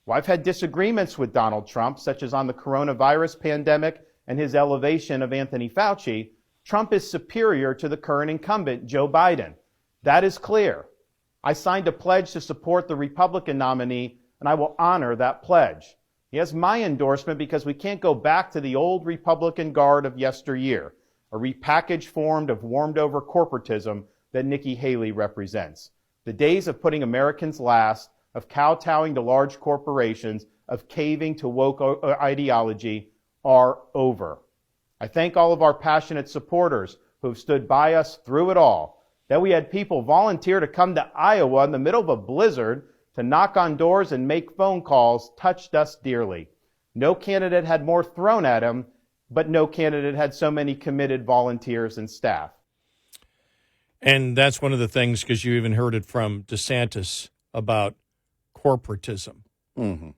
Well, I've had disagreements with Donald Trump, such as on the coronavirus pandemic and his elevation of Anthony Fauci. Trump is superior to the current incumbent, Joe Biden. That is clear. I signed a pledge to support the Republican nominee, and I will honor that pledge. He has my endorsement because we can't go back to the old Republican guard of yesteryear, a repackaged form of warmed-over corporatism that Nikki Haley represents. The days of putting Americans last, of kowtowing to large corporations, of caving to woke ideology are over. I thank all of our passionate supporters who have stood by us through it all. That we had people volunteer to come to Iowa in the middle of a blizzard to knock on doors and make phone calls touched us dearly. No candidate had more thrown at him, but no candidate had so many committed volunteers and staff. And that's one of the things, because you even heard it from DeSantis about corporatism. Mm-hmm.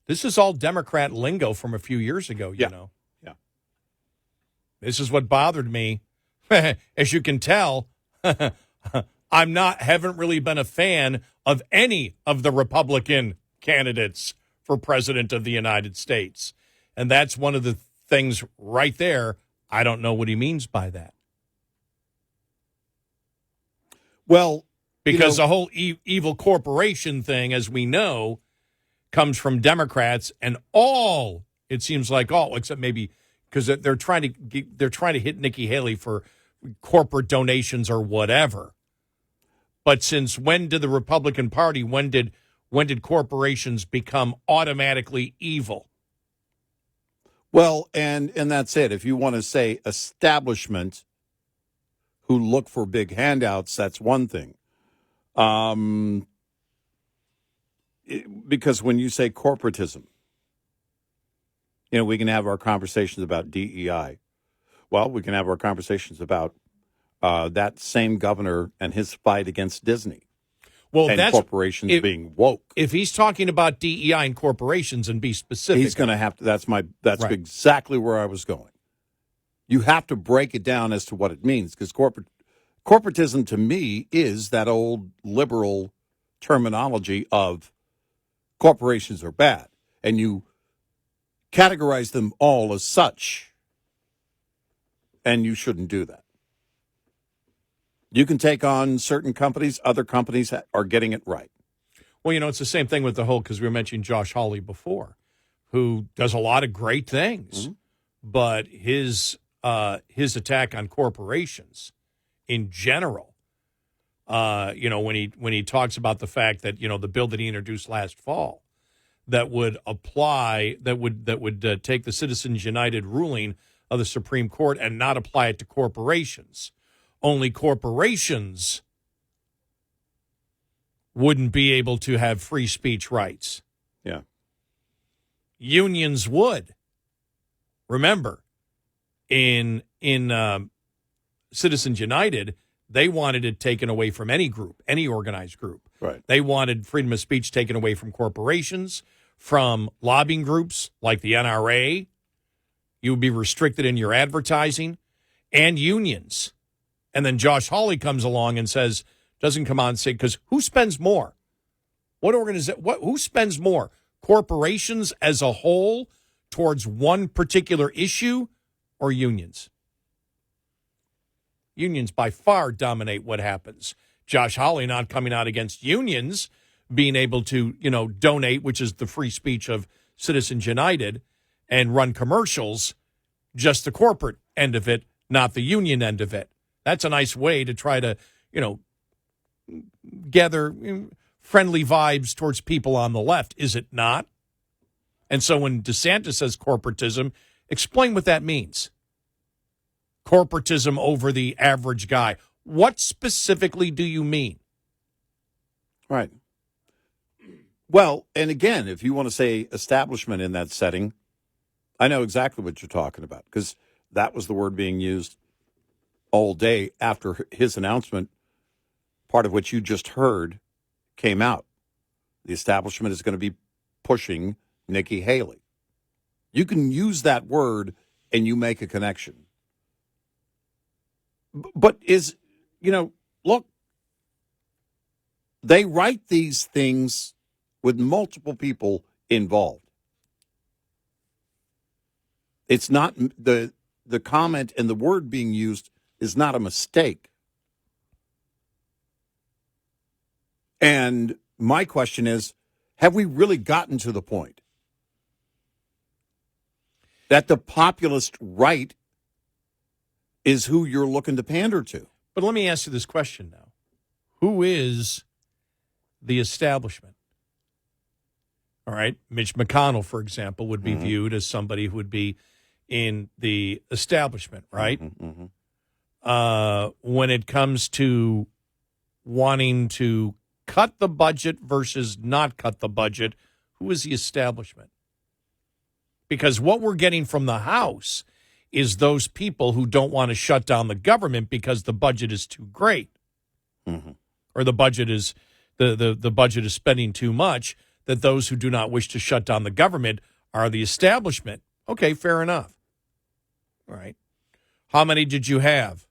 This is all Democrat lingo from a few years ago, you know. Yeah. This is what bothered me. As you can tell, haven't really been a fan of any of the Republican candidates for president of the United States. And that's one of the things right there. I don't know what he means by that. Well, because the whole evil corporation thing, as we know, comes from Democrats, and it seems like all, except maybe because they're trying to hit Nikki Haley for corporate donations or whatever. But since when did the Republican Party, when did corporations become automatically evil? Well, and that's it. If you want to say establishment who look for big handouts, that's one thing. Because when you say corporatism, we can have our conversations about DEI. Well, we can have our conversations about that same governor and his fight against Disney. Well, and corporations being woke. If he's talking about DEI and corporations and be specific, he's going to have to. That's right. Exactly where I was going. You have to break it down as to what it means, because corporatism to me is that old liberal terminology of corporations are bad, and you categorize them all as such, and you shouldn't do that. You can take on certain companies. Other companies are getting it right. Well, it's the same thing with the whole, because we were mentioning Josh Hawley before, who does a lot of great things, but his attack on corporations in general, when he talks about the fact that, the bill that he introduced last fall that would take the Citizens United ruling of the Supreme Court and not apply it to corporations. Only corporations wouldn't be able to have free speech rights. Yeah. Unions would. Remember, in Citizens United, they wanted it taken away from any group, any organized group. Right. They wanted freedom of speech taken away from corporations, from lobbying groups like the NRA. You would be restricted in your advertising, and unions. And then Josh Hawley comes along and doesn't come on and say, because who spends more? Who spends more? Corporations as a whole towards one particular issue, or unions? Unions by far dominate what happens. Josh Hawley not coming out against unions being able to, donate, which is the free speech of Citizens United, and run commercials, just the corporate end of it, not the union end of it. That's a nice way to try to, gather friendly vibes towards people on the left, is it not? And so when DeSantis says corporatism, explain what that means. Corporatism over the average guy. What specifically do you mean? Right. Well, and again, if you want to say establishment in that setting, I know exactly what you're talking about, because that was the word being used all day after his announcement, part of which you just heard came out. The establishment is going to be pushing Nikki Haley. You can use that word and you make a connection. But look, they write these things with multiple people involved. It's not the comment and the word being used is not a mistake. And my question is, have we really gotten to the point that the populist right is who you're looking to pander to? But let me ask you this question now. Who is the establishment? All right. Mitch McConnell, for example, would be viewed as somebody who would be in the establishment, right? When it comes to wanting to cut the budget versus not cut the budget, who is the establishment? Because what we're getting from the House is those people who don't want to shut down the government because the budget is too great, or the budget is the budget is spending too much. That those who do not wish to shut down the government are the establishment. Okay, fair enough. All right. How many did you have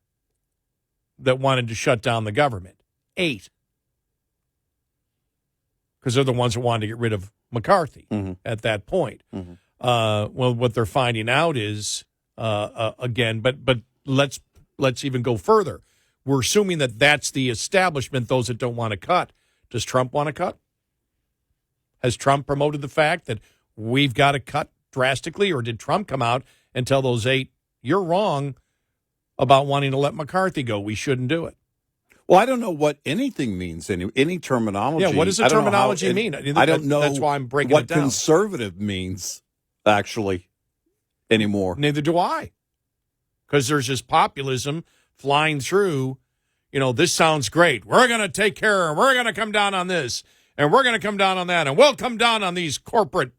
that wanted to shut down the government? 8. Because they're the ones that wanted to get rid of McCarthy at that point. Well, what they're finding out is, again, but let's even go further. We're assuming that that's the establishment, those that don't want to cut. Does Trump want to cut? Has Trump promoted the fact that we've got to cut drastically, or did Trump come out and tell those 8, you're wrong about wanting to let McCarthy go? We shouldn't do it. Well, I don't know what anything means, any terminology. Yeah, what does the terminology mean? I don't know. That's why I'm breaking what it down. Conservative means, actually, anymore. Neither do I. Because there's this populism flying through. This sounds great. We're going to take care, and we're going to come down on this, and we're going to come down on that, and we'll come down on these corporate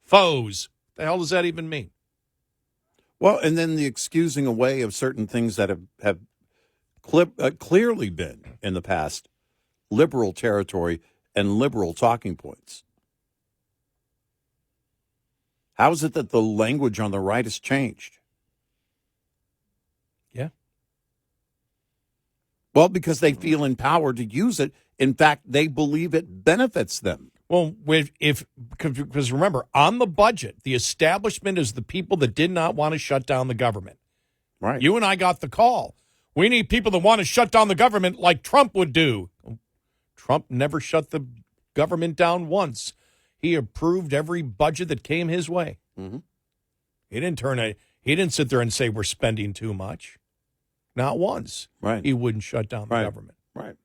foes. The hell does that even mean? Well, and then the excusing away of certain things that have clearly been, in the past, liberal territory and liberal talking points. How is it that the language on the right has changed? Yeah. Well, because they feel empowered to use it. In fact, they believe it benefits them. Well, because remember, on the budget, the establishment is the people that did not want to shut down the government. Right. You and I got the call. We need people that want to shut down the government like Trump would do. Trump never shut the government down once. He approved every budget that came his way. Mm-hmm. He didn't sit there and say we're spending too much. Not once. Right. He wouldn't shut down the government. Right.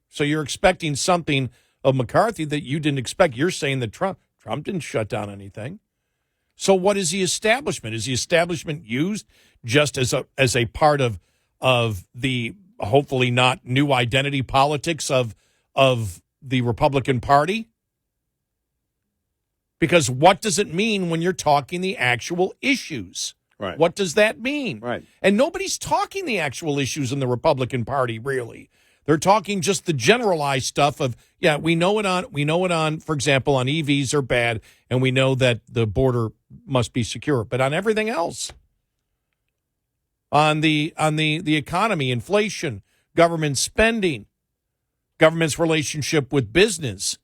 So you're expecting something of McCarthy that you didn't expect. You're saying that Trump didn't shut down anything. So what is the establishment? Is the establishment used just as a part of the hopefully not new identity politics of the Republican Party? Because what does it mean when you're talking the actual issues? Right. What does that mean? Right. And nobody's talking the actual issues in the Republican Party, really. They're talking just the generalized stuff of, yeah, we know it on, for example, on EVs are bad, and we know that the border must be secure. But on everything else, on the economy, inflation, government spending, government's relationship with business,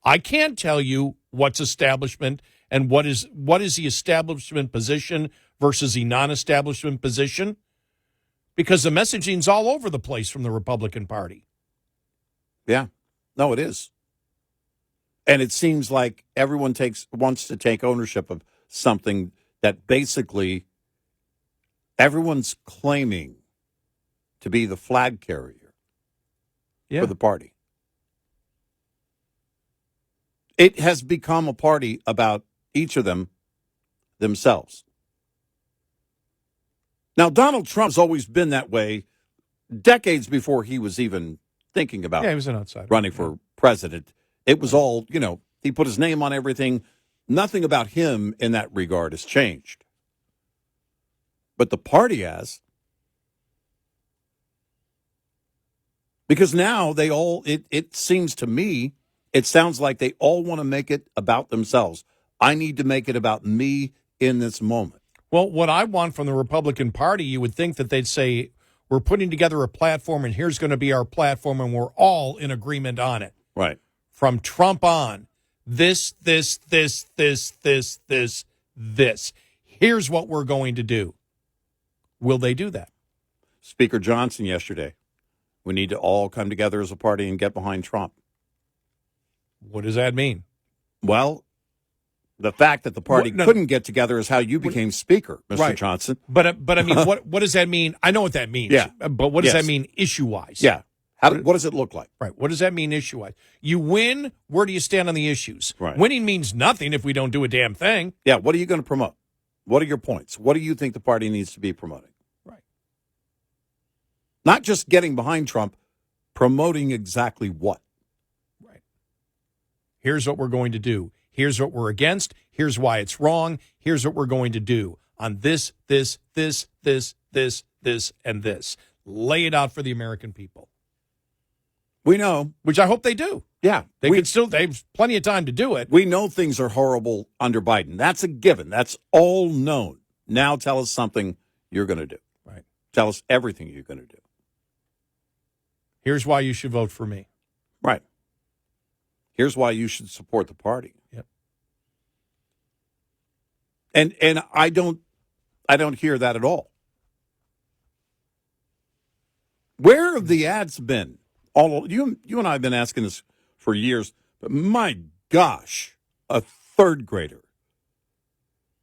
I can't tell you what's establishment and what is the establishment position versus the non-establishment position, because the messaging's all over the place from the Republican Party. Yeah. No, it is. And it seems like everyone wants to take ownership of something that basically everyone's claiming to be the flag carrier for the party. It has become a party about each of them themselves. Now, Donald Trump's always been that way decades before he was even thinking about he was an outsider. Running for president. It was all, he put his name on everything. Nothing about him in that regard has changed. But the party has. Because now it seems to me, it sounds like they all want to make it about themselves. I need to make it about me in this moment. Well, what I want from the Republican Party, you would think that they'd say, we're putting together a platform, and here's going to be our platform, and we're all in agreement on it. Right. From Trump on, this. Here's what we're going to do. Will they do that? Speaker Johnson yesterday, we need to all come together as a party and get behind Trump. What does that mean? Well, the fact that the party couldn't get together is how you became Speaker, Mr. Johnson. But I mean, what does that mean? I know what that means. Yeah. But what does that mean issue-wise? Yeah. What does it look like? Right. What does that mean issue-wise? You win, where do you stand on the issues? Right. Winning means nothing if we don't do a damn thing. Yeah, what are you going to promote? What are your points? What do you think the party needs to be promoting? Right. Not just getting behind Trump, promoting exactly what? Right. Here's what we're going to do. Here's what we're against. Here's why it's wrong. Here's what we're going to do on this, and this. Lay it out for the American people. We know. Which I hope they do. Yeah. They've plenty of time to do it. We know things are horrible under Biden. That's a given. That's all known. Now tell us something you're going to do. Right. Tell us everything you're going to do. Here's why you should vote for me. Right. Here's why you should support the party. Yep. And I don't hear that at all. Where have the ads been? You and I have been asking this for years, but my gosh, a third grader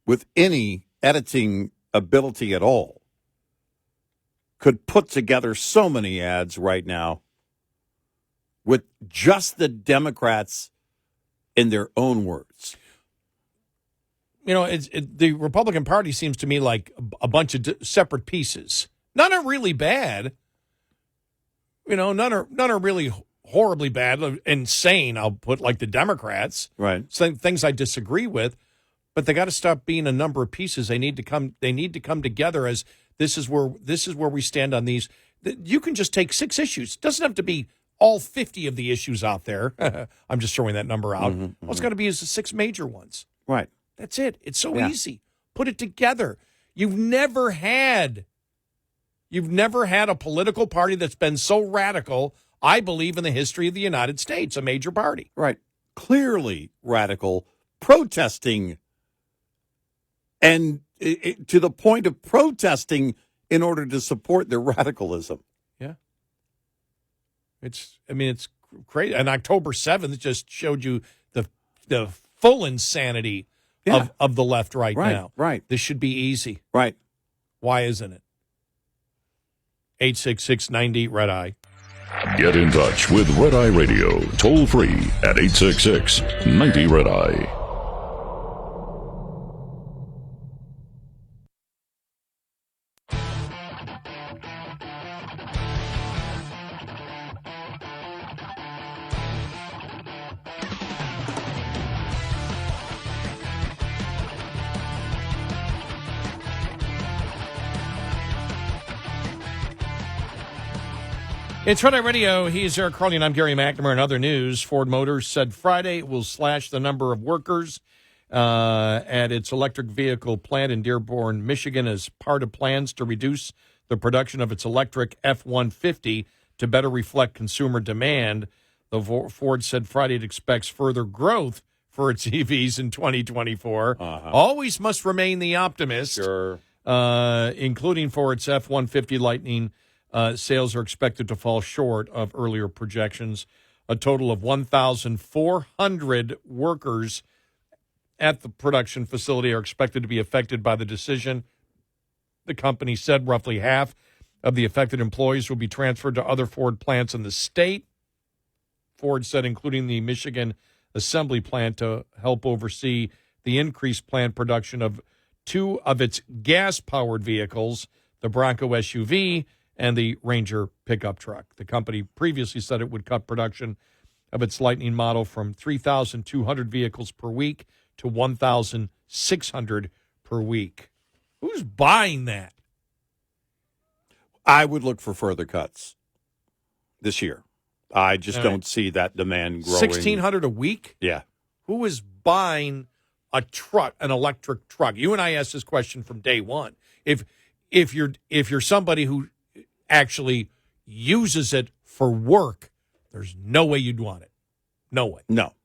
with any editing ability at all could put together so many ads right now with just the Democrats in their own words. You know, the Republican Party seems to me like a bunch of separate pieces. None are really bad. You know, none are really horribly bad, insane. I'll put like the Democrats, right? Some things I disagree with, but they got to stop being a number of pieces. They need to come together as this is where we stand on these. You can just take 6 issues. It doesn't have to be all 50 of the issues out there. I'm just throwing that number out. All it's got to be is the 6 major ones. Right. That's it. It's so easy. Put it together. You've never had a political party that's been so radical, I believe, in the history of the United States, a major party. Right. Clearly radical, protesting, and to the point of protesting in order to support their radicalism. Yeah. It's crazy. And October 7th just showed you the full insanity of the left right now. Right. This should be easy. Right. Why isn't it? 866-90-RED-EYE. Get in touch with Red Eye Radio, toll free at 866-90-RED-EYE. It's Red Eye Radio. He's Eric Carly, and I'm Gary McNamara. In other news, Ford Motors said Friday it will slash the number of workers at its electric vehicle plant in Dearborn, Michigan, as part of plans to reduce the production of its electric F-150 to better reflect consumer demand. The Ford said Friday it expects further growth for its EVs in 2024. Always must remain the optimist. Sure. Including for its F-150 Lightning. Sales are expected to fall short of earlier projections. A total of 1,400 workers at the production facility are expected to be affected by the decision. The company said roughly half of the affected employees will be transferred to other Ford plants in the state. Ford said, including the Michigan assembly plant, to help oversee the increased plant production of 2 of its gas-powered vehicles, the Bronco SUV and the Ranger pickup truck. The company previously said it would cut production of its Lightning model from 3,200 vehicles per week to 1,600 per week. Who's buying that? I would look for further cuts this year. I just don't see that demand growing. 1,600 a week? Yeah. Who is buying a truck, an electric truck? You and I asked this question from day one. If you're somebody who actually uses it for work, there's no way you'd want it. No way. No,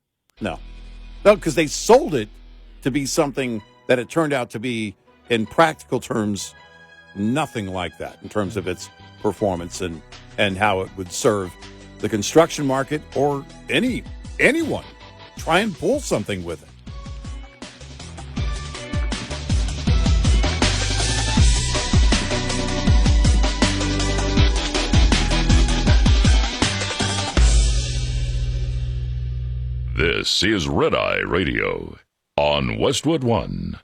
because they sold it to be something that it turned out to be, in practical terms, nothing like that in terms of its performance and how it would serve the construction market or anyone. Try and pull something with it. This is Red Eye Radio on Westwood One.